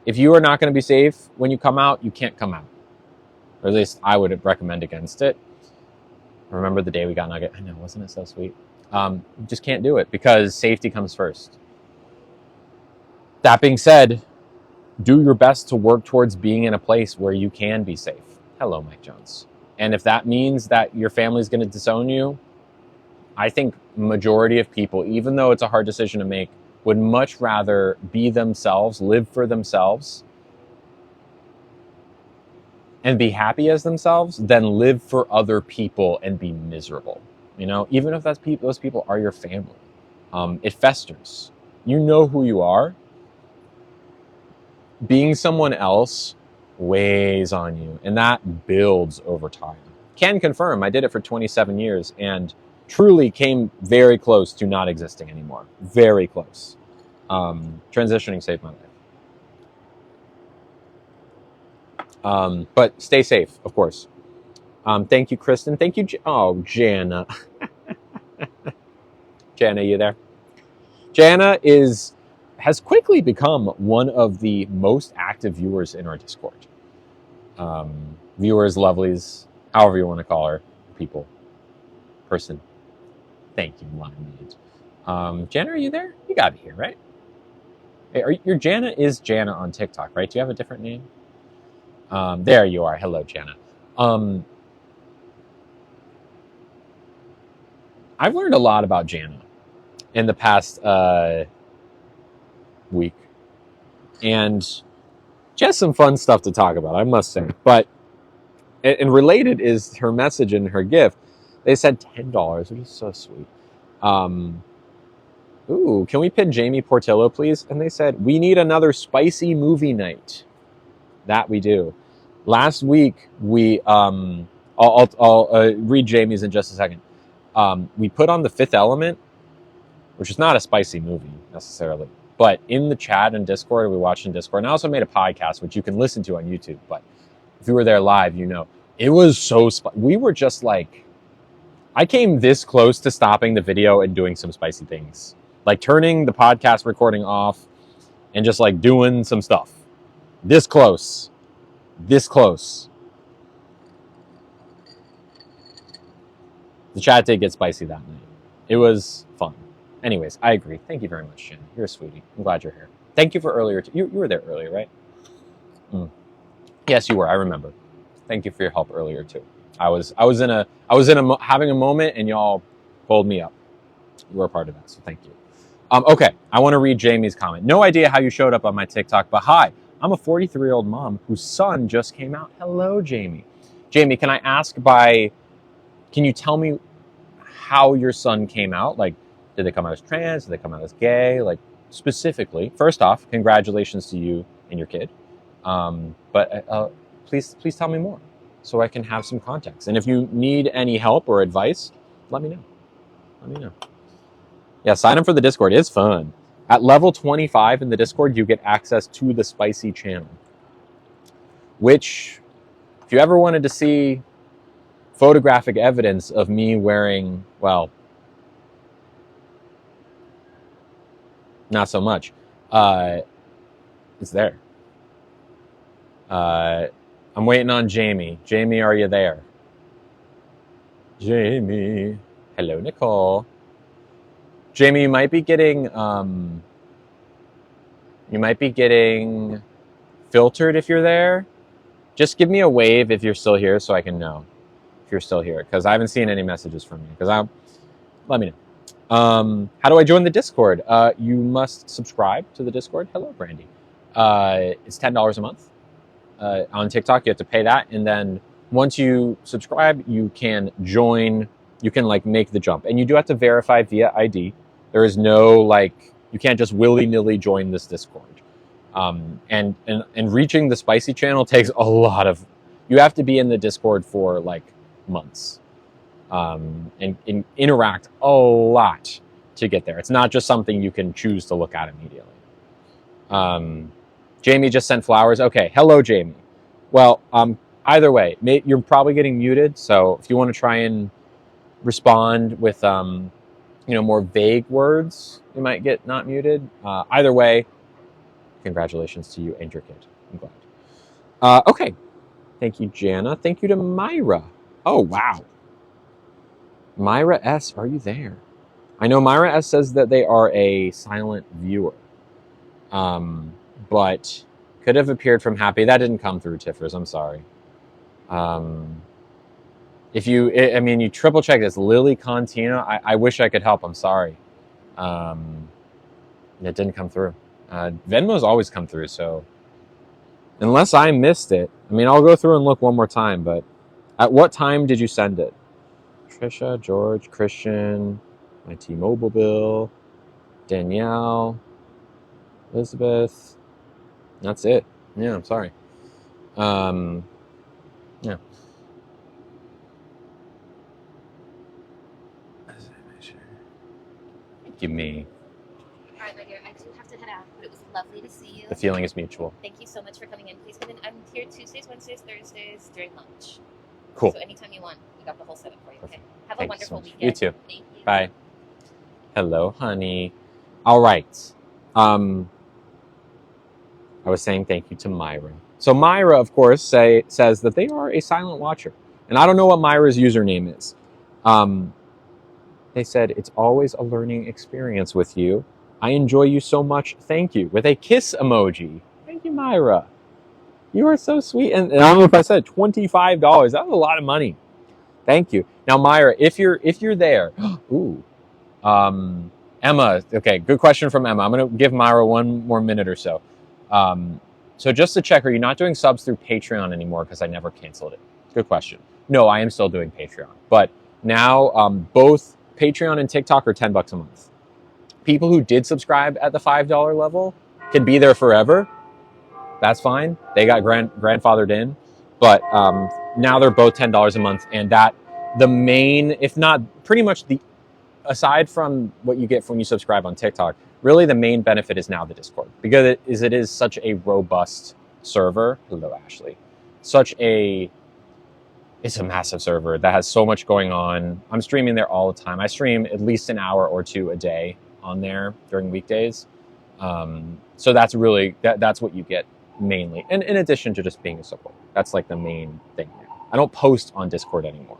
If you are not going to be safe when you come out, you can't come out. Or at least I would recommend against it. Remember the day we got Nugget? I know, wasn't it so sweet? You just can't do it because safety comes first. That being said, do your best to work towards being in a place where you can be safe. Hello, Mike Jones. And if that means that your family's going to disown you, I think majority of people, even though it's a hard decision to make, would much rather be themselves, live for themselves, and be happy as themselves than live for other people and be miserable. You know, even if those people are your family, it festers. You know who you are. Being someone else weighs on you, and that builds over time. Can confirm, I did it for 27 years and truly came very close to not existing anymore. Very close. Transitioning saved my life. But stay safe, of course. Thank you, Kristen. Thank you. Jana. Jana, you there? Jana has quickly become one of the most active viewers in our Discord. Viewers, lovelies, however you want to call her, people, person. Thank you, Limeade. Jana, are you there? You got to be here, right? Hey, your Jana is Jana on TikTok, right? Do you have a different name? There you are. Hello, Jana. I've learned a lot about Jana in the past week, and just some fun stuff to talk about, I must say. But and related is her message and her gift. They said $10, which is so sweet. Ooh, can we pin Jamie Portillo, please? And they said, we need another spicy movie night. That we do. Last week, I'll read Jamie's in just a second. We put on The Fifth Element, which is not a spicy movie necessarily. But in the chat and Discord, we watched in Discord. And I also made a podcast, which you can listen to on YouTube. But if you were there live, you know. It was so we were just like... I came this close to stopping the video and doing some spicy things. Like turning the podcast recording off and just like doing some stuff. This close. This close. The chat did get spicy that night. It was fun. Anyways, I agree. Thank you very much, Jen. You're a sweetie. I'm glad you're here. Thank you for earlier. You were there earlier, right? Yes, you were. I remember. Thank you for your help earlier too. I was having a moment, and y'all pulled me up. You were a part of that, so thank you. Okay, I want to read Jamie's comment. No idea how you showed up on my TikTok, but hi, I'm a 43-year-old mom whose son just came out. Hello, Jamie. Jamie, can I ask can you tell me how your son came out? Like, did they come out as trans? Did they come out as gay? Like, specifically, first off, congratulations to you and your kid. But please tell me more so I can have some context. And if you need any help or advice, let me know. Let me know. Yeah, sign up for the Discord. It's fun. At level 25 in the Discord, you get access to the spicy channel. Which, if you ever wanted to see photographic evidence of me wearing, well, not so much, it's there. I'm waiting on Jamie. Jamie, are you there? Jamie. Hello, Nicole. Jamie, you might be getting filtered if you're there. Just give me a wave if you're still here so I can know if you're still here, because I haven't seen any messages from you. Let me know. How do I join the Discord? You must subscribe to the Discord. Hello, Brandy. It's $10 a month. On TikTok, you have to pay that, and then once you subscribe, you can join. You can like make the jump, and you do have to verify via ID. There is no like, you can't just willy-nilly join this Discord. And reaching the spicy channel takes a lot of. You have to be in the Discord for like months, and interact a lot to get there. It's not just something you can choose to look at immediately. Jamie just sent flowers. Okay, hello, Jamie. Well, either way, you're probably getting muted. So if you want to try and respond with, more vague words, you might get not muted. Either way, congratulations to you and your kid. I'm glad. Okay, thank you, Jana. Thank you to Myra. Oh wow, Myra S, are you there? I know Myra S says that they are a silent viewer. But could have appeared from Happy. That didn't come through, Tiffers. I'm sorry. If you triple check this. Lily Contina, I wish I could help. I'm sorry. It didn't come through. Venmo's always come through, so unless I missed it, I'll go through and look one more time, but at what time did you send it? Trisha, George, Christian, my T-Mobile bill, Danielle, Elizabeth. That's it. Yeah, I'm sorry. Yeah. Thank you, me. All right, my dear, I do have to head out, but it was lovely to see you. The feeling is mutual. Thank you so much for coming in. Please come in. I'm here Tuesdays, Wednesdays, Thursdays during lunch. Cool. So anytime you want, we got the whole setup for you. Okay. Have Thank a you wonderful so much. weekend. You too. Thank you. Bye. Hello, honey. All right. I was saying thank you to Myra. So Myra, of course, says that they are a silent watcher. And I don't know what Myra's username is. They said, it's always a learning experience with you. I enjoy you so much. Thank you. With a kiss emoji. Thank you, Myra. You are so sweet. And I don't know if I said $25. That was a lot of money. Thank you. Now, Myra, if you're there, ooh, Emma. Okay, good question from Emma. I'm going to give Myra one more minute or so. So just to check, are you not doing subs through Patreon anymore? Because I never canceled it. Good question. No, I am still doing Patreon. But now both Patreon and TikTok are $10 a month. People who did subscribe at the $5 level can be there forever. That's fine. They got grandfathered in. But now they're both $10 a month. And that the main, if not pretty much the, aside from what you get when you subscribe on TikTok, really the main benefit is now the Discord. Because it is such a robust server. Hello, Ashley. It's a massive server that has so much going on. I'm streaming there all the time. I stream at least an hour or two a day on there during weekdays. So that's really, that's what you get mainly. And in addition to just being a support, that's like the main thing now. I don't post on Discord anymore.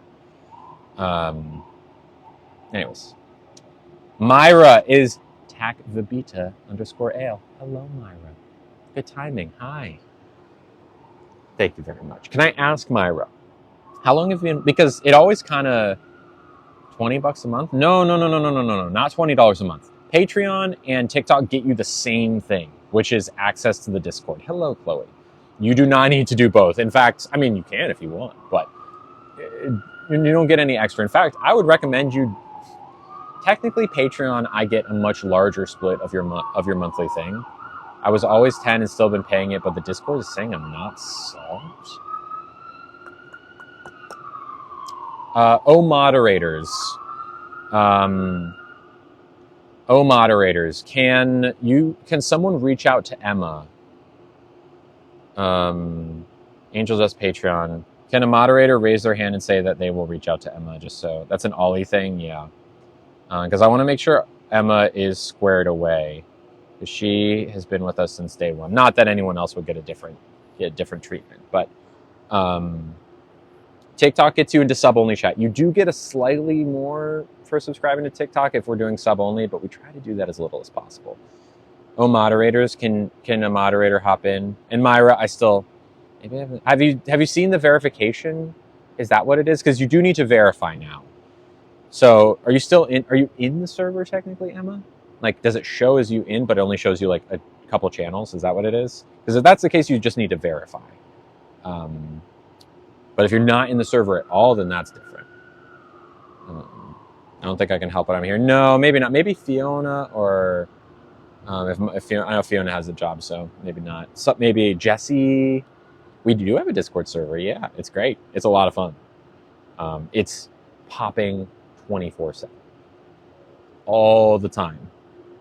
Anyways, Myra is takvibita_ale. Hello, Myra. Good timing. Hi. Thank you very much. Can I ask Myra, how long have you been, because it always kind of $20 a month? No, not $20 a month. Patreon and TikTok get you the same thing, which is access to the Discord. Hello, Chloe. You do not need to do both. In fact, I mean, you can if you want, but you don't get any extra. In fact, I would recommend you, technically Patreon, I get a much larger split of your monthly thing. I was always 10 and still been paying it, but the Discord is saying I'm not solved. Moderators. Moderators. Can someone reach out to Emma? Angel Dust Patreon. Can a moderator raise their hand and say that they will reach out to Emma? Just so that's an Ollie thing, yeah. Because I want to make sure Emma is squared away. She has been with us since day one. Not that anyone else would get a different treatment, but TikTok gets you into sub-only chat. You do get a slightly more for subscribing to TikTok if we're doing sub-only, but we try to do that as little as possible. Moderators, can a moderator hop in? And Myra, I still maybe have you seen the verification? Is that what it is? Because you do need to verify now. So are you in the server technically, Emma? Like, does it show as you in, but it only shows you like a couple channels? Is that what it is? Because if that's the case, you just need to verify. But if you're not in the server at all, then that's different. I don't think I can help what I'm here. No, maybe not. Maybe Fiona or if Fiona, I know Fiona has a job, so maybe not. So maybe Jesse. We do have a Discord server. Yeah, it's great. It's a lot of fun. It's popping 24/7 all the time.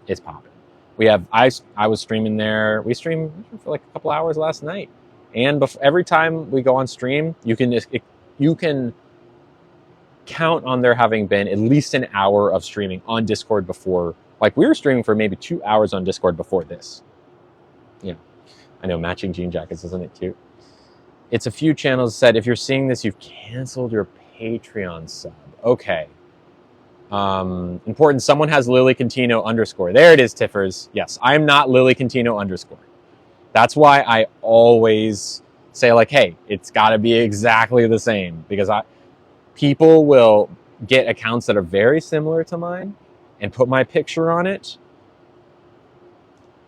It's popping. We have I was streaming there. We streamed for like a couple hours last night, and every time we go on stream, you can count on there having been at least an hour of streaming on Discord before. Like, we were streaming for maybe 2 hours on Discord before this. Yeah, I know, matching jean jackets, isn't it cute? It's a few channels said if you're seeing this, you've canceled your Patreon sub. Okay. Important. Someone has Lily Contino _. There it is, Tiffers. Yes, I'm not Lily Contino _. That's why I always say, like, hey, it's got to be exactly the same, because people will get accounts that are very similar to mine and put my picture on it.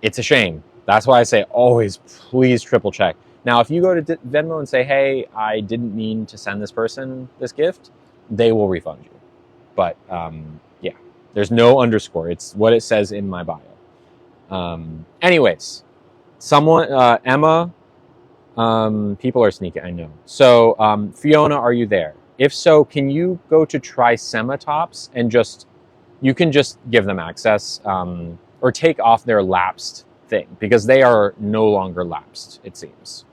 It's a shame. That's why I say always, please triple check. Now, if you go to Venmo and say, hey, I didn't mean to send this person this gift, they will refund you. But yeah, there's no _. It's what it says in my bio. Anyways, Emma, people are sneaking, I know. So Fiona, are you there? If so, can you go to Triceratops and you can just give them access or take off their lapsed thing, because they are no longer lapsed, it seems.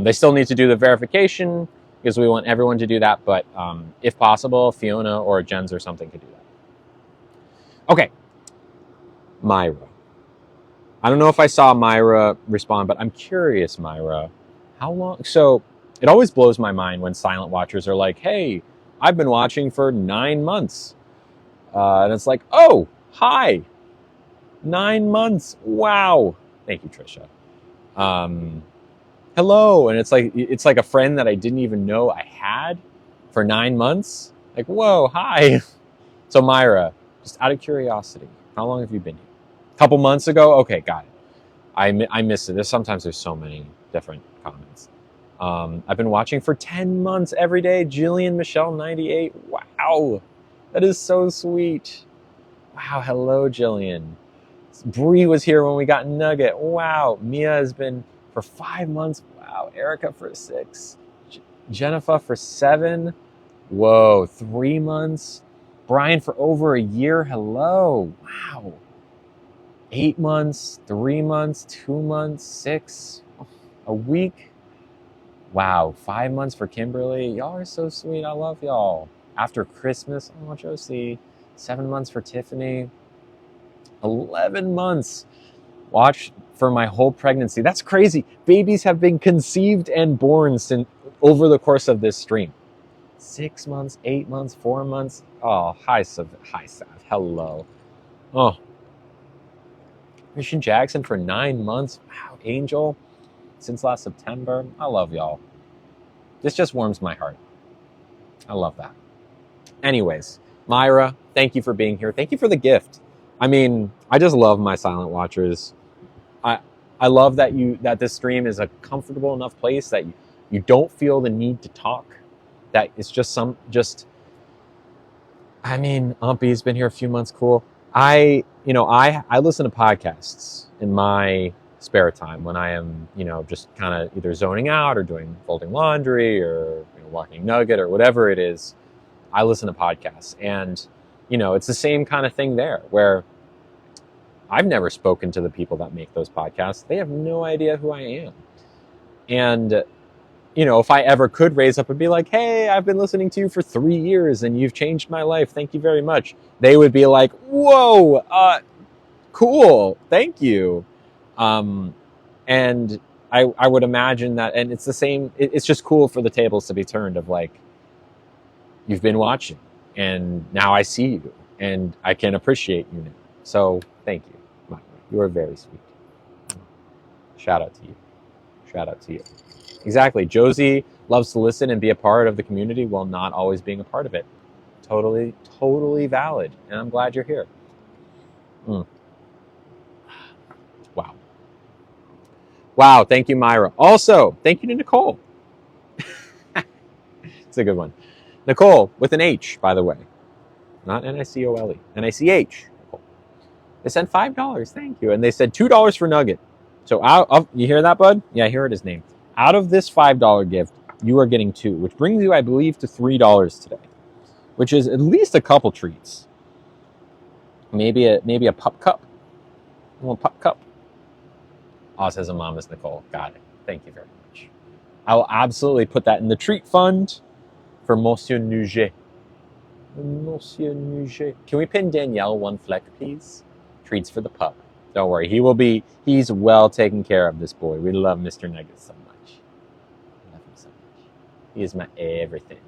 They still need to do the verification, because we want everyone to do that, but if possible, Fiona or Jens or something could do that. Okay, Myra. I don't know if I saw Myra respond, but I'm curious, Myra, how long? So it always blows my mind when silent watchers are like, hey, I've been watching for 9 months. And it's like, oh, hi, 9 months. Wow. Thank you, Trisha. Hello. And it's like a friend that I didn't even know I had for 9 months. Like, whoa, hi. So Myra, just out of curiosity, how long have you been here? A couple months ago? Okay, got it. I missed it. Sometimes there's so many different comments. I've been watching for 10 months every day. Jillian Michelle 98. Wow. That is so sweet. Wow, hello, Jillian. Bree was here when we got Nugget. Wow, Mia has been for 5 months. Wow, Erica for 6. Jennifer for 7. Whoa, 3 months. Brian for over a year. Hello. Wow. 8 months, 3 months, 2 months, 6, a week. Wow, 5 months for Kimberly. Y'all are so sweet. I love y'all. After Christmas, oh, Josie. 7 months for Tiffany. 11 months. Watch for my whole pregnancy. That's crazy. Babies have been conceived and born since over the course of this stream. 6 months, 8 months, 4 months. Oh, hi, Sav. Hello. Oh, Christian Jackson for 9 months. Wow, Angel, since last September. I love y'all. This just warms my heart. I love that. Anyways, Myra, thank you for being here. Thank you for the gift. I mean, I just love my silent watchers. I love that this stream is a comfortable enough place that you don't feel the need to talk. That it's I mean, Umpy's been here a few months, cool. I listen to podcasts in my spare time when I am, just kind of either zoning out or folding laundry or walking Nugget or whatever it is. I listen to podcasts, and it's the same kind of thing there where I've never spoken to the people that make those podcasts. They have no idea who I am. And if I ever could raise up and be like, hey, I've been listening to you for 3 years and you've changed my life. Thank you very much. They would be like, whoa, cool. Thank you. And I would imagine that, and it's the same. It's just cool for the tables to be turned of like, you've been watching and now I see you and I can appreciate you now. So thank you. You are very sweet. Shout out to you. Shout out to you. Exactly. Josie loves to listen and be a part of the community while not always being a part of it. Totally, totally valid. And I'm glad you're here. Wow. Wow. Thank you, Myra. Also, thank you to Nicole. It's a good one. Nicole with an H, by the way. Not Nicole. N-I-C-H. They sent $5. Thank you. And they said $2 for Nugget. So you hear that, bud? Yeah, I hear it his name. Out of this $5 gift, you are getting 2, which brings you, I believe, to $3 today, which is at least a couple treats. Maybe a pup cup. A little pup cup. Oz has a mom as Nicole. Got it. Thank you very much. I will absolutely put that in the treat fund for Monsieur Nouget. Monsieur Nouget. Can we pin Danielle one fleck, please? Treats for the pup. Don't worry. He's well taken care of, this boy. We love Mr. Nugget so much. Love him so much. He is my everything.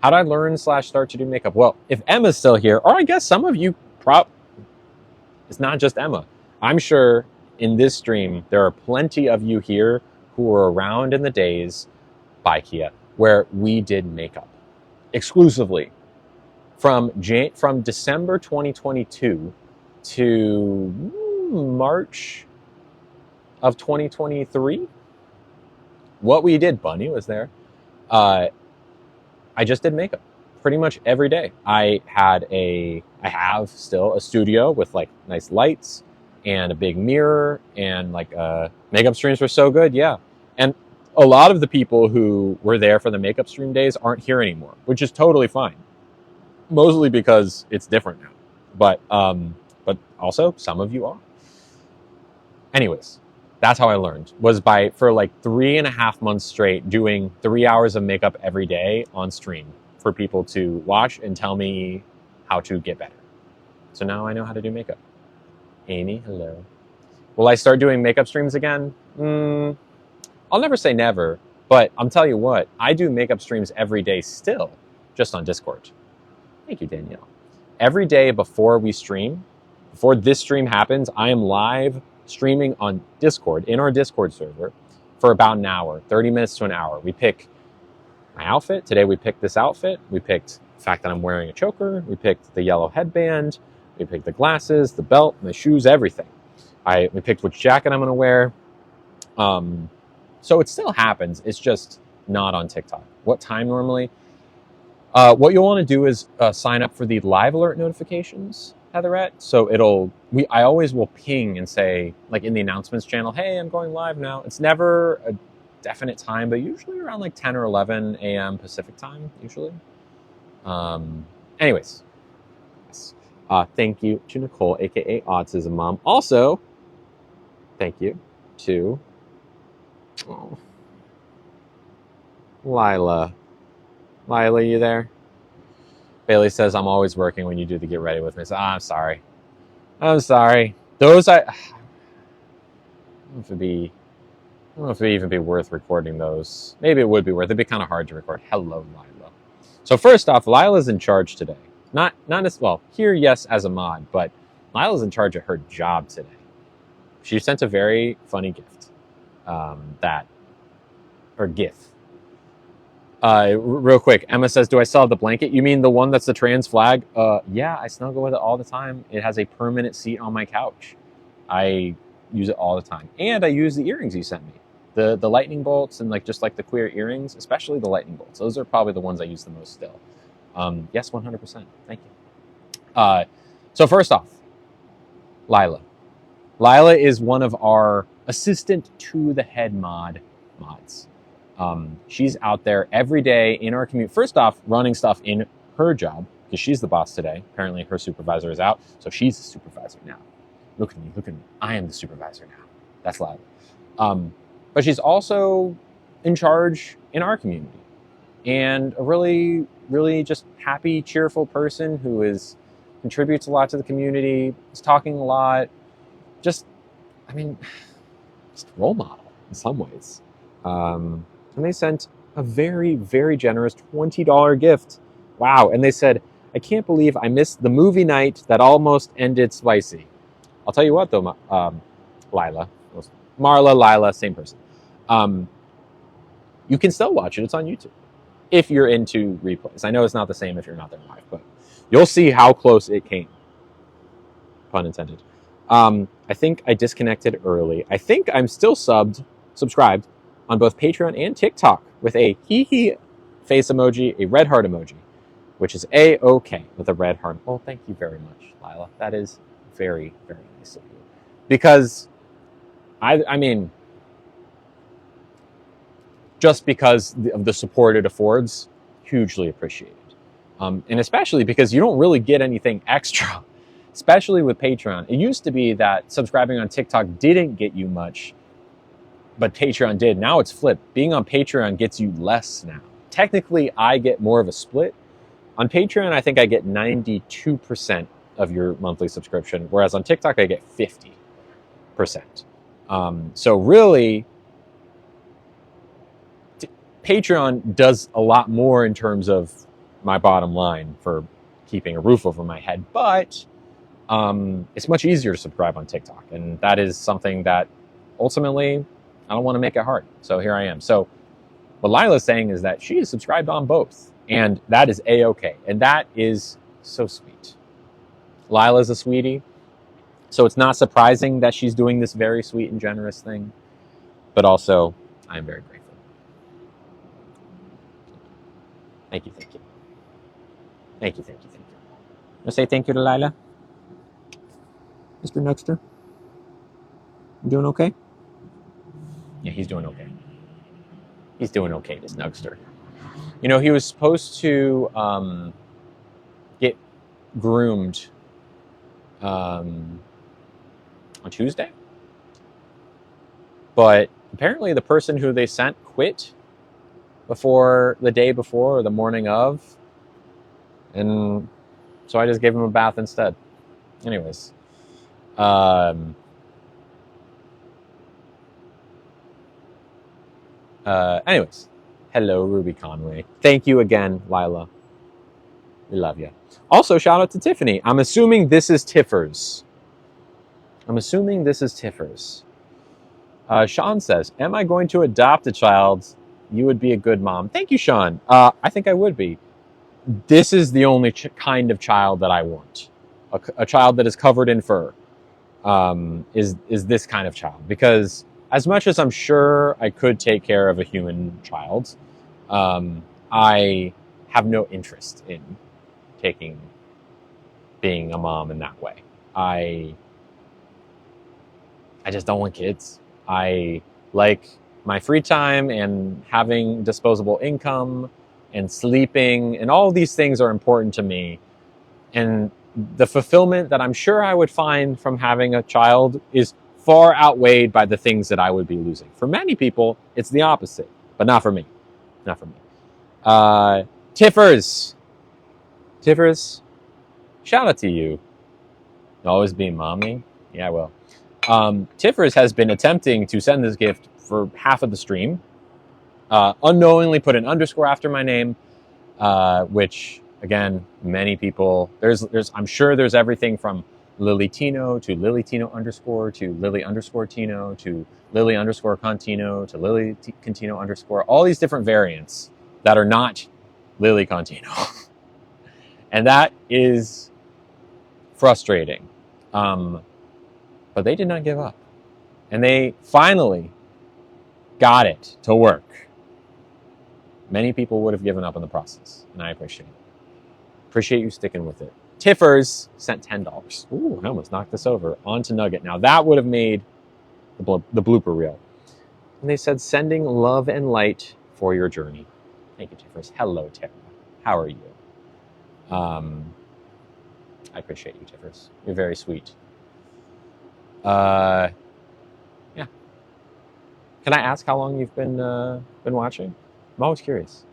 How did I learn / start to do makeup? Well, if Emma's still here, or I guess some of you it's not just Emma. I'm sure in this stream, there are plenty of you here who were around in the days, by Kia, where we did makeup exclusively. From December 2022 to March of 2023, what we did, Bunny was there, I just did makeup pretty much every day. I have still a studio with like nice lights and a big mirror, and like makeup streams were so good, yeah. And a lot of the people who were there for the makeup stream days aren't here anymore, which is totally fine. Mostly because it's different now, but also some of you are. Anyways, that's how I learned, was for like 3.5 months straight doing 3 hours of makeup every day on stream for people to watch and tell me how to get better. So now I know how to do makeup. Amy, hello. Will I start doing makeup streams again? I'll never say never, but I'm telling you what, I do makeup streams every day still, just on Discord. Thank you, Danielle. Every day before this stream happens, I am live streaming on Discord, in our Discord server, for about an hour, 30 minutes to an hour. We pick my outfit. Today we picked this outfit. We picked the fact that I'm wearing a choker. We picked the yellow headband. We picked the glasses, the belt, the shoes, everything. We picked which jacket I'm going to wear. So it still happens. It's just not on TikTok. What time normally? What you'll want to do is sign up for the live alert notifications, Heatherette. So I always will ping and say, like in the announcements channel, hey, I'm going live now. It's never a definite time, but usually around like 10 or 11 a.m. Pacific time, usually. Anyways, thank you to Nicole, aka Autism Mom. Also, thank you to Lila. Lila, you there? Bailey says, I'm always working when you do the get ready with me. So, I'm sorry. I'm sorry. Those, I don't know if it'd even be worth recording those. Maybe it would be worth it. It'd be kind of hard to record. Hello, Lila. So first off, Lila's in charge today. Not as well, here, yes, as a mod, but Lila's in charge of her job today. She sent a very funny gift. GIF. Real quick, Emma says, do I still have the blanket? You mean the one that's the trans flag? Yeah, I snuggle with it all the time. It has a permanent seat on my couch. I use it all the time. And I use the earrings you sent me. The lightning bolts and just the queer earrings, especially the lightning bolts. Those are probably the ones I use the most still. Yes, 100%. Thank you. So first off, Lila. Lila is one of our assistant to the head mods. She's out there every day in our community. First off, running stuff in her job, because she's the boss today. Apparently her supervisor is out, so she's the supervisor now. Look at me. I am the supervisor now. That's Lila. But she's also in charge in our community. And a really, really just happy, cheerful person who contributes a lot to the community, is talking a lot. Just role model in some ways. And they sent a very, very generous $20 gift. Wow. And they said, I can't believe I missed the movie night that almost ended spicy. I'll tell you what, though, Lila. Marla, Lila, same person. You can still watch it. It's on YouTube. If you're into replays. I know it's not the same if you're not there live, but you'll see how close it came. Pun intended. I think I disconnected early. I think I'm still subscribed on both Patreon and TikTok with a hee face emoji, a red heart emoji, which is A-OK with a red heart. Oh, thank you very much, Lila. That is very, very nice of you. Because, I mean, just because of the support it affords, hugely appreciated. And especially because you don't really get anything extra, especially with Patreon. It used to be that subscribing on TikTok didn't get you much, but Patreon did. Now it's flipped. Being on Patreon gets you less now. Technically, I get more of a split. On Patreon, I think I get 92% of your monthly subscription, whereas on TikTok, I get 50%. So really, Patreon does a lot more in terms of my bottom line for keeping a roof over my head, but it's much easier to subscribe on TikTok. And that is something that ultimately, I don't want to make it hard. So here I am. So what Lila's saying is that she is subscribed on both. And that is A-OK. And that is so sweet. Lila's a sweetie. So it's not surprising that she's doing this very sweet and generous thing. But also, I'm very grateful. Thank you, thank you. Thank you, thank you, thank you. Want to say thank you to Lila? Mr. Nuxter? You doing okay? Yeah, he's doing okay. He's doing okay, this Nugster. You know, he was supposed to get groomed on Tuesday. But apparently the person who they sent quit the day before or the morning of. And so I just gave him a bath instead. Anyways. Anyways, hello, Ruby Conway. Thank you again, Lila. We love you. Also, shout out to Tiffany. I'm assuming this is Tiffers. Sean says, am I going to adopt a child? You would be a good mom. Thank you, Sean. I think I would be. This is the only kind of child that I want. A child that is covered in fur is this kind of child. Because as much as I'm sure I could take care of a human child, I have no interest in being a mom in that way. I just don't want kids. I like my free time and having disposable income and sleeping, and all these things are important to me. And the fulfillment that I'm sure I would find from having a child is far outweighed by the things that I would be losing. For many people, it's the opposite, but not for me. Not for me. Tiffers, shout out to you. Always being mommy. Yeah, I will. Tiffers has been attempting to send this gift for half of the stream. Unknowingly put an underscore after my name, which again, many people, I'm sure there's everything from Lily Tino to Lily Tino underscore to Lily underscore Tino to Lily underscore Contino to Lily Contino underscore, all these different variants that are not Lily Contino. And that is frustrating. But they did not give up. And they finally got it to work. Many people would have given up in the process, and I appreciate it. Appreciate you sticking with it. Tiffers sent $10. Ooh, I almost knocked this over. On to Nugget. Now that would have made the blooper reel. And they said, sending love and light for your journey. Thank you, Tiffers. Hello, Tara. How are you? I appreciate you, Tiffers. You're very sweet. Yeah. Can I ask how long you've been watching? I'm always curious.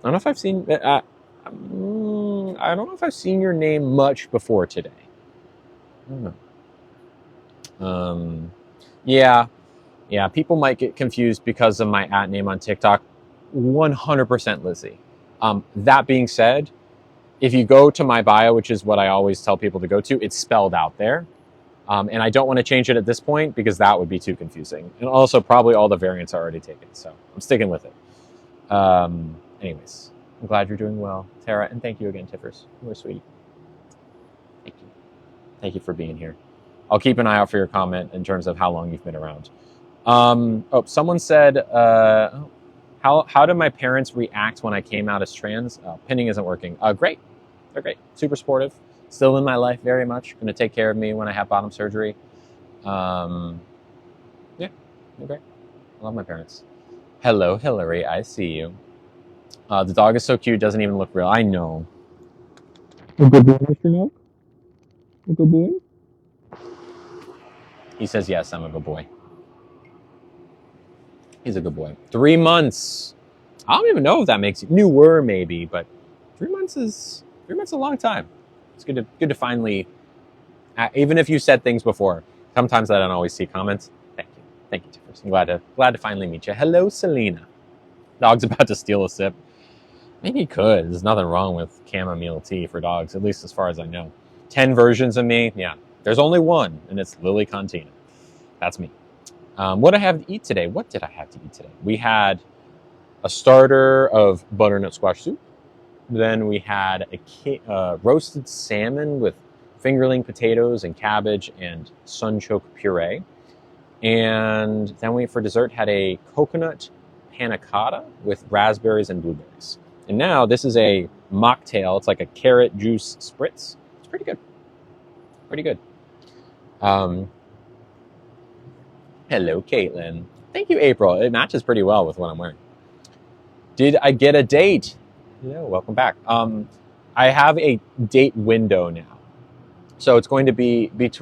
I don't know if I've seen. I don't know if I've seen your name much before today. I don't know. Yeah. People might get confused because of my @name on TikTok. 100% Lizzie. That being said, if you go to my bio, which is what I always tell people to go to, it's spelled out there. And I don't want to change it at this point because that would be too confusing. And also probably all the variants are already taken. So I'm sticking with it. Anyways, I'm glad you're doing well, Tara. And thank you again, Tiffers. You were sweet. Thank you. Thank you for being here. I'll keep an eye out for your comment in terms of how long you've been around. Someone said, how did my parents react when I came out as trans? Pinning isn't working. Great. They're great. Super supportive. Still in my life very much. Going to take care of me when I have bottom surgery. Yeah, they're great. I love my parents. Hello, Hillary. I see you. The dog is so cute. Doesn't even look real. I know. A good boy, Mr. Milk? A good boy? He says, yes, I'm a good boy. He's a good boy. 3 months. I don't even know if that makes you newer, maybe, but 3 months is a long time. It's good to finally, even if you said things before, sometimes I don't always see comments. Thank you, Tiffers. I'm glad to finally meet you. Hello, Selena. Dog's about to steal a sip. Maybe he could. There's nothing wrong with chamomile tea for dogs, at least as far as I know. 10 versions of me, yeah. There's only one, and it's Lily Contina. That's me. What I have to eat today? What did I have to eat today? We had a starter of butternut squash soup. Then we had a roasted salmon with fingerling potatoes and cabbage and sunchoke puree. And then for dessert had a coconut panna cotta with raspberries and blueberries. And now this is a mocktail. It's like a carrot juice spritz. It's pretty good. Pretty good. Hello, Caitlin. Thank you, April. It matches pretty well with what I'm wearing. Did I get a date? Hello, welcome back. I have a date window now. So it's going to be mid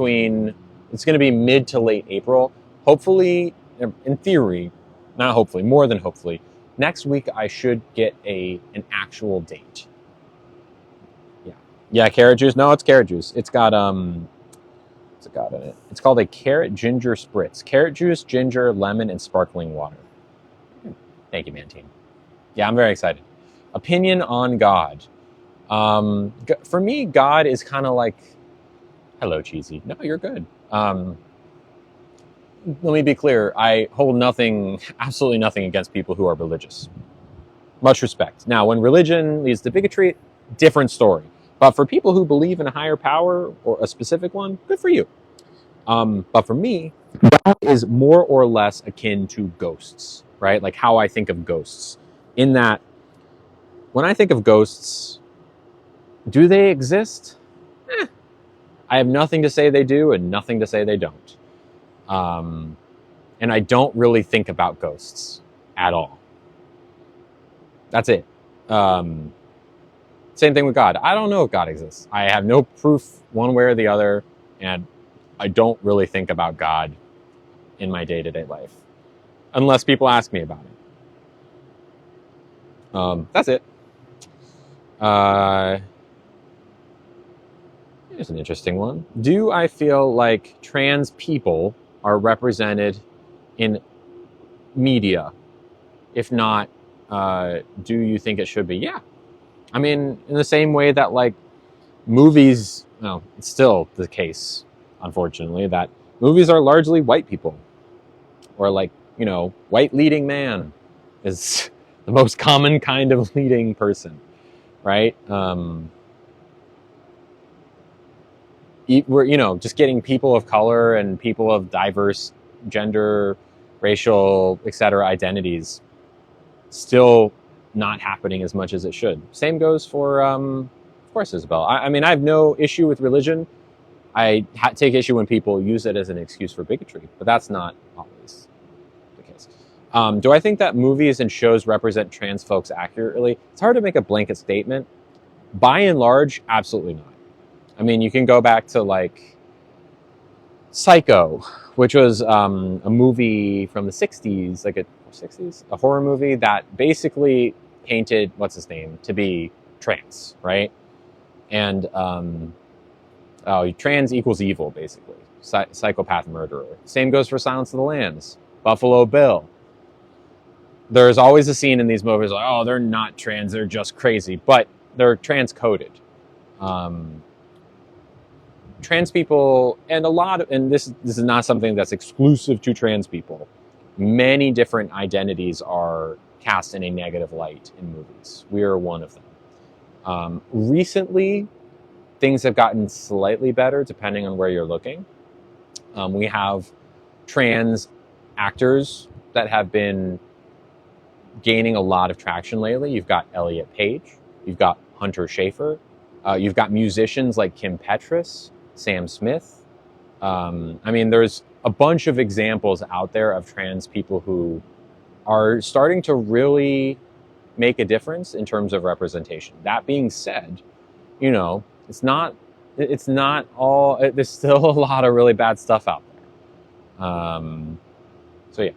to late April. Hopefully, in theory, not hopefully, more than hopefully, next week I should get an actual date. Yeah, carrot juice. No, it's carrot juice. It's got what's it got in it? It's called a carrot ginger spritz. Carrot juice, ginger, lemon, and sparkling water. Thank you, man team. Yeah, I'm very excited. Opinion on God. For me, God is kind of like, hello, cheesy. No, you're good. Let me be clear. I hold absolutely nothing against people who are religious. Much respect. Now, when religion leads to bigotry, different story. But for people who believe in a higher power or a specific one, good for you. But for me, God is more or less akin to ghosts, right? Like how I think of ghosts. In that, when I think of ghosts, do they exist? I have nothing to say they do and nothing to say they don't. And I don't really think about ghosts at all. That's it. Same thing with God. I don't know if God exists. I have no proof one way or the other, and I don't really think about God in my day-to-day life, unless people ask me about it. That's it. Here's an interesting one. Do I feel like trans people are represented in media? If not, do you think it should be? Yeah. I mean, in the same way that like movies, no, it's still the case, unfortunately, that movies are largely white people. Or like, white leading man is the most common kind of leading person, right? We're, just getting people of color and people of diverse gender, racial, etc. identities still not happening as much as it should. Same goes for, of course, Isabel. I mean, I have no issue with religion. I take issue when people use it as an excuse for bigotry, but that's not always the case. Do I think that movies and shows represent trans folks accurately? It's hard to make a blanket statement. By and large, absolutely not. I mean, you can go back to like Psycho, which was a movie from the 60s, a horror movie that basically painted, what's his name, to be trans, right? And trans equals evil, basically. Psychopath murderer. Same goes for Silence of the Lambs, Buffalo Bill. There's always a scene in these movies like, oh, they're not trans, they're just crazy, but they're trans-coded. Trans people, and this is not something that's exclusive to trans people. Many different identities are cast in a negative light in movies. We are one of them. Recently, things have gotten slightly better depending on where you're looking. We have trans actors that have been gaining a lot of traction lately. You've got Elliot Page, you've got Hunter Schafer, you've got musicians like Kim Petras, Sam Smith. I mean, there's a bunch of examples out there of trans people who are starting to really make a difference in terms of representation. That being said, it's not all, there's still a lot of really bad stuff out there. So yeah.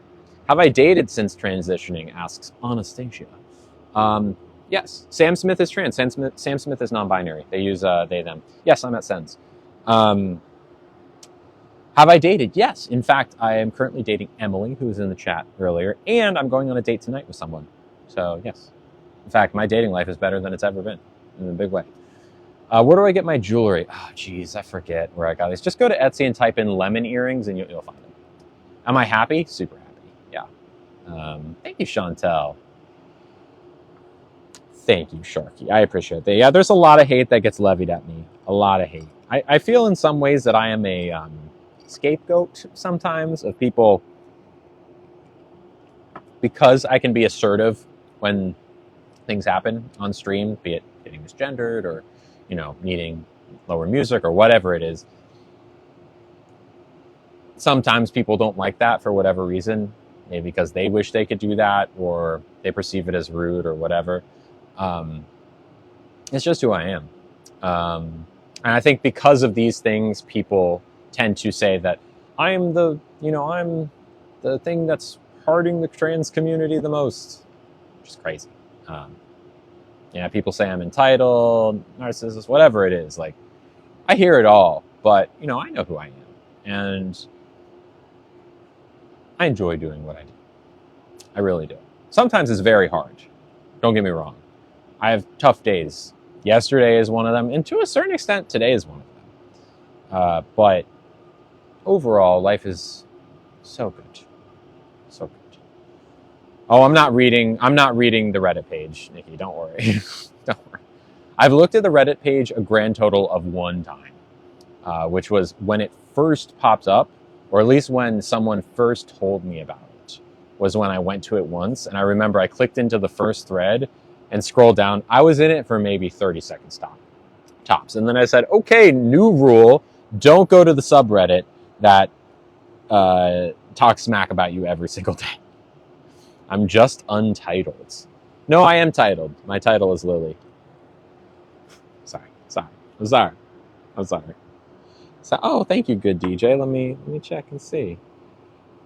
Have I dated since transitioning, asks Anastasia. Yes, Sam Smith is trans. Sam Smith is non-binary. They use they, them. Yes, I'm at Sens. Have I dated? Yes. In fact, I am currently dating Emily, who was in the chat earlier, and I'm going on a date tonight with someone. So yes. In fact, my dating life is better than it's ever been, in a big way. Where do I get my jewelry? Oh, geez, I forget where I got these. Just go to Etsy and type in lemon earrings, and you'll find them. Am I happy? Super happy. Yeah. Thank you, Chantel. Thank you, Sharky. I appreciate that. Yeah, there's a lot of hate that gets levied at me. A lot of hate. I feel in some ways that I am a scapegoat sometimes of people, because I can be assertive when things happen on stream, be it getting misgendered or, needing lower music or whatever it is. Sometimes people don't like that for whatever reason, maybe because they wish they could do that or they perceive it as rude or whatever. It's just who I am. And I think because of these things, people tend to say that I'm the thing that's hurting the trans community the most, which is crazy. People say I'm entitled, narcissist, whatever it is. Like, I hear it all, but, I know who I am. And I enjoy doing what I do. I really do. Sometimes it's very hard. Don't get me wrong. I have tough days. Yesterday is one of them, and to a certain extent, today is one of them. But overall, life is so good. So good. Oh, I'm not reading the Reddit page, Nikki. Don't worry. Don't worry. I've looked at the Reddit page a grand total of one time, which was when it first popped up, or at least when someone first told me about it, was when I went to it once. And I remember I clicked into the first thread, and scroll down. I was in it for maybe 30 seconds tops. And then I said, okay, new rule, don't go to the subreddit that talks smack about you every single day. I'm just untitled. No, I am titled. My title is Lily. Sorry. I'm sorry. So, oh, thank you, good DJ. Let me check and see.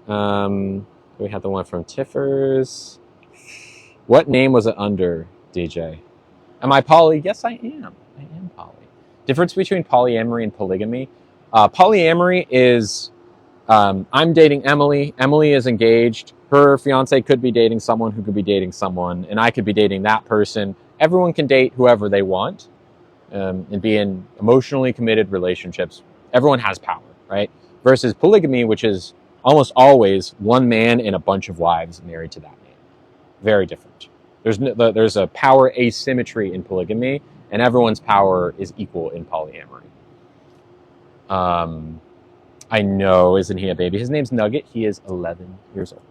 We have the one from Tiffers. What name was it under, DJ? Am I poly? Yes, I am. I am poly. Difference between polyamory and polygamy. Polyamory is I'm dating Emily. Emily is engaged. Her fiance could be dating someone who could be dating someone, and I could be dating that person. Everyone can date whoever they want and be in emotionally committed relationships. Everyone has power, right? Versus polygamy, which is almost always one man and a bunch of wives married to that man. Very different. There's a power asymmetry in polygamy, and everyone's power is equal in polyamory. I know, isn't he a baby? His name's Nugget. He is 11 years old.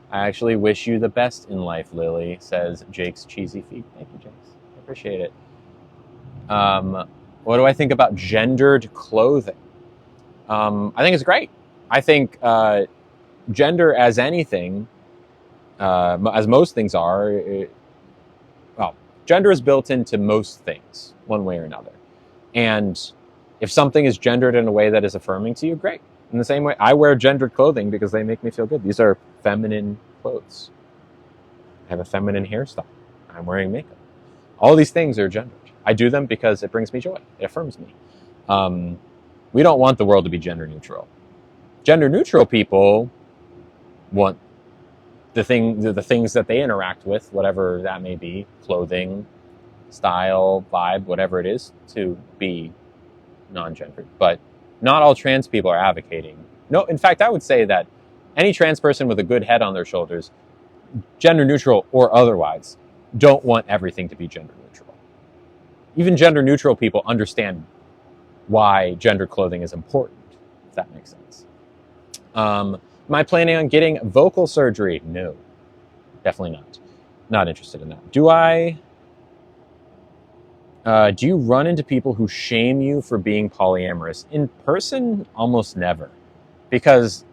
I actually wish you the best in life, Lily, says Jake's Cheesy Feet. Thank you, Jake's. I appreciate it. What do I think about gendered clothing? I think it's great. I think gender as anything, as most things are, gender is built into most things, one way or another. And if something is gendered in a way that is affirming to you, great. In the same way, I wear gendered clothing because they make me feel good. These are feminine clothes. I have a feminine hairstyle. I'm wearing makeup. All these things are gendered. I do them because it brings me joy. It affirms me. We don't want the world to be gender neutral. Gender neutral people want the things that they interact with, whatever that may be, clothing, style, vibe, whatever it is, to be non-gendered. But not all trans people are advocating. No, in fact, I would say that any trans person with a good head on their shoulders, gender neutral or otherwise, don't want everything to be gender neutral. Even gender neutral people understand why gender clothing is important, if that makes sense. Am I planning on getting vocal surgery? No, definitely not. Not interested in that. Do you run into people who shame you for being polyamorous? In person, almost never. Because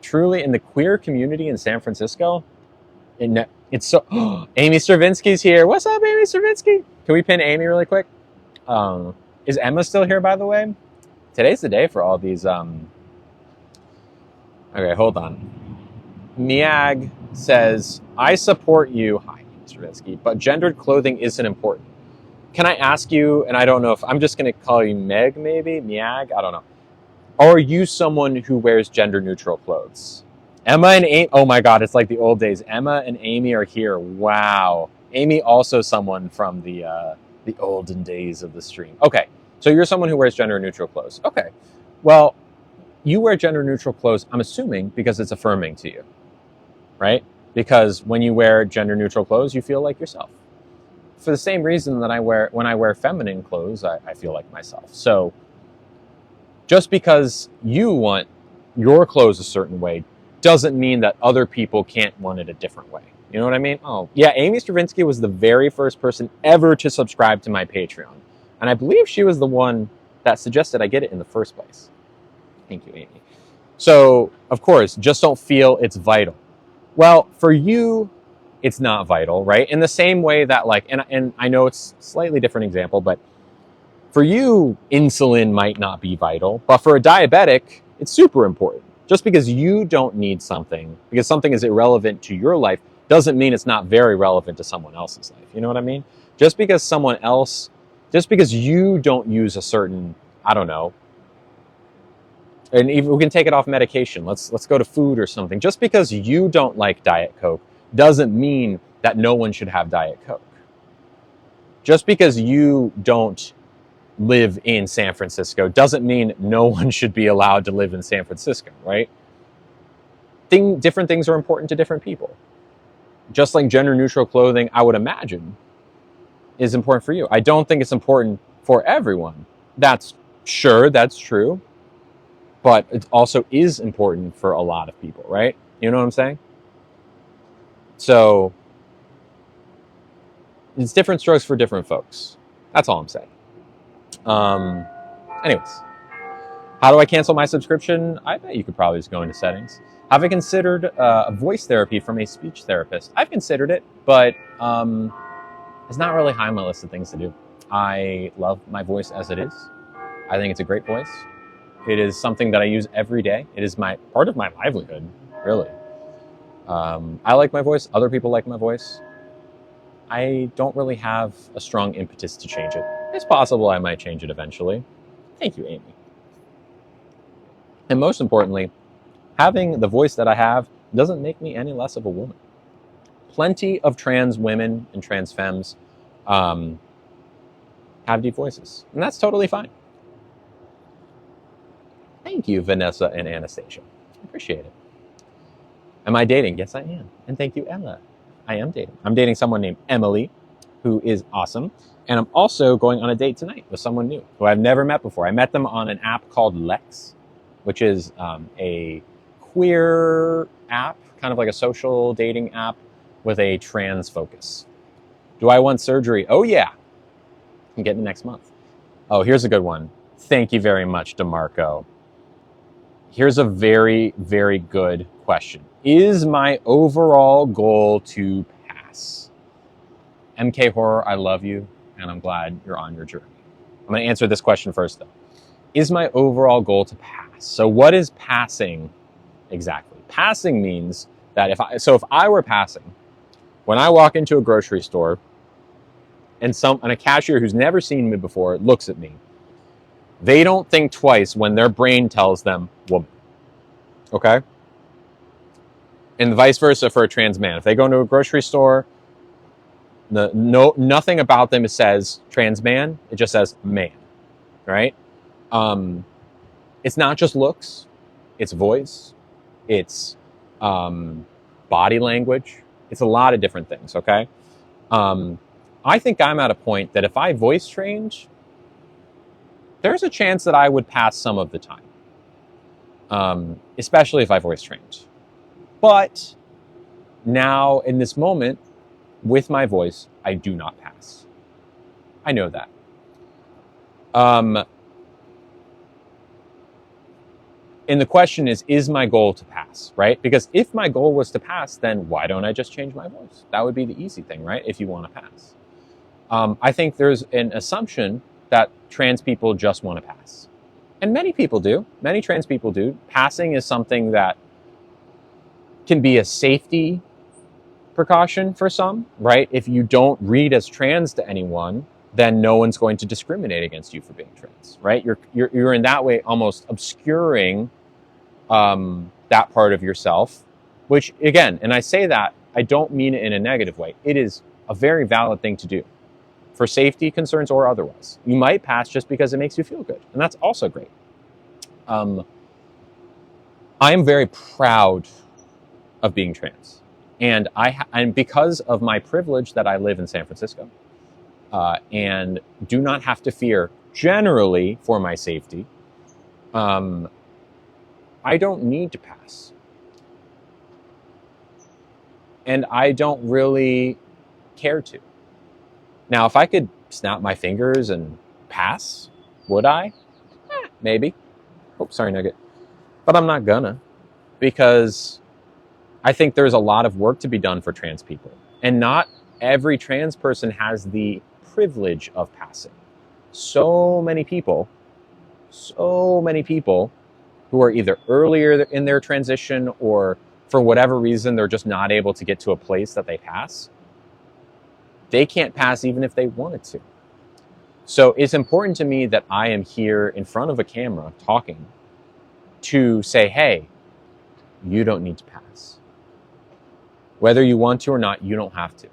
truly, in the queer community in San Francisco, it's so... Amy Stravinsky's here. What's up, Amy Stravinsky? Can we pin Amy really quick? Is Emma still here, by the way? Today's the day for all these... Okay, hold on. Miag says, I support you, hi, Amy Stravinsky, but gendered clothing isn't important. Can I ask you, and I don't know if I'm just going to call you Meg, maybe? Miag? I don't know. Are you someone who wears gender neutral clothes? Emma and Amy, oh my God, it's like the old days. Emma and Amy are here. Wow. Amy also someone from the olden days of the stream. Okay, so you're someone who wears gender neutral clothes. Okay, well, you wear gender neutral clothes, I'm assuming, because it's affirming to you, right? Because when you wear gender neutral clothes, you feel like yourself. For the same reason that when I wear feminine clothes, I feel like myself. So just because you want your clothes a certain way doesn't mean that other people can't want it a different way. You know what I mean? Oh, yeah, Amy Stravinsky was the very first person ever to subscribe to my Patreon. And I believe she was the one that suggested I get it in the first place. Thank you, Amy. So, of course, just don't feel it's vital. Well, for you, it's not vital, right? In the same way that, like, and I know it's a slightly different example, but for you, insulin might not be vital, but for a diabetic, it's super important. Just because you don't need something, because something is irrelevant to your life, doesn't mean it's not very relevant to someone else's life. You know what I mean? Just because you don't use a certain, I don't know, and even we can take it off medication. Let's go to food or something. Just because you don't like Diet Coke doesn't mean that no one should have Diet Coke. Just because you don't live in San Francisco doesn't mean no one should be allowed to live in San Francisco, right? Different things are important to different people. Just like gender neutral clothing, I would imagine, is important for you. I don't think it's important for everyone. That's true. but it also is important for a lot of people, right? You know what I'm saying? So it's different strokes for different folks. That's all I'm saying. Anyways, how do I cancel my subscription? I bet you could probably just go into settings. Have I considered voice therapy from a speech therapist? I've considered it, but it's not really high on my list of things to do. I love my voice as it is. I think it's a great voice. It is something that I use every day. It is part of my livelihood, really. I like my voice. Other people like my voice. I don't really have a strong impetus to change it. It's possible I might change it eventually. Thank you, Amy. And most importantly, having the voice that I have doesn't make me any less of a woman. Plenty of trans women and trans femmes have deep voices, and that's totally fine. Thank you, Vanessa and Anastasia. I appreciate it. Am I dating? Yes, I am. And thank you, Ella. I am dating. I'm dating someone named Emily, who is awesome. And I'm also going on a date tonight with someone new who I've never met before. I met them on an app called Lex, which is a queer app, kind of like a social dating app with a trans focus. Do I want surgery? Oh, yeah. I'm getting it next month. Oh, here's a good one. Thank you very much, DeMarco. Here's a very, very good question. Is my overall goal to pass? MK Horror, I love you, and I'm glad you're on your journey. I'm going to answer this question first, though. Is my overall goal to pass? So what is passing exactly? Passing means that if I were passing, when I walk into a grocery store and a cashier who's never seen me before looks at me, they don't think twice when their brain tells them woman. Okay? And vice versa for a trans man. If they go into a grocery store, nothing about them says trans man. It just says man. Right? It's not just looks. It's voice. It's body language. It's a lot of different things. Okay? I think I'm at a point that if I voice change, there's a chance that I would pass some of the time, especially if I voice trained. But now, in this moment, with my voice, I do not pass. I know that. And the question is my goal to pass, right? Because if my goal was to pass, then why don't I just change my voice? That would be the easy thing, right? If you want to pass. I think there's an assumption that trans people just want to pass. And many people do. Many trans people do. Passing is something that can be a safety precaution for some, right? If you don't read as trans to anyone, then no one's going to discriminate against you for being trans, right? You're in that way almost obscuring that part of yourself, which again, and I say that, I don't mean it in a negative way. It is a very valid thing to do for safety concerns or otherwise. You might pass just because it makes you feel good, and that's also great. I am very proud of being trans, and because of my privilege that I live in San Francisco, and do not have to fear generally for my safety, I don't need to pass. And I don't really care to. Now, if I could snap my fingers and pass, would I? Maybe. Oh, sorry, Nugget. But I'm not gonna, because I think there's a lot of work to be done for trans people. And not every trans person has the privilege of passing. So many people who are either earlier in their transition or for whatever reason, they're just not able to get to a place that they pass. They can't pass even if they wanted to. So it's important to me that I am here in front of a camera talking to say, hey, you don't need to pass. Whether you want to or not, you don't have to.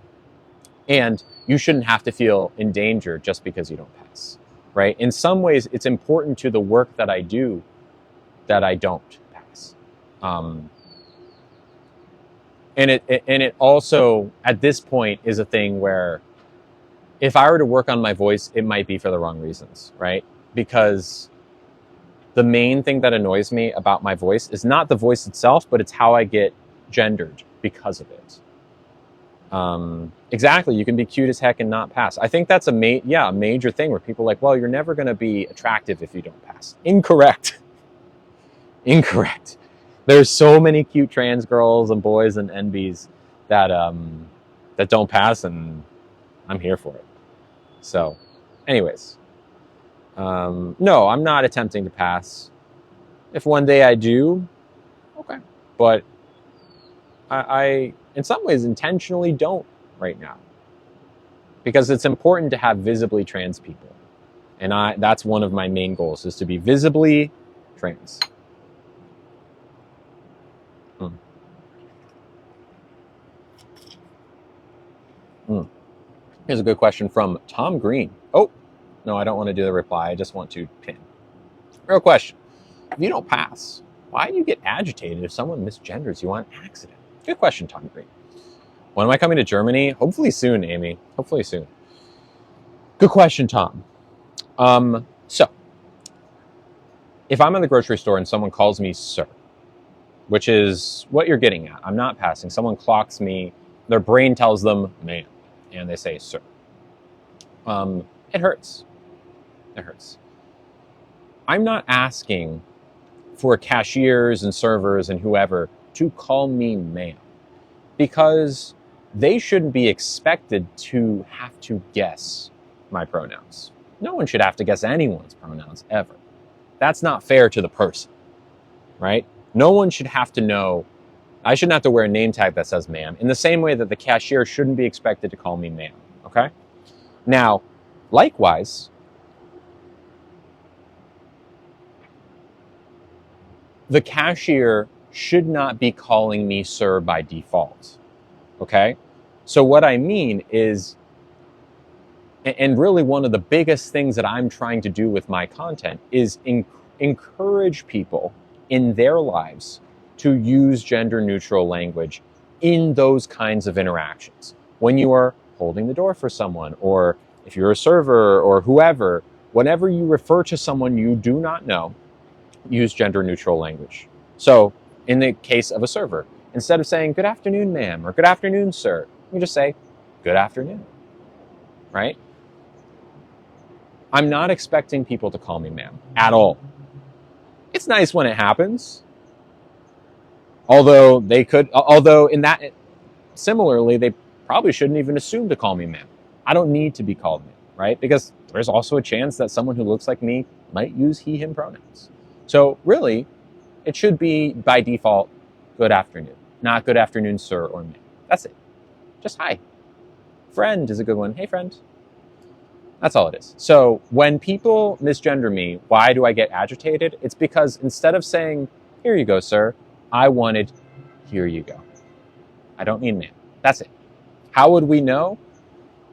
And you shouldn't have to feel in danger just because you don't pass, right? In some ways, it's important to the work that I do that I don't pass. And it also, at this point, is a thing where if I were to work on my voice, it might be for the wrong reasons, right? Because the main thing that annoys me about my voice is not the voice itself, but it's how I get gendered because of it. Exactly, you can be cute as heck and not pass. I think that's a major thing where people are like, well, you're never going to be attractive if you don't pass. Incorrect. Incorrect. There's so many cute trans girls and boys and NBs that that don't pass, and I'm here for it. So, anyways, no, I'm not attempting to pass. If one day I do, okay, but I in some ways intentionally don't right now, because it's important to have visibly trans people, and that's one of my main goals, is to be visibly trans. Here's a good question from Tom Green. Oh, no, I don't want to do the reply. I just want to pin. Real question. If you don't pass, why do you get agitated if someone misgenders you on accident? Good question, Tom Green. When am I coming to Germany? Hopefully soon, Amy. Hopefully soon. Good question, Tom. So, if I'm in the grocery store and someone calls me sir, which is what you're getting at, I'm not passing. Someone clocks me, their brain tells them, ma'am, and they say sir. It hurts. It hurts. I'm not asking for cashiers and servers and whoever to call me ma'am, because they shouldn't be expected to have to guess my pronouns. No one should have to guess anyone's pronouns ever. That's not fair to the person, right? No one should have to know. I shouldn't have to wear a name tag that says ma'am, in the same way that the cashier shouldn't be expected to call me ma'am, okay? Now, likewise, the cashier should not be calling me sir by default, okay? So what I mean is, and really one of the biggest things that I'm trying to do with my content is encourage people in their lives to use gender neutral language in those kinds of interactions. When you are holding the door for someone, or if you're a server or whoever, whenever you refer to someone you do not know, use gender neutral language. So in the case of a server, instead of saying good afternoon, ma'am, or good afternoon, sir, you just say good afternoon, right? I'm not expecting people to call me ma'am at all. It's nice when it happens. Although in that, similarly, they probably shouldn't even assume to call me ma'am. I don't need to be called ma'am, right? Because there's also a chance that someone who looks like me might use he, him pronouns. So really, it should be by default, good afternoon, not good afternoon, sir or ma'am. That's it. Just hi. Friend is a good one. Hey, friend. That's all it is. So when people misgender me, why do I get agitated? It's because instead of saying, here you go, sir, I wanted, here you go. I don't need ma'am. That's it. How would we know?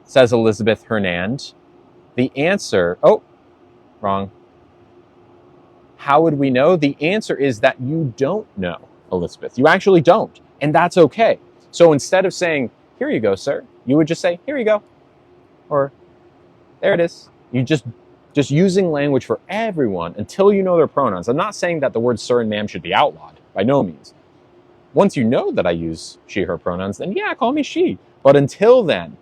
Says Elizabeth Hernand. The answer, wrong. How would we know? The answer is that you don't know, Elizabeth. You actually don't. And that's okay. So instead of saying, here you go, sir, you would just say, here you go. Or, there it is. You just using language for everyone until you know their pronouns. I'm not saying that the words sir and ma'am should be outlawed, by no means. Once you know that I use she, her pronouns, then yeah, call me she. But until then,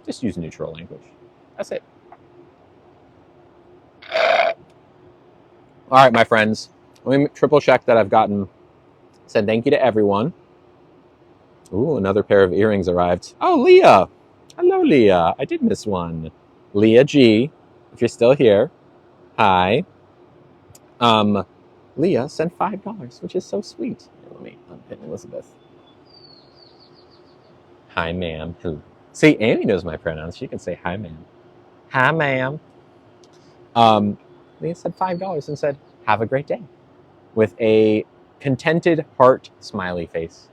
just use neutral language. That's it. All right, my friends. Let me triple check that I've said thank you to everyone. Ooh, another pair of earrings arrived. Oh, Leah. Hello, Leah. I did miss one. Leah G, if you're still here. Hi. Leah sent $5, which is so sweet. Here, let me unpin Elizabeth. Hi, ma'am. See, Amy knows my pronouns. She can say hi, ma'am. Hi, ma'am. Leah said $5 and said, have a great day, with a contented heart smiley face.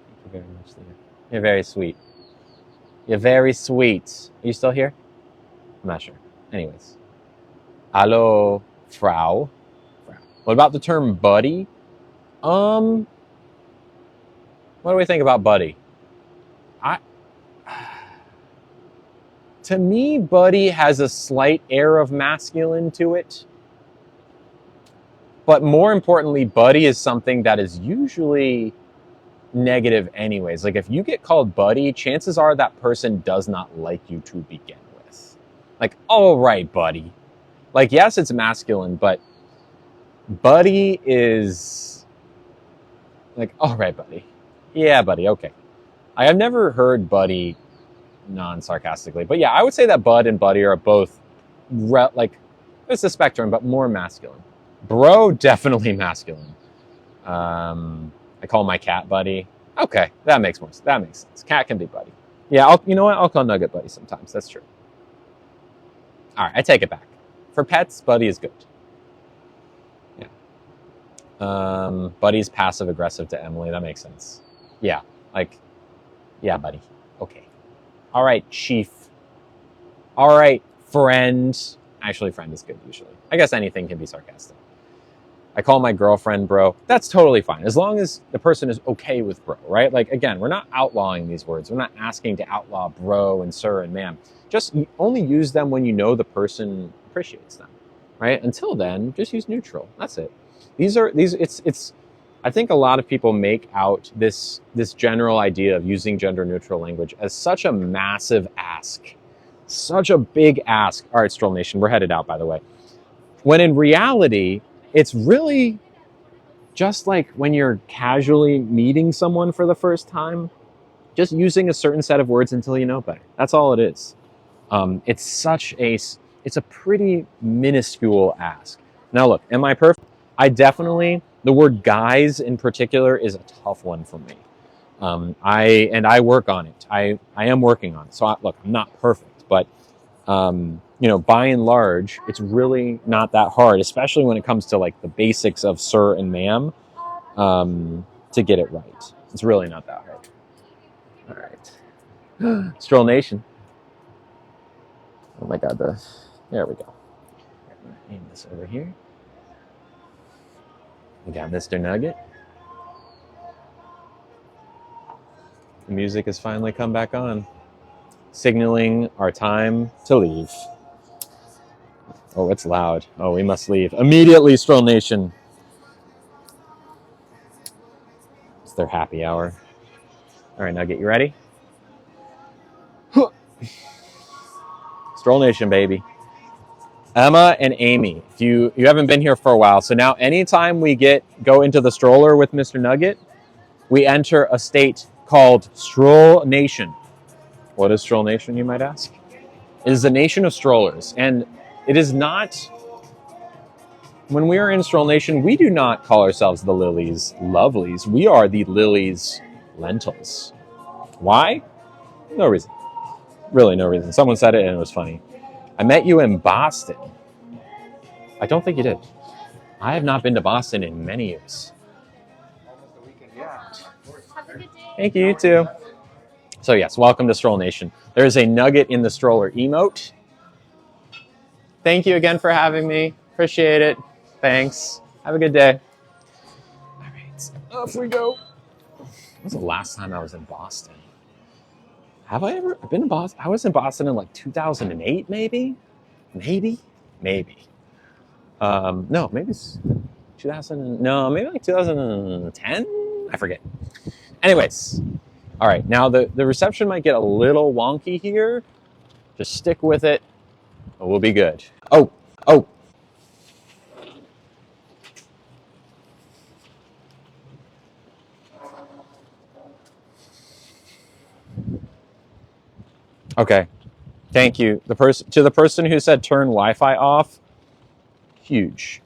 Thank you very much, Leah. You're very sweet. You're very sweet. Are you still here? I'm not sure. Anyways. Hallo, Frau. What about the term buddy? What do we think about buddy? To me, buddy has a slight air of masculine to it. But more importantly, buddy is something that is usually negative anyways. Like if you get called buddy, chances are that person does not like you to begin with. Like, all right, buddy. Like, yes, it's masculine, but buddy is like, all right, buddy. Yeah, buddy, okay. I have never heard buddy non-sarcastically, but yeah, I would say that bud and buddy are both like, there's a spectrum, but more masculine. Bro, definitely masculine. I call my cat buddy. Okay, that makes more sense. That makes sense. Cat can be buddy. Yeah, you know what? I'll call Nugget buddy sometimes. That's true. All right, I take it back. For pets, buddy is good. Yeah. Buddy's passive aggressive to Emily. That makes sense. Yeah, like, yeah, buddy. Okay. All right, chief. All right, friend. Actually, friend is good usually. I guess anything can be sarcastic. I call my girlfriend bro. That's totally fine. As long as the person is okay with bro, right? Like, again, we're not outlawing these words. We're not asking to outlaw bro and sir and ma'am. Just only use them when you know the person appreciates them, right? Until then, just use neutral. That's it. It's I think a lot of people make out this general idea of using gender neutral language as such a massive ask. Such a big ask. All right, Stroll Nation, we're headed out, by the way. When in reality, it's really just like when you're casually meeting someone for the first time, just using a certain set of words until you know better. That's all it is. It's a pretty minuscule ask. Now look, am I perfect? The word guys in particular is a tough one for me. I work on it. I am working on it. So look, I'm not perfect, but by and large, it's really not that hard, especially when it comes to like the basics of sir and ma'am, to get it right. It's really not that hard. All right. Stroll Nation. Oh my God, there we go. I'm gonna aim this over here. We got Mr. Nugget. The music has finally come back on, signaling our time to leave. Oh, it's loud. Oh, we must leave. Immediately, Stroll Nation. It's their happy hour. All right, Nugget, you ready? Stroll Nation, baby. Emma and Amy, if you haven't been here for a while, so now anytime we go into the stroller with Mr. Nugget, we enter a state called Stroll Nation. What is Stroll Nation, you might ask? It is a nation of strollers, and it is not... When we are in Stroll Nation, we do not call ourselves the Lilies Lovelies. We are the Lilies Lentils. Why? No reason. Really no reason. Someone said it and it was funny. I met you in Boston. I don't think you did. I have not been to Boston in many years. Have a good day. Thank you, you too. So yes, welcome to Stroll Nation. There is a nugget in the stroller emote. Thank you again for having me. Appreciate it. Thanks. Have a good day. All right, off we go. When was the last time I was in Boston? Have I ever been in Boston? I was in Boston in like 2008, maybe? Maybe. No, maybe it's 2000. No, maybe like 2010. I forget. Anyways, all right. Now the reception might get a little wonky here. Just stick with it. We'll be good. Oh. Okay. Thank you. To the person who said turn Wi-Fi off. Huge.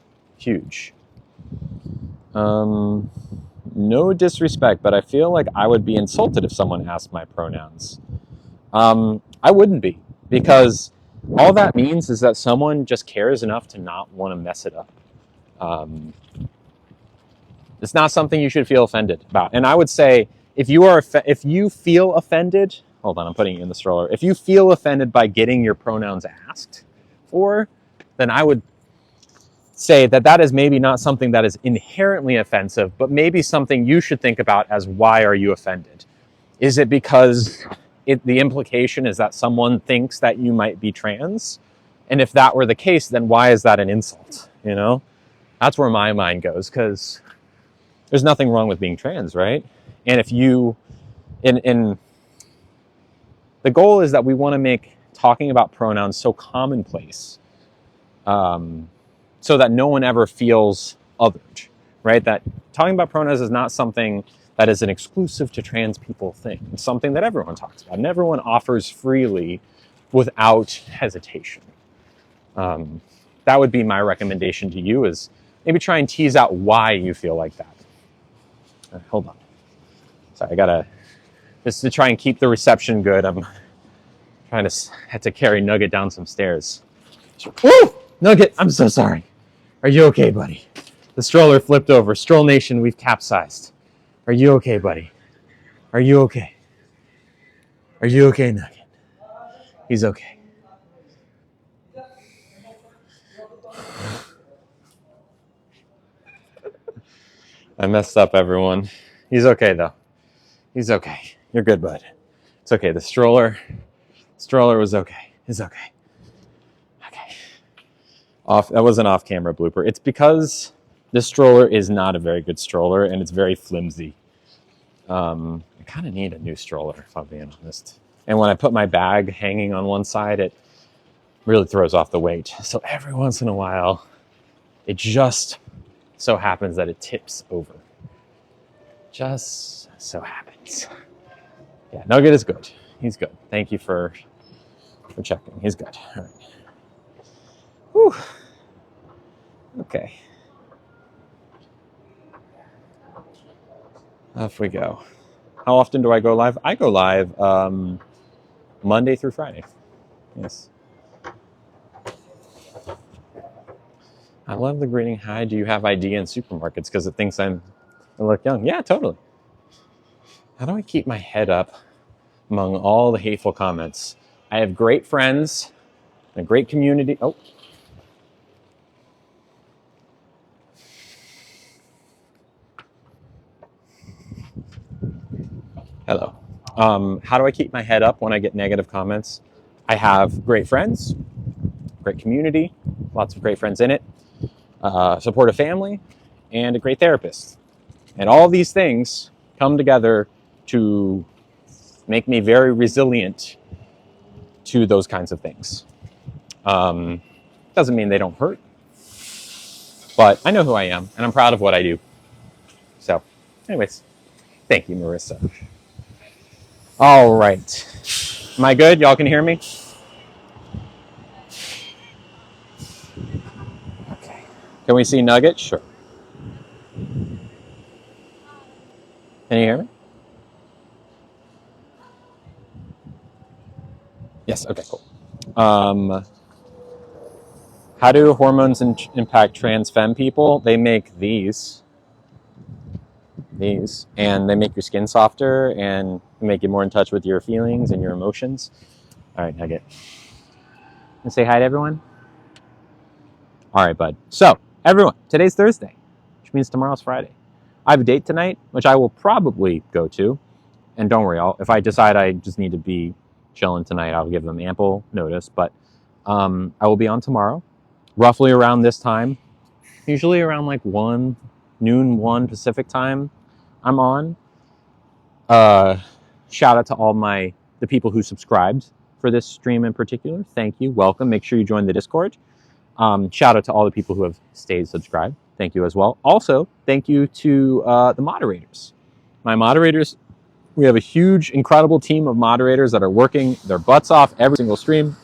No disrespect, but I feel like I would be insulted if someone asked my pronouns. I wouldn't be, because all that means is that someone just cares enough to not want to mess it up. It's not something you should feel offended about. And I would say, if you feel offended, hold on, I'm putting it in the stroller. If you feel offended by getting your pronouns asked for, then I would say that is maybe not something that is inherently offensive, but maybe something you should think about as, why are you offended? Is it because the implication is that someone thinks that you might be trans? And if that were the case, then why is that an insult? That's where my mind goes, because there's nothing wrong with being trans, right? And if you, in the goal is that we want to make talking about pronouns so commonplace, so that no one ever feels othered, right? That talking about pronouns is not something that is an exclusive to trans people thing. It's something that everyone talks about and everyone offers freely without hesitation. That would be my recommendation to you, is maybe try and tease out why you feel like that. Hold on. Sorry, I gotta, just to try and keep the reception good, I'm trying to, had to carry Nugget down some stairs. Woo! Nugget, I'm so sorry. Are you okay, buddy? The stroller flipped over. Stroll Nation, we've capsized. Are you okay, buddy? Are you okay? Are you okay, Nugget? He's okay. I messed up, everyone. He's okay, though. He's okay. You're good, bud. It's okay. The stroller was okay. It's okay. Okay. That was an off-camera blooper. It's because this stroller is not a very good stroller, and it's very flimsy. I kind of need a new stroller, if I'm being honest. And when I put my bag hanging on one side, it really throws off the weight. So every once in a while, it just so happens that it tips over. Just so happens. Yeah, Nugget is good. He's good. Thank you for checking. He's good. All right. Whew. Okay. Off we go. How often do I go live? I go live Monday through Friday. Yes. I love the greeting. Hi, do you have ID in supermarkets? Because it thinks I look young. Yeah, totally. How do I keep my head up among all the hateful comments? I have great friends, a great community. Oh. Hello. How do I keep my head up when I get negative comments? I have great friends, great community, lots of great friends in it, supportive family, and a great therapist. And all these things come together to make me very resilient to those kinds of things. Doesn't mean they don't hurt, but I know who I am, and I'm proud of what I do. So, anyways, thank you, Marissa. All right. Am I good? Y'all can hear me? Okay. Can we see Nugget? Sure. Can you hear me? Yes, okay, cool. How do hormones impact trans femme people? They make these, and they make your skin softer and make you more in touch with your feelings and your emotions. All right, Nugget. And say hi to everyone. All right, bud. So, everyone, today's Thursday, which means tomorrow's Friday. I have a date tonight, which I will probably go to. And don't worry, if I decide I just need to be chilling tonight, I'll give them ample notice. But I will be on tomorrow, roughly around this time, usually around like noon 1 Pacific time. I'm on. Shout out to all the people who subscribed for this stream in particular. Thank you. Welcome. Make sure you join the Discord. Shout out to all the people who have stayed subscribed. Thank you as well. Also, thank you to the moderators. My moderators, we have a huge, incredible team of moderators that are working their butts off every single stream,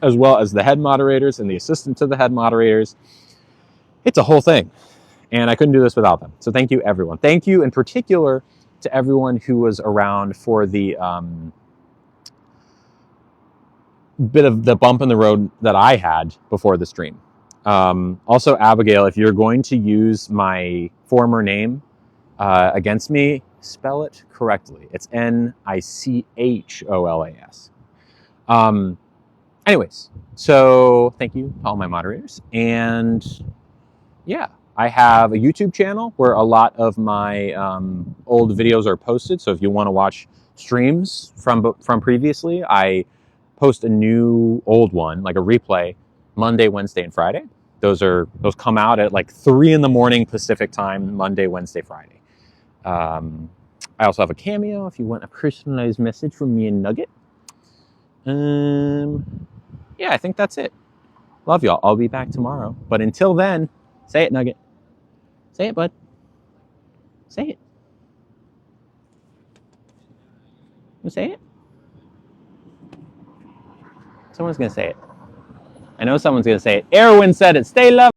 as well as the head moderators and the assistant to the head moderators. It's a whole thing. And I couldn't do this without them. So thank you, everyone. Thank you in particular to everyone who was around for the bit of the bump in the road that I had before the stream. Also, Abigail, if you're going to use my former name against me, spell it correctly. It's Nicholas. Anyways, so thank you to all my moderators. And yeah, I have a YouTube channel where a lot of my old videos are posted. So if you want to watch streams from previously, I post a new old one, like a replay, Monday, Wednesday, and Friday. Those come out at like 3 in the morning Pacific time, Monday, Wednesday, Friday. I also have a Cameo if you want a personalized message from me and Nugget. Yeah, I think that's it. Love y'all. I'll be back tomorrow. But until then, say it, Nugget. Say it, bud. Say it. You say it? Someone's going to say it. I know someone's going to say it. Erwin said it. Stay love.